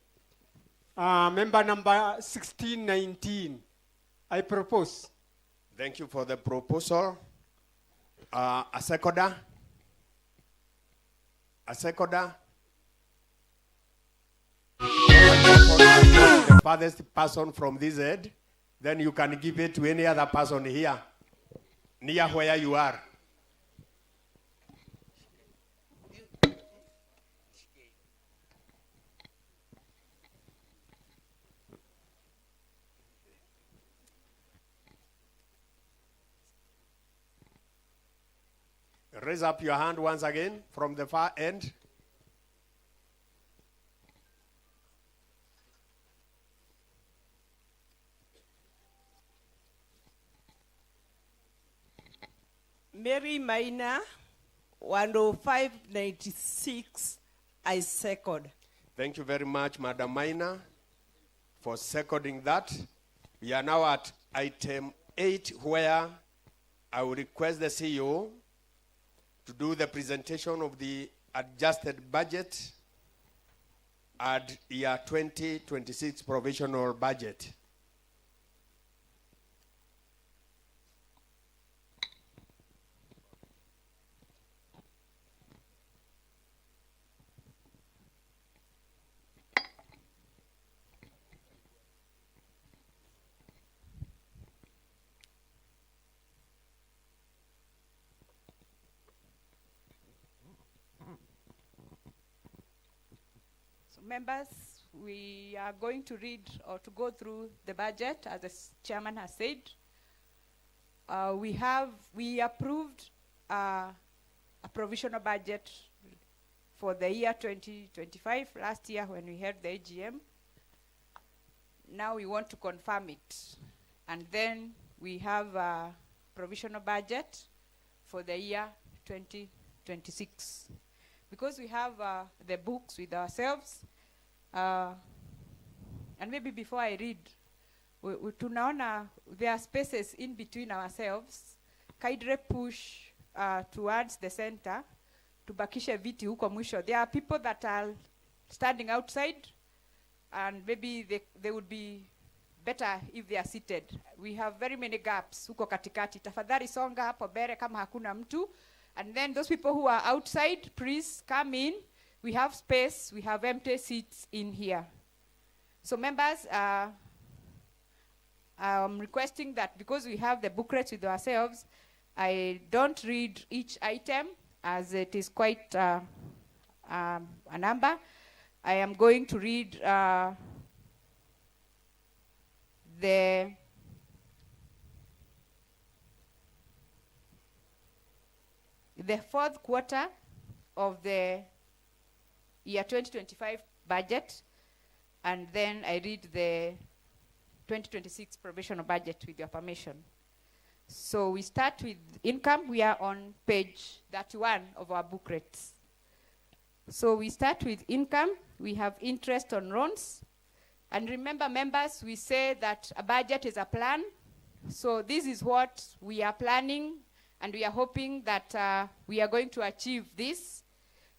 S11: Member number 1619. I propose.
S1: Thank you for the proposal. A seconder. A seconder. The farthest person from this end, then you can give it to any other person here, near where you are. Raise up your hand once again from the far end.
S12: Mary Maina, 10596, I second.
S1: Thank you very much, Madam Maina, for seconding that. We are now at item 8, where I will request the CEO to do the presentation of the adjusted budget and year 2026 provisional budget.
S13: Members, we are going to read or to go through the budget, as the chairman has said. We approved a provisional budget for the year 2025 last year when we had the AGM. Now we want to confirm it. And then we have a provisional budget for the year 2026. Because we have the books with ourselves, and maybe before I read, tunaona there are spaces in between ourselves. Kaidre push towards the center, tubakishe viti huko mwisho. There are people that are standing outside, and maybe they would be better if they are seated. We have very many gaps huko katikati. Tafadhali songa hapo bere kama hakuna mtu. And then those people who are outside, please come in. We have space. We have empty seats in here. So members, I'm requesting that because we have the booklets with ourselves, I don't read each item as it is quite a number. I am going to read the fourth quarter of the year 2025 budget, and then I read the 2026 provisional budget with your permission. So we start with income. We are on page 31 of our booklets. So we start with income. We have interest on loans. And remember, members, we say that a budget is a plan. So this is what we are planning, and we are hoping that we are going to achieve this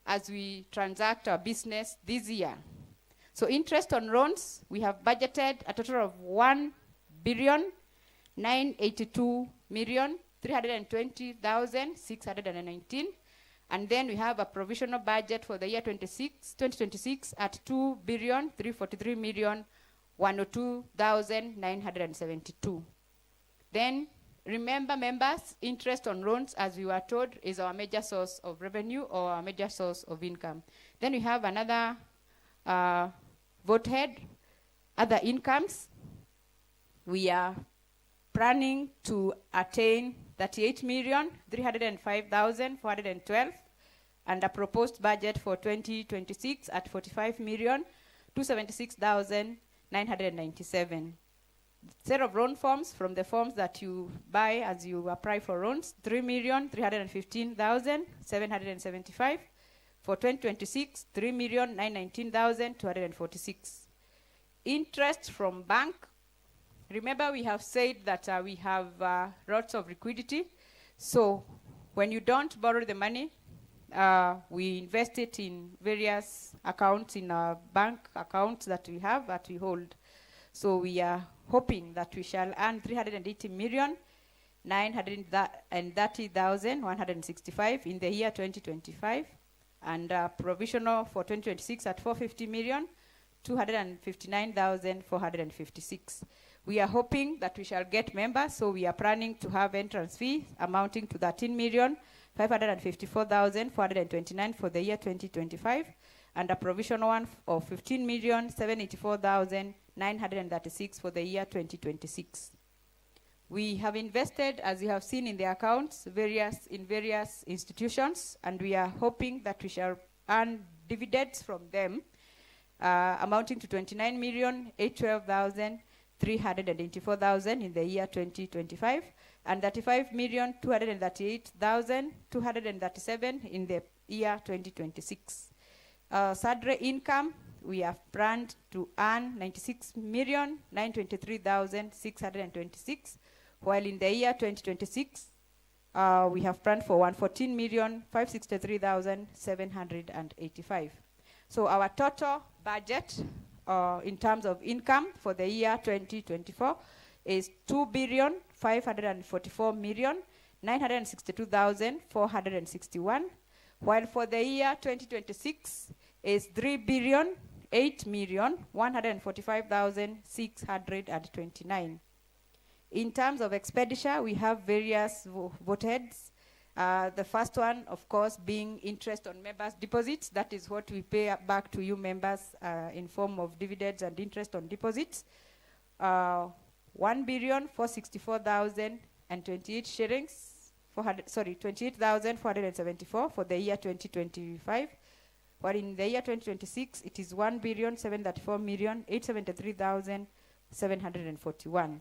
S13: as we transact our business this year. So interest on loans, we have budgeted a total of billion 982,320,619. And then we have a provisional budget for the year 2026 at 2,343,102,972. Then remember, members, interest on loans, as we were told, is our major source of revenue or our major source of income. Then we have another vote head, other incomes. We are planning to attain 38,305,412 and a proposed budget for 2026 at 45,276,997. Set of loan forms from the forms that you buy as you apply for loans, 3,315,775. For 2026, 3,919,246. Interest from bank. Remember, we have said that we have lots of liquidity. So when you don't borrow the money, we invest it in various accounts in our bank accounts that we have, that we hold. So we are hoping that we shall earn 380,930,165 in the year 2025, and provisional for 2026 at 450,259,456. We are hoping that we shall get members, so we are planning to have entrance fees amounting to 13,554,429 for the year 2025, and a provisional one of 15,784,936 for the year 2026. We have invested, as you have seen in the accounts, in various institutions, and we are hoping that we shall earn dividends from them, amounting to 29,812,384,000 in the year 2025, and 35,238,237 in the year 2026. Salary income, we have planned to earn 96,923,626, while in the year 2026, we have planned for 114,563,785. So our total budget in terms of income for the year 2024 is 2,544,962,461, while for the year 2026 is 3,008,145,629. In terms of expenditure, we have various vote heads. The first one, of course, being interest on members' deposits. That is what we pay back to you members in form of dividends and interest on deposits. 1,464,028 shillings, 28,474 for the year 2025. While in the year 2026, it is 1,734,873,741.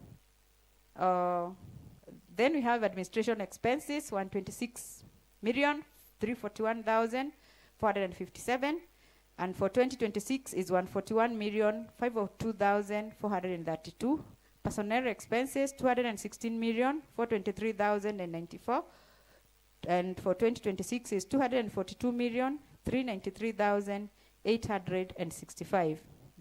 S13: Then we have administration expenses, 126,341,457, and for 2026 is 141,502,432. Personnel expenses, 216,423,094, and for 2026 is 242,393,865.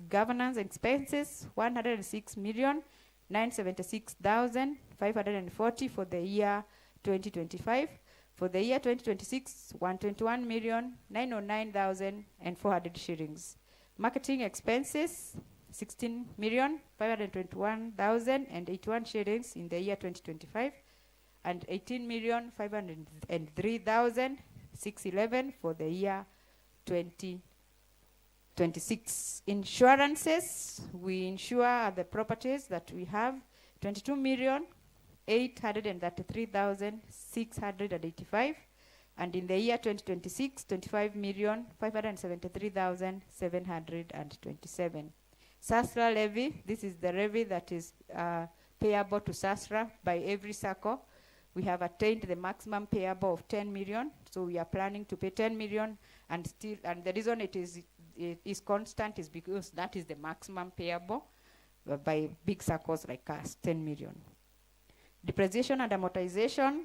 S13: Governance expenses, 106,976,540 for the year 2025. For the year 2026, 121,909,400 shillings. Marketing expenses, 16,521,081 shillings in the year 2025, and 18,503,611 for the year 2026. Insurances, we insure the properties that we have, 22,833,685, and in the year 2026, 25,573,727. SASRA levy, this is the levy that is payable to SASRA by every Sacco. We have attained the maximum payable of 10 million, so we are planning to pay 10 million, and the reason it is constant is because that is the maximum payable by big Saccos like us, 10 million. Depreciation and amortization,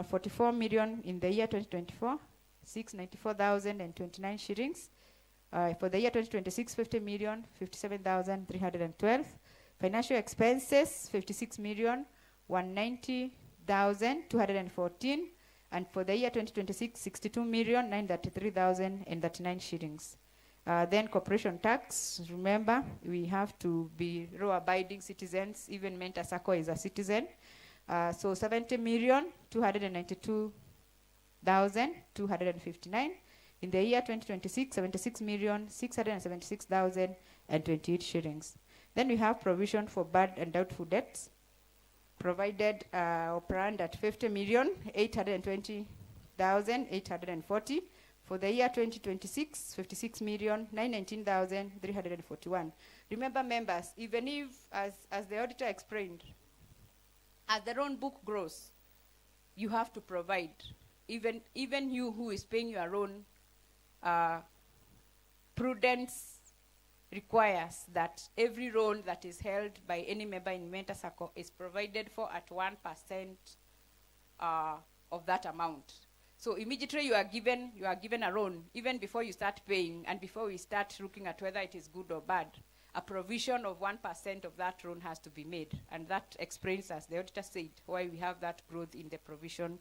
S13: 44 million in the year 2024, 694,029 shillings. For the year 2026, 50,057,312. Financial expenses, 56,190,214. And for the year 2026, 62,933,039 shillings. Then corporation tax, remember, we have to be law-abiding citizens, even Mentor Sacco is a citizen. So 70,292,259. In the year 2026, 76,676,028 shillings. Then we have provision for bad and doubtful debts, provided or planned at 50,820,840. For the year 2026, 56,919,341. Remember, members, even if, as the auditor explained, as the loan book grows, you have to provide. Even you who is paying your loan, prudence requires that every loan that is held by any member in Mentor Sacco is provided for at 1% of that amount. So immediately you are given a loan, even before you start paying and before we start looking at whether it is good or bad, a provision of 1% of that loan has to be made. And that explains, as the auditor said, why we have that growth in the provision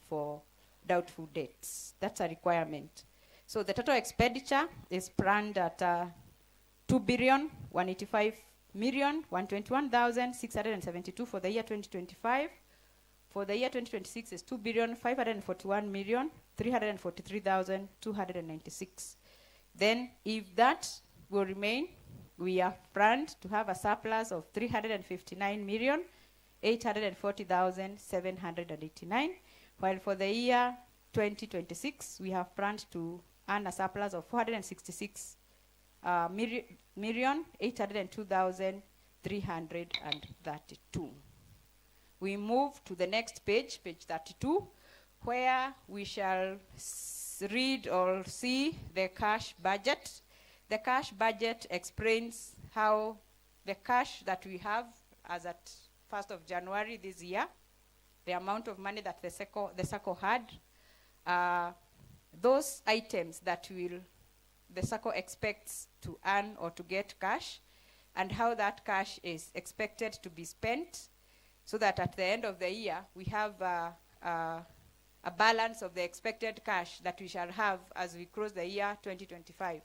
S13: for doubtful debts. That's a requirement. So the total expenditure is planned at 2,185,121,672 for the year 2025. For the year 2026 is 2,541,343,296. Then, if that will remain, we have planned to have a surplus of 359,840,789. While for the year 2026, we have planned to earn a surplus of 466,802,332. We move to the next page, page 32, where we shall read or see the cash budget. The cash budget explains how the cash that we have as at 1st of January this year, the amount of money that the Sacco had, those items that the Sacco expects to earn or to get cash, and how that cash is expected to be spent, so that at the end of the year, we have a balance of the expected cash that we shall have as we close the year 2025.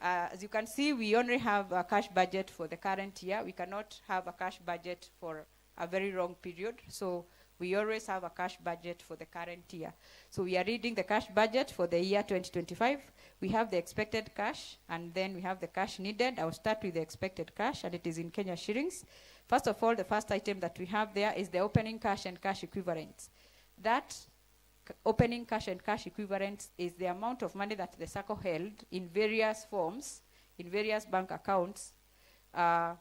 S13: As you can see, we only have a cash budget for the current year. We cannot have a cash budget for a very long period. So we always have a cash budget for the current year. So we are reading the cash budget for the year 2025. We have the expected cash, and then we have the cash needed. I'll start with the expected cash, and it is in Kenya shillings. First of all, the first item that we have there is the opening cash and cash equivalents. That opening cash and cash equivalents is the amount of money that the Sacco held in various forms, in various bank accounts, at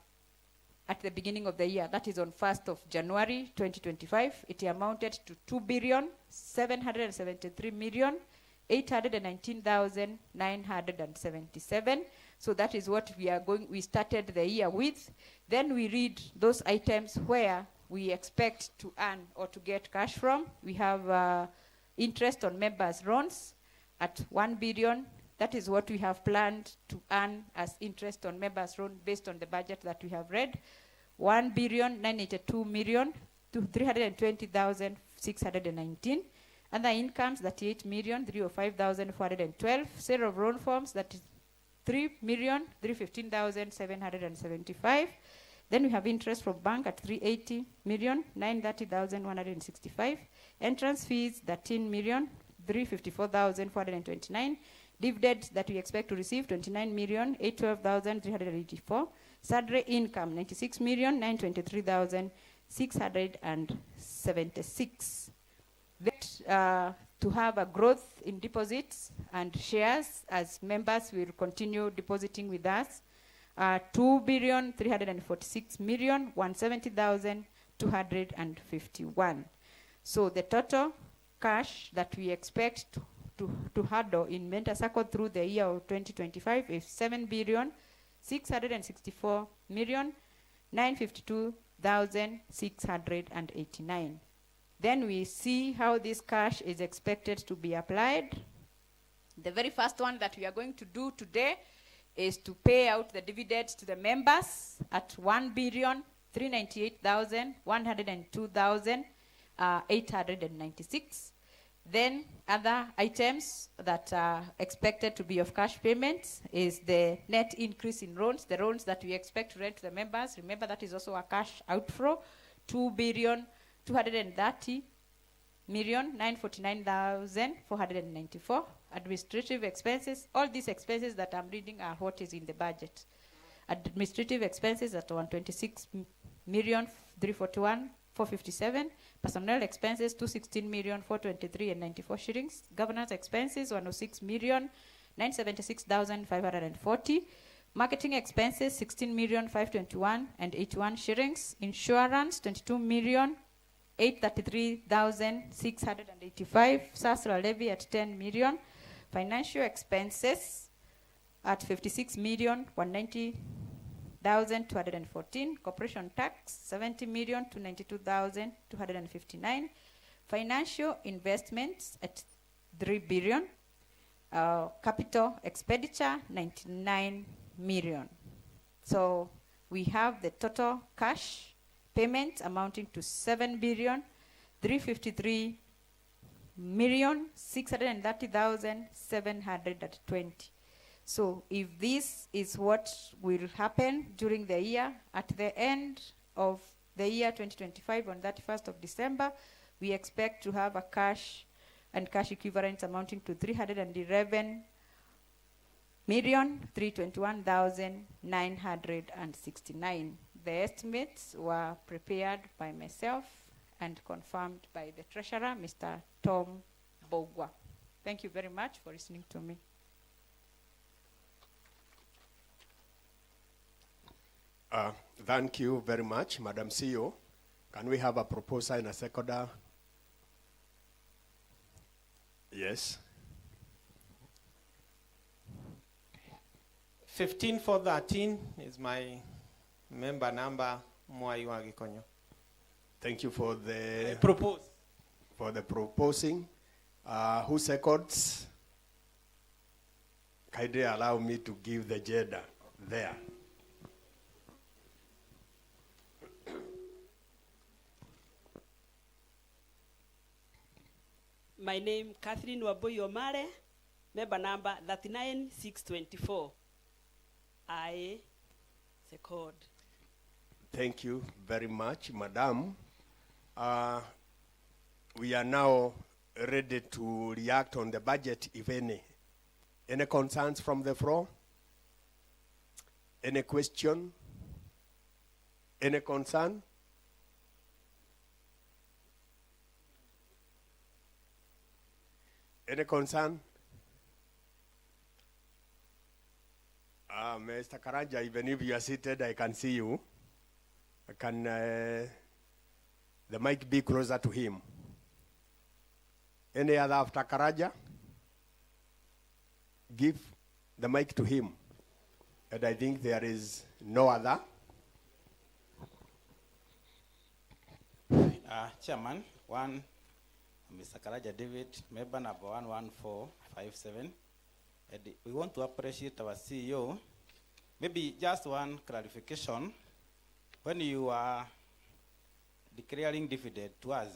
S13: the beginning of the year. That is on 1st of January 2025. It amounted to 2,773,819,977. So that is what we started the year with. Then we read those items where we expect to earn or to get cash from. We have interest on members' loans at 1 billion. That is what we have planned to earn as interest on members' loan based on the budget that we have read. 1,982,320,619. Other incomes, 38,305,412. Sale of loan forms, that is 3,315,775. Then we have interest from bank at 380,930,165. Entrance fees, 13,354,429. Dividends that we expect to receive, 29,812,384. Salary income, 96,923,676. To have a growth in deposits and shares as members will continue depositing with us. 2,346,170,251. So the total cash that we expect to handle in Mentor Sacco through the year of 2025 is 7,664,952,689. Then we see how this cash is expected to be applied. The very first one that we are going to do today is to pay out the dividends to the members at 1,398,102,896. Then other items that are expected to be of cash payments is the net increase in loans, the loans that we expect to rent to the members. Remember, that is also a cash outflow, 2,230,949,494. Administrative expenses, all these expenses that I'm reading are what is in the budget. Administrative expenses at 126,341,457. Personnel expenses 216,423,094 shillings. Governance expenses 106,976,540. Marketing expenses 16,521,081 shillings. Insurance 22,833,685. SASRA levy at 10 million. Financial expenses at 56,190,214. Corporation tax 70,292,259. Financial investments at 3 billion. Capital expenditure 99 million. So we have the total cash payments amounting to 7,353,630,720. So if this is what will happen during the year, at the end of the year 2025 on 31st of December, we expect to have a cash and cash equivalents amounting to 311,321,969. The estimates were prepared by myself and confirmed by the treasurer, Mr. Tom Bogwa. Thank you very much for listening to me.
S1: Thank you very much, Madam CEO. Can we have a proposer and a seconder? Yes.
S9: 15413 is my member number, Mwai Wagikonyo.
S1: Thank you for the
S9: propose.
S1: For the proposing. Who seconds? Kindly allow me to give the gender there.
S12: My name, Catherine Waboyomare, member number 39624. I second.
S1: Thank you very much, Madam. We are now ready to react on the budget, if any. Any concerns from the floor? Any question? Any concern? Any concern? Mr. Karanja, even if you are seated, I can see you. Can the mic be closer to him? Any other after Karanja? Give the mic to him. And I think there is no other.
S9: Chairman, Mr. Karaja David, member number 11457. And we want to appreciate our CEO. Maybe just one clarification. When you are declaring dividend to us,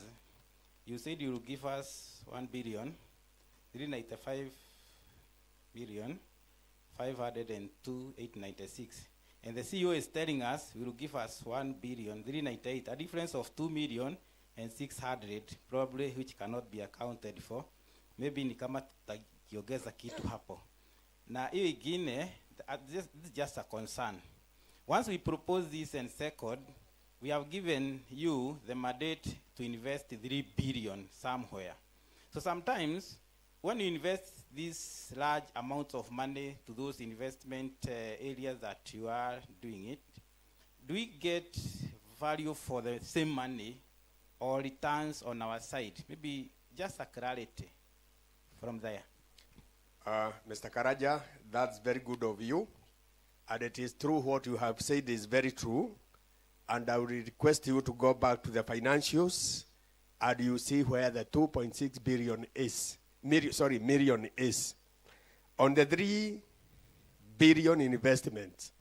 S9: you said you will give us 1,395,502,896. And the CEO is telling us he will give us 1,398,000, a difference of 2,600,000, probably which cannot be accounted for. Maybe ni kama tutakiongeza kitu hapo. Na hiyo ingine, this is just a concern. Once we propose this and second, we have given you the mandate to invest 3 billion somewhere. So sometimes, when you invest these large amounts of money to those investment areas that you are doing it, do we get value for the same money or returns on our side? Maybe just a clarity from there.
S1: Mr. Karaja, that's very good of you. And it is true what you have said is very true. And I will request you to go back to the financials and you see where the 2.6 billion is. Million is. On the 3 billion investment.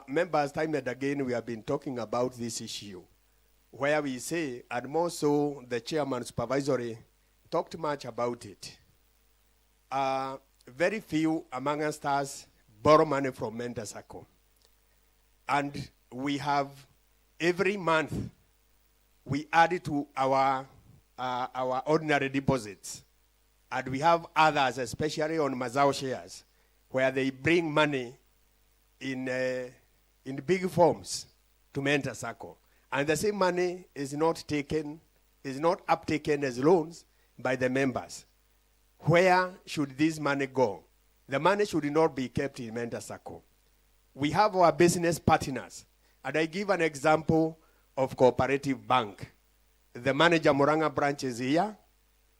S1: Members, time and again, we have been talking about this issue, where we say, and more so, the chairman supervisory talked much about it. Very few among us borrow money from Sacco. And we have, every month, we add it to our ordinary deposits. And we have others, especially on Mazao shares, where they bring money in big forms to Sacco. And the same money is not uptaken as loans by the members. Where should this money go? The money should not be kept in Sacco. We have our business partners. And I give an example of Cooperative Bank. The manager Moranga branch is here.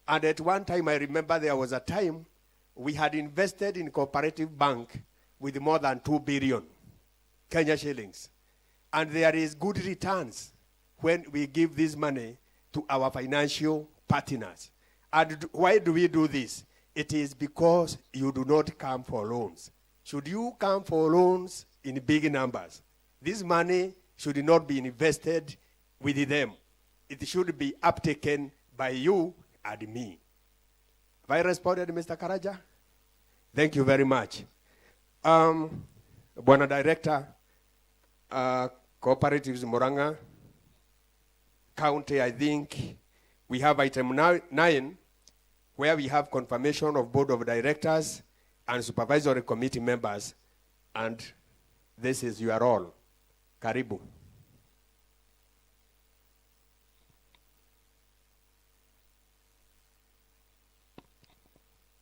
S1: And at one time, I remember there was a time we had invested in Cooperative Bank with more than 2 billion Kenya shillings. And there is good returns when we give this money to our financial partners. And why do we do this? It is because you do not come for loans. Should you come for loans in big numbers, this money should not be invested with them. It should be uptaken by you and me. Have I responded, Mr. Karaja? Thank you very much. Bwana Director, Cooperatives Moranga County, I think we have item 9, where we have confirmation of Board of Directors and Supervisory Committee members. And this is your all. Karibu.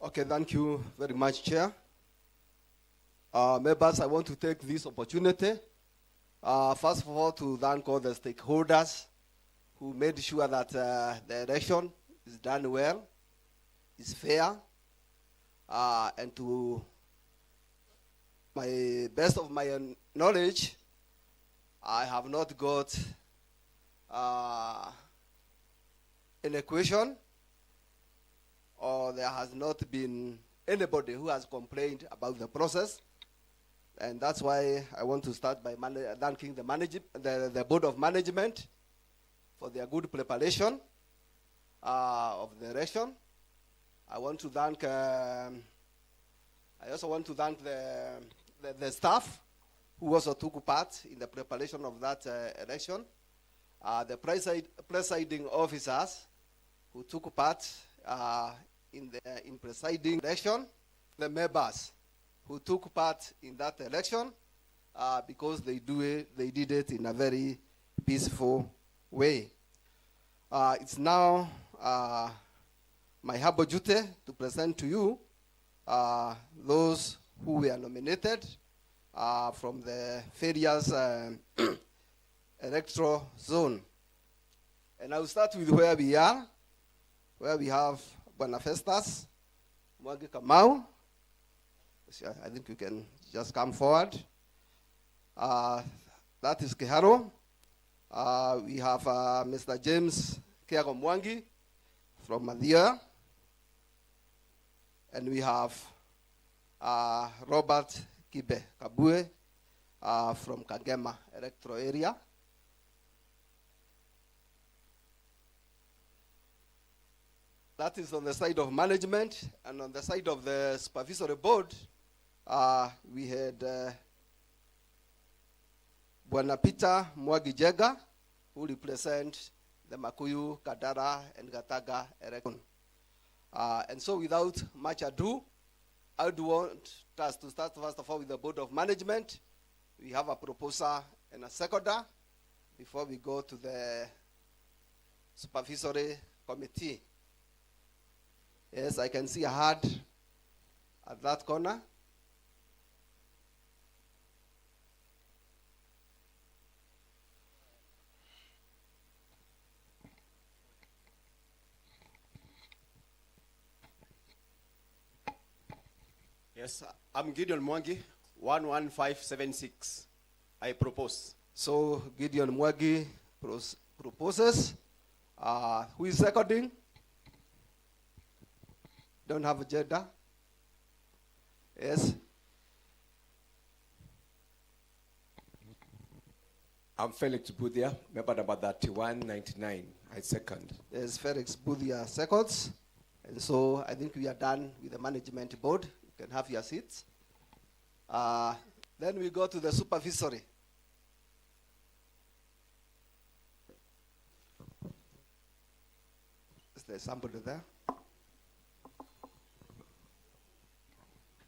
S4: Okay, thank you very much, Chair. Members, I want to take this opportunity, first of all, to thank all the stakeholders who made sure that the election is done well, is fair, and to my best of my knowledge, I have not got any question, or there has not been anybody who has complained about the process. And that's why I want to start by thanking the Board of Management for their good preparation of the election. I want to thank, I also want to thank the staff who also took part in the preparation of that election, the presiding officers who took part in presiding election, the members who took part in that election, because they did it in a very peaceful way. It's now my humble duty to present to you those who were nominated from the various electoral zone. And I will start with where we are, where we have Buenafestas, Mwagi Kamau. I think you can just come forward. That is Keharo. We have Mr. James Kiago Mwangi from Madhya. And we have Robert Kibe Kabue from Kagema electoral area. That is on the side of management, and on the side of the supervisory board, we had Bwana Peter Mwagi Jega, who represent the Makuyu, Kadara, and Gataga election. And so without much ado, I would want us to start first of all with the Board of Management. We have a proposer and a seconder before we go to the Supervisory Committee. Yes, I can see a hand at that corner.
S14: Yes, I'm Gideon Mwangi, 11576. I propose.
S4: So Gideon Mwagi proposes. Who is seconding? Don't have a gender. Yes.
S15: I'm Felix Budia, member number 3199. I second.
S4: Yes, Felix Budia seconds. And so I think we are done with the management board. You can have your seats. Then we go to the supervisory. Is there somebody there?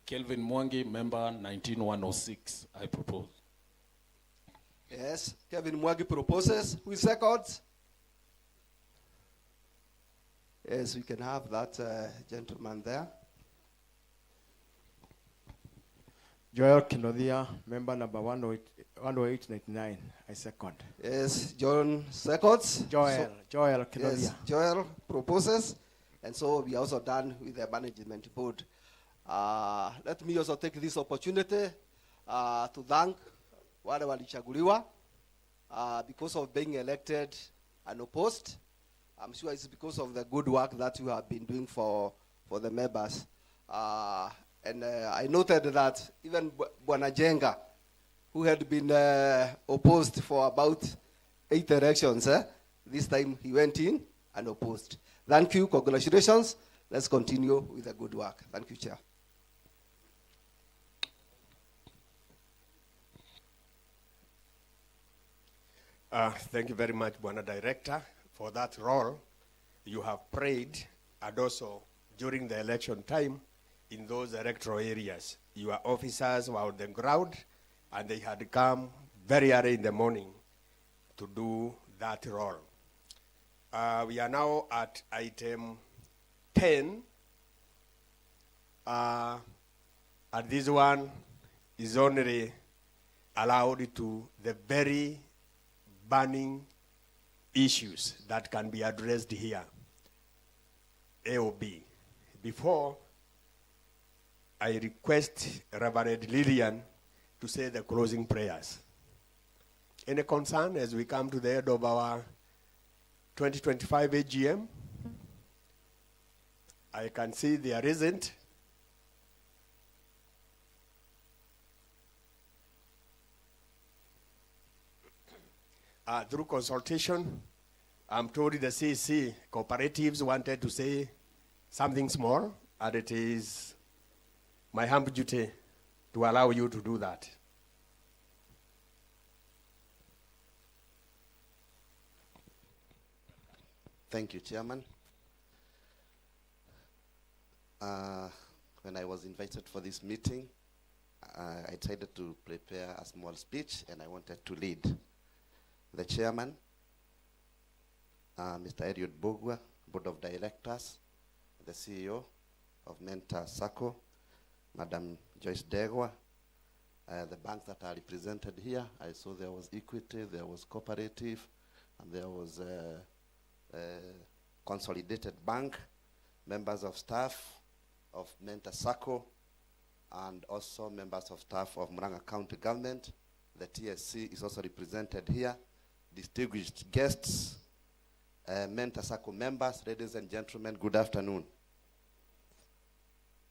S22: Kelvin Mwangi, member 19106. I propose.
S4: Yes, Kevin Mwagi proposes. Who is seconds? Yes, we can have that gentleman there.
S23: Joel Kinodia, member number 10899. I second.
S4: Yes, John seconds.
S23: Joel Kinodia.
S4: Yes, Joel proposes. And so we are also done with the management board. Let me also take this opportunity to thank wale walichaguliwa because of being elected and opposed. I'm sure it's because of the good work that you have been doing for the members. And I noted that even Bwana Jenga, who had been opposed for about 8 elections, this time he went in and opposed. Thank you, congratulations. Let's continue with the good work. Thank you, Chair.
S1: Thank you very much, Bwana Director, for that role you have played, and also during the election time in those electoral areas. Your officers were on the ground, and they had come very early in the morning to do that role. We are now at item 10. And this one is only allowed to the very burning issues that can be addressed here, A or B. Before I request Reverend Lillian to say the closing prayers. Any concern as we come to the end of our 2025 AGM? I can see there isn't. Through consultation, I'm told the CC cooperatives wanted to say something small, and it is my humble duty to allow you to do that.
S2: Thank you, Chairman. When I was invited for this meeting, I decided to prepare a small speech, and I wanted to lead. The Chairman, Mr. Eliud Bogwa, Board of Directors, the CEO of Mentor Sacco, Madam Joyce Degwa, the banks that are represented here. I saw there was Equity, there was Cooperative, and there was Consolidated Bank, members of staff of Mentor Sacco, and also members of staff of Murang'a County Government. The TSC is also represented here. Distinguished guests, Mentor Sacco members, ladies and gentlemen, good afternoon.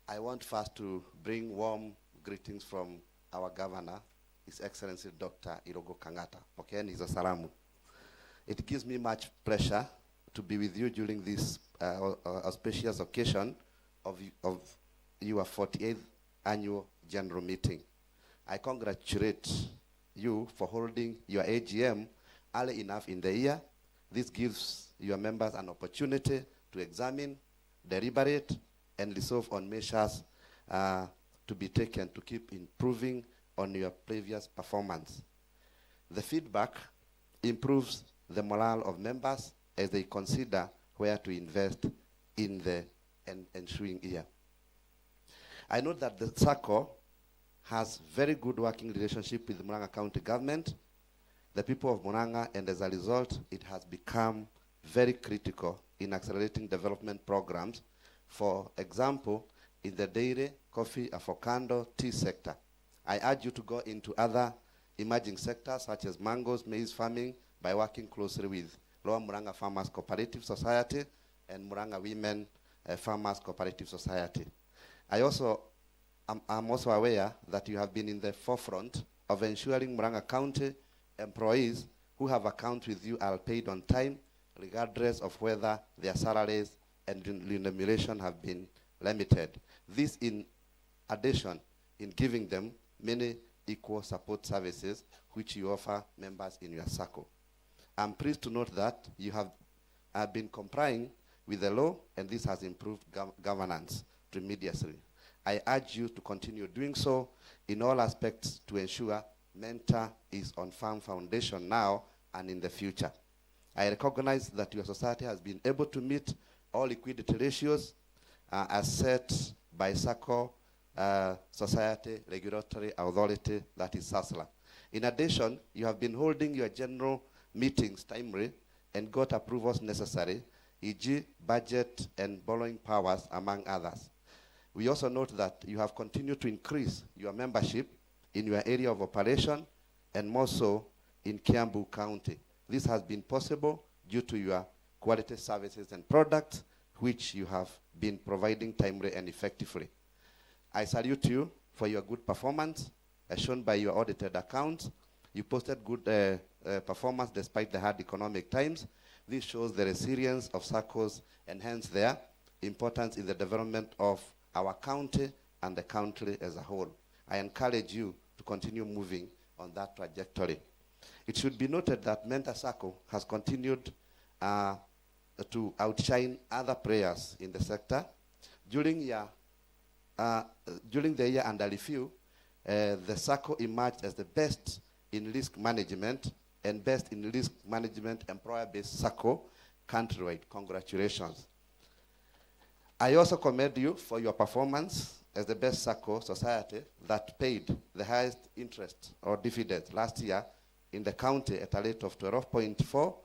S2: I want first to bring warm greetings from our governor, His Excellency Dr. Irogo Kangata. Pokeeni hizo salamu. It gives me much pleasure to be with you during this auspicious occasion of your 48th annual general meeting. I congratulate you for holding your AGM early enough in the year. This gives your members an opportunity to examine, deliberate, and resolve on measures to be taken to keep improving on your previous performance. The feedback improves the morale of members as they consider where to invest in the ensuing year. I know that the Sacco has very good working relationship with the Murang'a County Government, the people of Murang'a, and as a result, it has become very critical in accelerating development programs. For example, in the dairy, coffee, avocado, tea sector. I urge you to go into other emerging sectors such as mangoes, maize farming by working closely with Lower Murang'a Farmers Cooperative Society and Murang'a Women Farmers Cooperative Society. I'm also aware that you have been in the forefront of ensuring Murang'a County employees who have accounts with you are paid on time, regardless of whether their salaries and remuneration have been limited. This in addition in giving them many equal support services which you offer members in your Sacco. I'm pleased to note that you have been complying with the law, and this has improved governance tremendously. I urge you to continue doing so in all aspects to ensure Mentor is on firm foundation now and in the future. I recognize that your society has been able to meet all liquidity ratios as set by Sacco Society Regulatory Authority, that is SASLA. In addition, you have been holding your general meetings timely and got approvals necessary, e.g. budget and borrowing powers, among others. We also note that you have continued to increase your membership in your area of operation and more so in Kiambu County. This has been possible due to your quality services and products which you have been providing timely and effectively. I salute you for your good performance as shown by your audited accounts. You posted good performance despite the hard economic times. This shows the resilience of SACCOs and hence their importance in the development of our county and the country as a whole. I encourage you to continue moving on that trajectory. It should be noted that Mentor Sacco has continued to outshine other players in the sector. During the year under review, the Sacco emerged as the best in risk management and best in risk management employer-based Sacco countrywide. Congratulations. I also commend you for your performance as the best Sacco society that paid the highest interest or dividend last year in the county at a rate of 12.4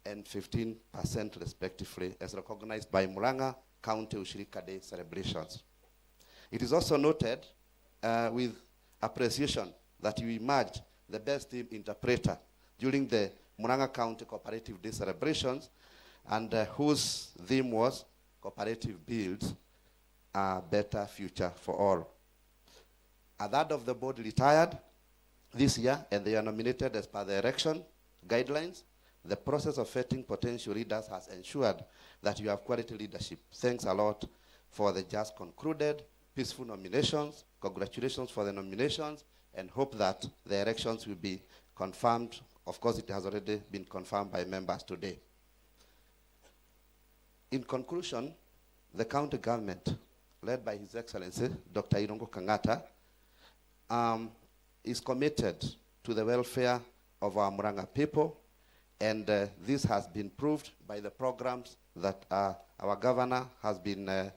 S2: and 15% respectively, as recognized by Murang'a County Ushirika Day celebrations. It is also noted with appreciation that you emerged the best team interpreter during the Murang'a County Cooperative Day celebrations, and whose theme was Cooperative Builds a Better Future for All. A third of the board retired this year, and they are nominated as per the election guidelines. The process of vetting potential leaders has ensured that you have quality leadership. Thanks a lot for the just concluded peaceful nominations. Congratulations for the nominations, and hope that the elections will be confirmed. Of course, it has already been confirmed by members today. In conclusion, the county government, led by His Excellency, Dr. Irungu Kang'ata, is committed to the welfare of our Murang'a people, and this has been proved by the programs that our governor has been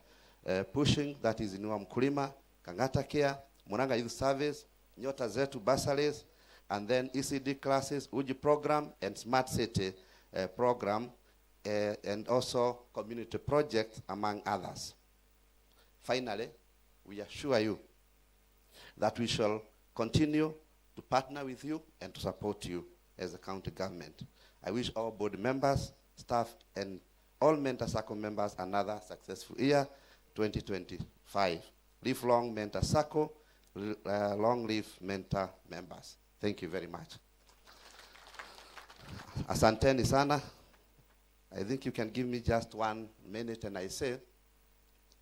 S2: pushing, that is Inua Mkulima, Kang'ata Care, Murang'a Youth Service, Nyota Zetu bursaries, and then ECD classes, Uji program, and Smart City program, and also community projects, among others. Finally, we assure you that we shall continue to partner with you and to support you as a county government. I wish all board members, staff, and all Mentor Sacco members another successful year, 2025. Live long, Mentor Sacco. Long live Mentor members. Thank you very much. Asanteni sana. I think you can give me just 1 minute, and I say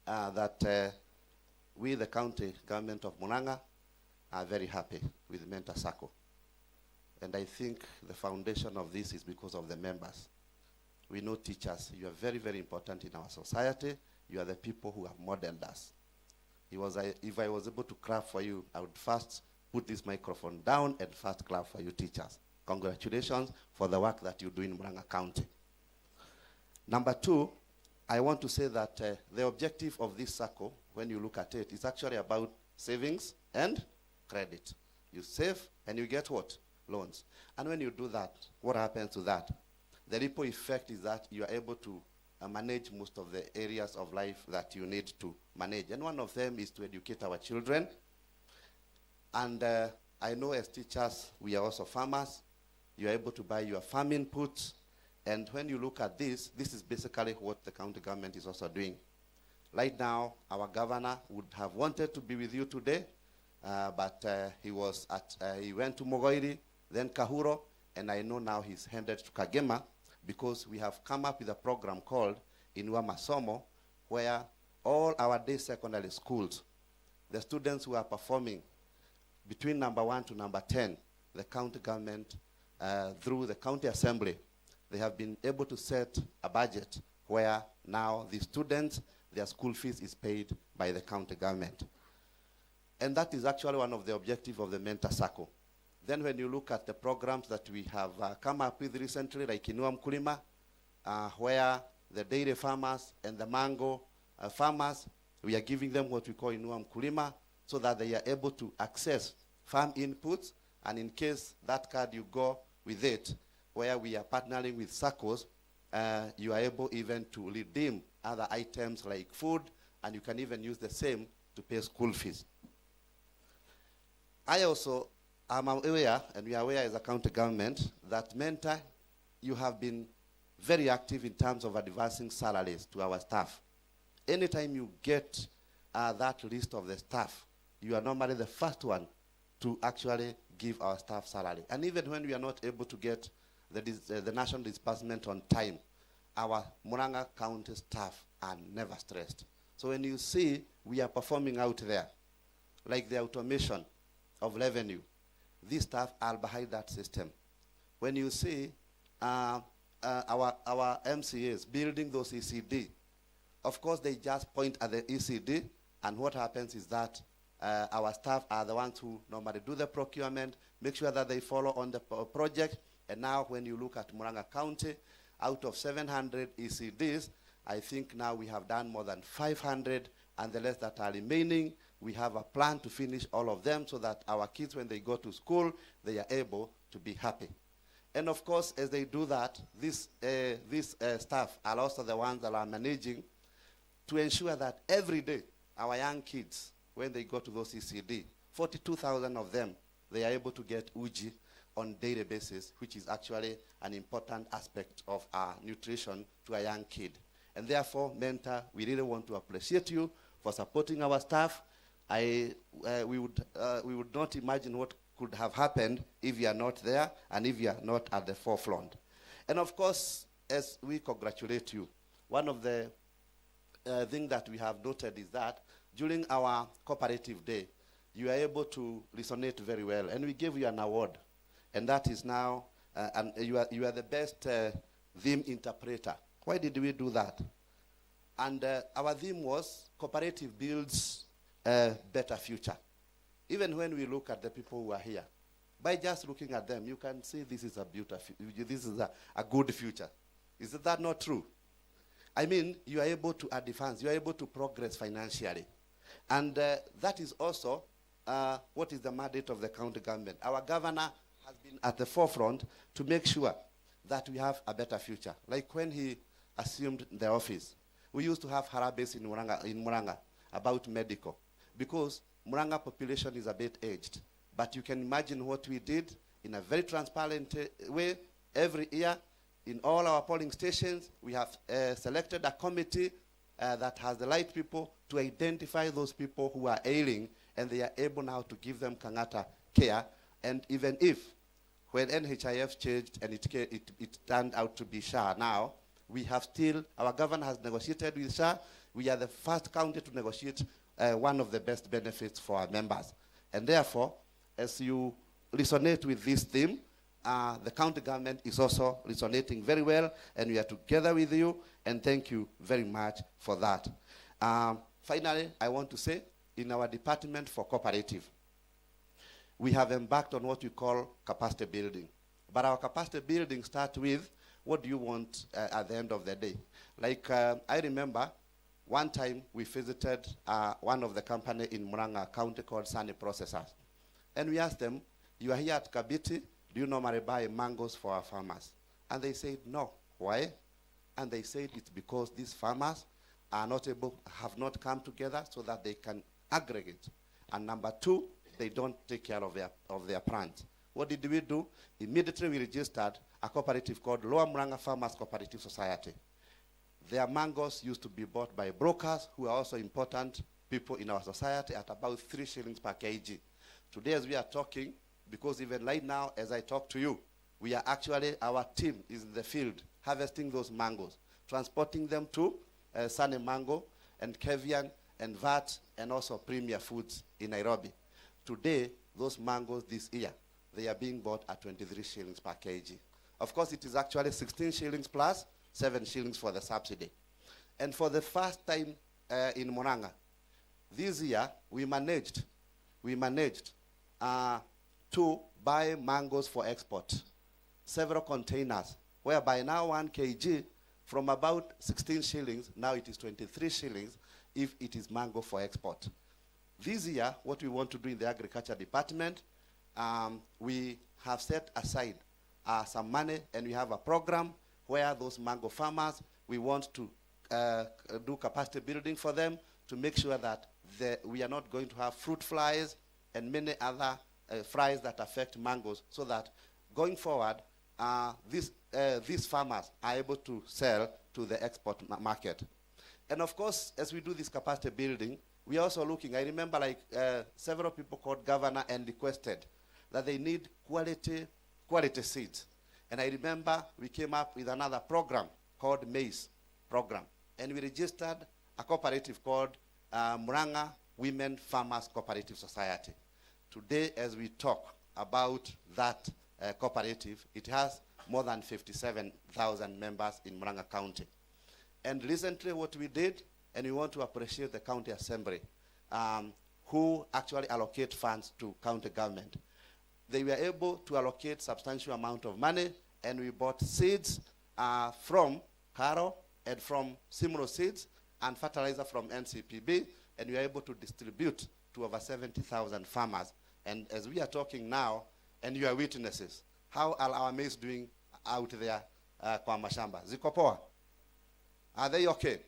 S2: that we, the county government of Murang'a, are very happy with Mentor Sacco. And I think the foundation of this is because of the members. We know teachers, you are very, very important in our society. You are the people who have modeled us. If I was able to clap for you, I would first put this microphone down and first clap for you teachers. Congratulations for the work that you do in Murang'a County. Number 2, I want to say that the objective of this Sacco, when you look at it, is actually about savings and credit. You save and you get what? Loans. And when you do that, what happens to that? The ripple effect is that you are able to manage most of the areas of life that you need to manage. And one of them is to educate our children. And I know as teachers, we are also farmers. You are able to buy your farm inputs. And when you look at this is basically what the county government is also doing. Right now, our governor would have wanted to be with you today, but he went to Mogoiri, then Kahuro, and I know now he's headed to Kagema, because we have come up with a program called Inua Masomo, where all our day secondary schools, the students who are performing between number 1 to number 10, the county government, through the county assembly, they have been able to set a budget where now the students, their school fees is paid by the county government. And that is actually one of the objectives of the Mentor Sacco. Then when you look at the programs that we have come up with recently, like Inua Mkulima, where the dairy farmers and the mango farmers, we are giving them what we call Inua Mkulima, so that they are able to access farm inputs, and in case that card you go with it, where we are partnering with SACCOs, you are able even to redeem other items like food, and you can even use the same to pay school fees. I also am aware, and we are aware as a county government, that Mentor, you have been very active in terms of advancing salaries to our staff. Anytime you get that list of the staff, you are normally the first one to actually give our staff salary. And even when we are not able to get the national disbursement on time, our Murang'a County staff are never stressed. So when you see we are performing out there, like the automation of revenue, these staff are behind that system. When you see our MCAs building those ECD, of course they just point at the ECD, and what happens is that our staff are the ones who normally do the procurement, make sure that they follow on the project. And now when you look at Murang'a County, out of 700 ECDs, I think now we have done more than 500, and the rest that are remaining, we have a plan to finish all of them so that our kids, when they go to school, they are able to be happy. And of course, as they do that, these staff are also the ones that are managing to ensure that every day, our young kids, when they go to those ECD, 42,000 of them, they are able to get uji on daily basis, which is actually an important aspect of our nutrition to a young kid. And therefore, Mentor, we really want to appreciate you for supporting our staff. We would not imagine what could have happened if you are not there and if you are not at the forefront. And of course, as we congratulate you, one of the things that we have noted is that during our cooperative day, you are able to resonate very well, and we gave you an award, and that is now, and you are the best theme interpreter. Why did we do that? And our theme was cooperative builds a better future. Even when we look at the people who are here, by just looking at them, you can see this is a beautiful, this is a good future. Is that not true? I mean, you are able to advance, you are able to progress financially. And that is also what is the mandate of the county government. Our governor has been at the forefront to make sure that we have a better future. Like when he assumed the office, we used to have harabes in Murang'a about medical, because Murang'a population is a bit aged. But you can imagine what we did in a very transparent way. Every year, in all our polling stations, we have selected a committee that has the right people to identify those people who are ailing, and they are able now to give them Kangata care. And even if, when NHIF changed and it turned out to be SHA now, we have still, our governor has negotiated with SHA. We are the first county to negotiate one of the best benefits for our members. And therefore, as you resonate with this theme, the county government is also resonating very well, and we are together with you, and thank you very much for that. Finally, I want to say, in our department for cooperative, we have embarked on what we call capacity building. But our capacity building starts with, what do you want at the end of the day? Like, I remember one time we visited one of the company in Murang'a County called Sunny Processors. And we asked them, you are here at Kabiti, do you normally buy mangoes for our farmers? And they said, no. Why? And they said it's because these farmers are not able, have not come together so that they can aggregate. And number two, they don't take care of their plants. What did we do? Immediately we registered a cooperative called Lower Murang'a Farmers Cooperative Society. Their mangoes used to be bought by brokers who are also important people in our society at about 3 shillings per kg. Today as we are talking, because even right now as I talk to you, we are actually, our team is in the field harvesting those mangoes, transporting them to Sunny Mango and Kevian and VAT and also Premier Foods in Nairobi. Today, those mangoes this year, they are being bought at 23 shillings per kg. Of course, it is actually 16 shillings plus 7 shillings for the subsidy. And for the first time in Murang'a, this year, we managed to buy mangoes for export, several containers, whereby now 1 kg from about 16 shillings, now it is 23 shillings if it is mango for export. This year, what we want to do in the agriculture department, we have set aside some money, and we have a program where those mango farmers, we want to do capacity building for them to make sure that we are not going to have fruit flies and many other flies that affect mangoes, so that going forward, these farmers are able to sell to the export market. And of course, as we do this capacity building, we are also looking, I remember several people called governor and requested that they need quality seeds. And I remember we came up with another program called maize program. And we registered a cooperative called Murang'a Women Farmers Cooperative Society. Today, as we talk about that cooperative, it has more than 57,000 members in Murang'a County. And recently what we did, and we want to appreciate the county assembly, who actually allocate funds to county government. They were able to allocate substantial amount of money, and we bought seeds from Caro and from Simro Seeds and fertilizer from NCPB, and we were able to distribute to over 70,000 farmers. And as we are talking now, and you are witnesses, how are our maize doing out there kwa mashamba? Ziko poa? Are they okay?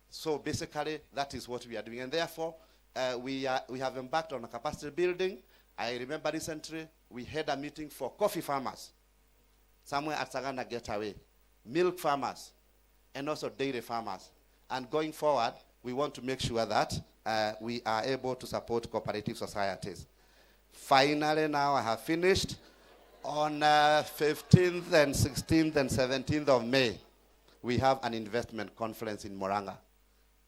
S2: So basically, that is what we are doing. And therefore, we have embarked on a capacity building. I remember recently, we had a meeting for coffee farmers, somewhere at Sagana Getaway, milk farmers, and also dairy farmers. And going forward, we want to make sure that we are able to support cooperative societies. Finally, now I have finished. On 15th and 16th and 17th of May, we have an investment conference in Murang'a.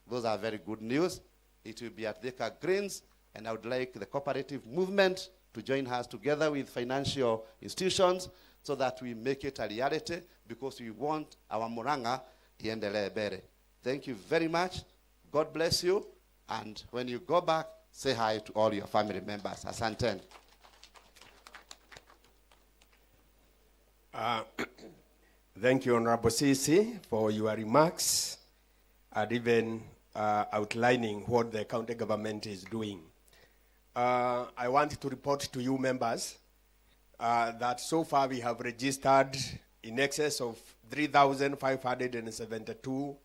S2: Those are very good news. It will be at Thika Greens, and I would like the cooperative movement to join us together with financial institutions so that we make it a reality, because we want our Murang'a iendelee bere. Thank you very much. God bless you. And when you go back, say hi to all your family members. Asante.
S1: Thank you, Honorable CC, for your remarks and even outlining what the county government is doing. I want to report to you members that so far we have registered in excess of 3,572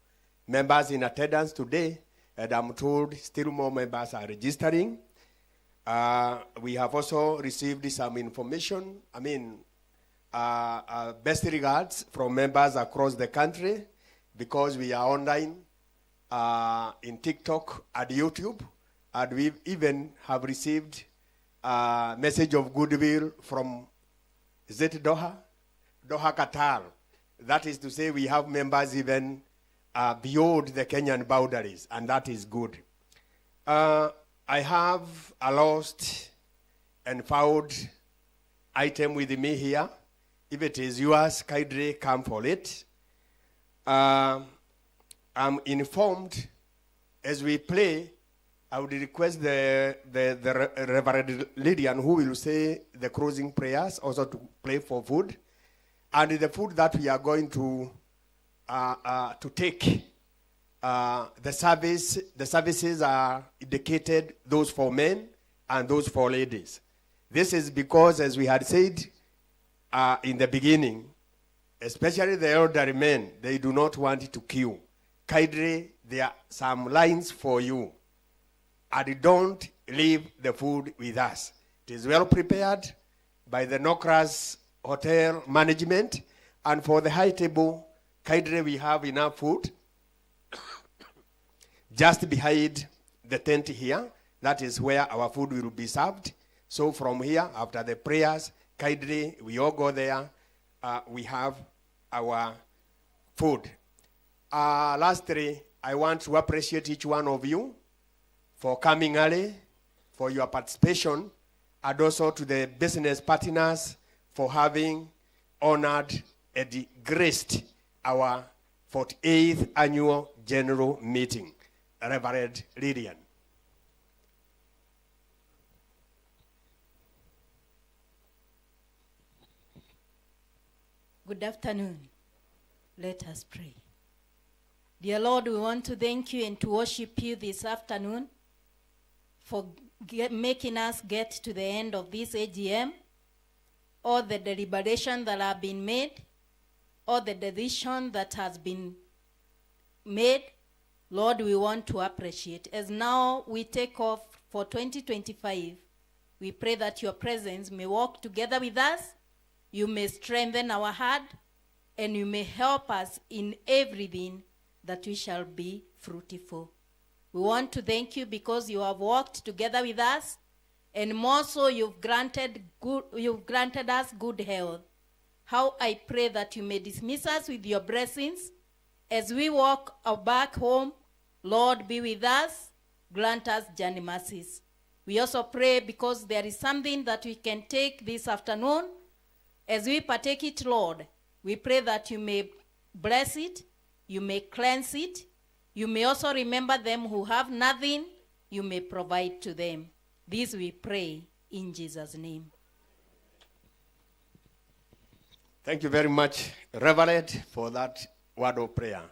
S1: members in attendance today, and I'm told still more members are registering. We have also received some information, best regards from members across the country, because we are online in TikTok and YouTube, and we even have received a message of goodwill from, is it Doha? Doha, Qatar. That is to say we have members even beyond the Kenyan boundaries, and that is good. I have a lost and found item with me here. If it is yours, kindly come for it. I'm informed as we play, I would request the Reverend Lydian, who will say the closing prayers, also to play for food. And the food that we are going to take, the services are indicated, those for men and those for ladies. This is because, as we had said in the beginning, especially the elderly men, they do not want to queue. Kindly, there are some lines for you. And don't leave the food with us. It is well prepared by the Nokras Hotel Management. And for the high table, kindly we have enough food just behind the tent here. That is where our food will be served. So from here, after the prayers, kindly we all go there we have our food. Lastly, I want to appreciate each one of you for coming early, for your participation, and also to the business partners for having honored and graced our 48th annual general meeting. Reverend Lillian.
S3: Good afternoon. Let us pray. Dear Lord, we want to thank you and to worship you this afternoon for making us get to the end of this AGM, all the deliberation that have been made, all the decision that has been made. Lord, we want to appreciate. As now we take off for 2025, we pray that your presence may walk together with us. You may strengthen our heart, and you may help us in everything that we shall be fruitful. We want to thank you because you have walked together with us, and more so you've granted us good health. How I pray that you may dismiss us with your blessings as we walk back home. Lord, be with us, grant us journey mercies. We also pray because there is something that we can take this afternoon. As we partake it, Lord, we pray that you may bless it, you may cleanse it, you may also remember them who have nothing, you may provide to them. This we pray in Jesus' name.
S1: Thank you very much, Reverend, for that word of prayer.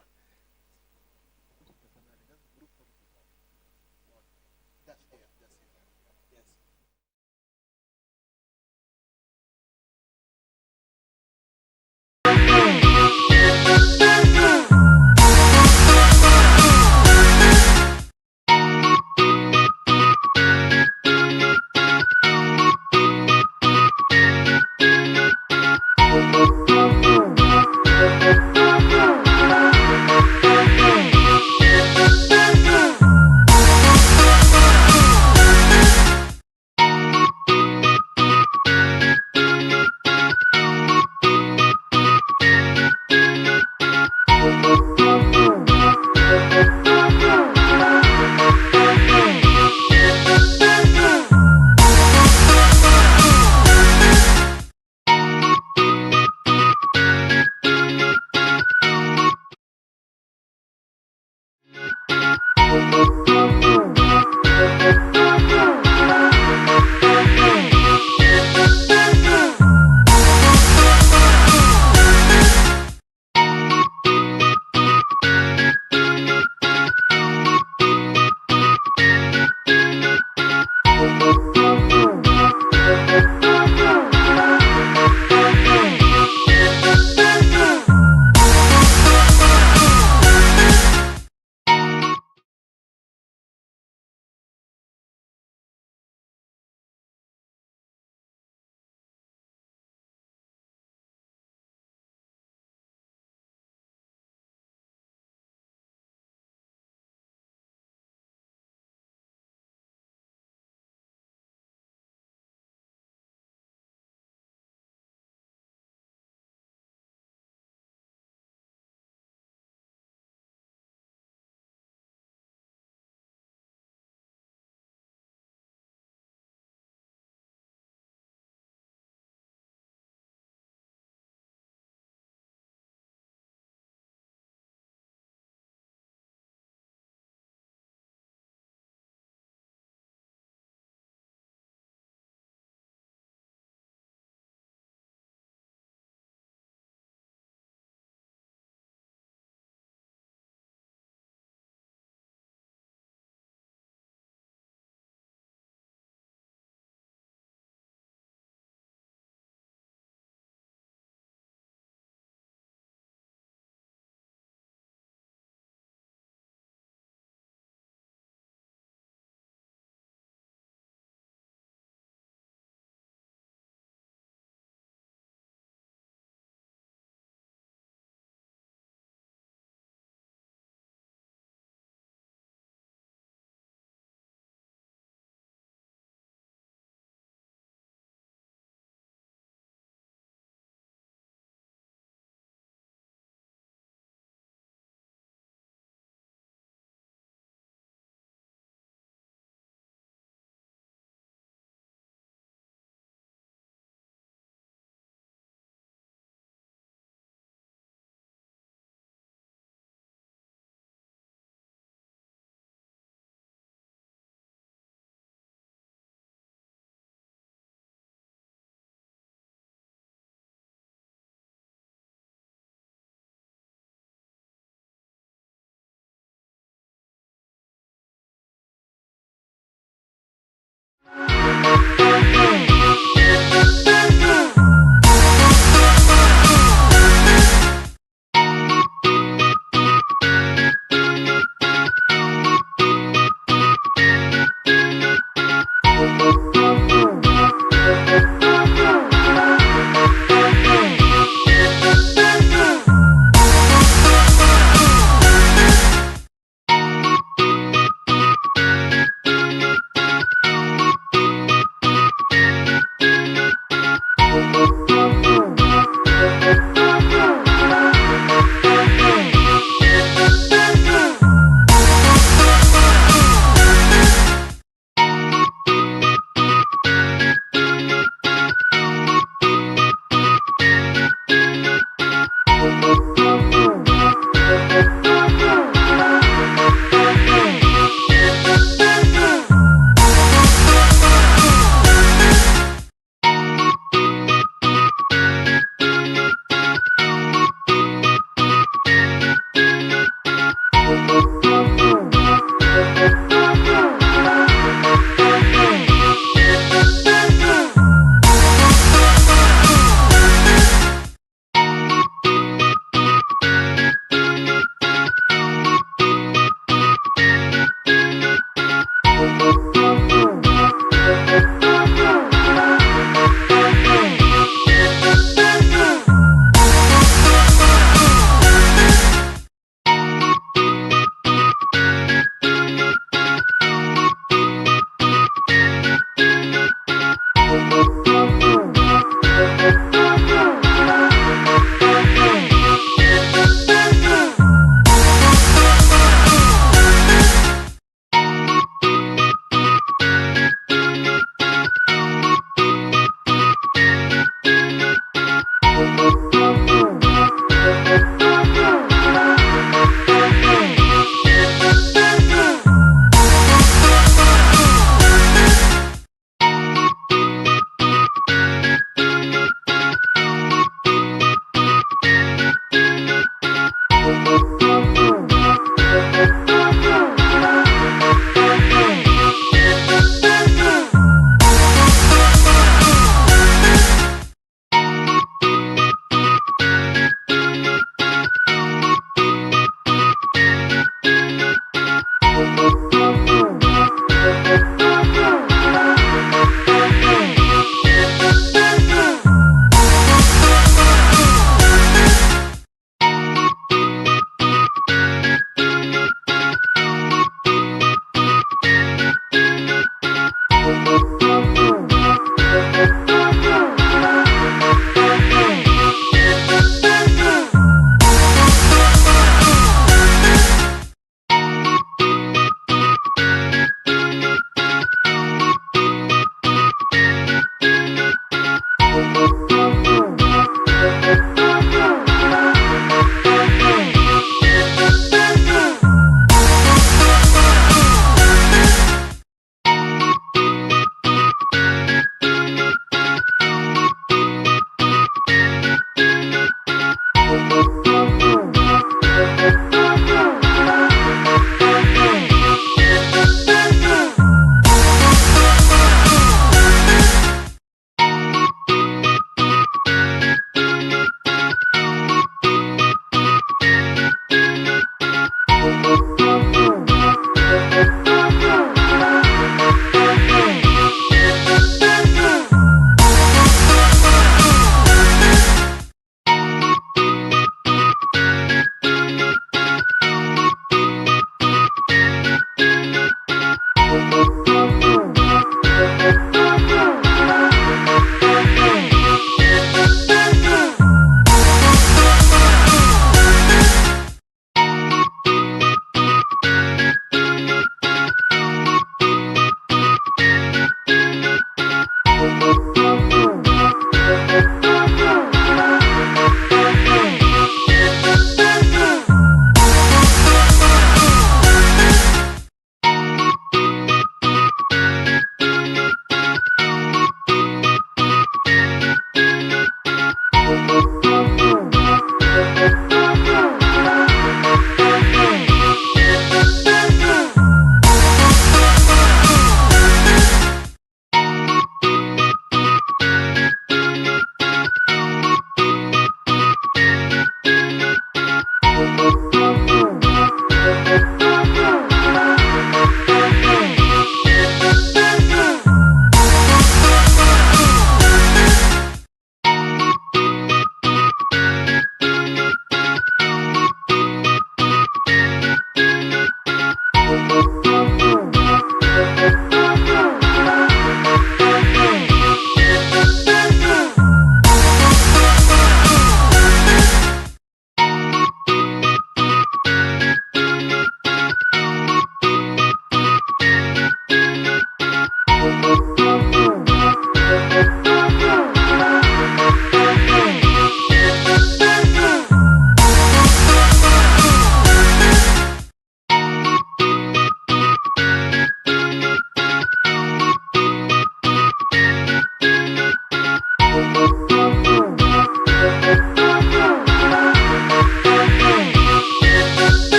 S7: you.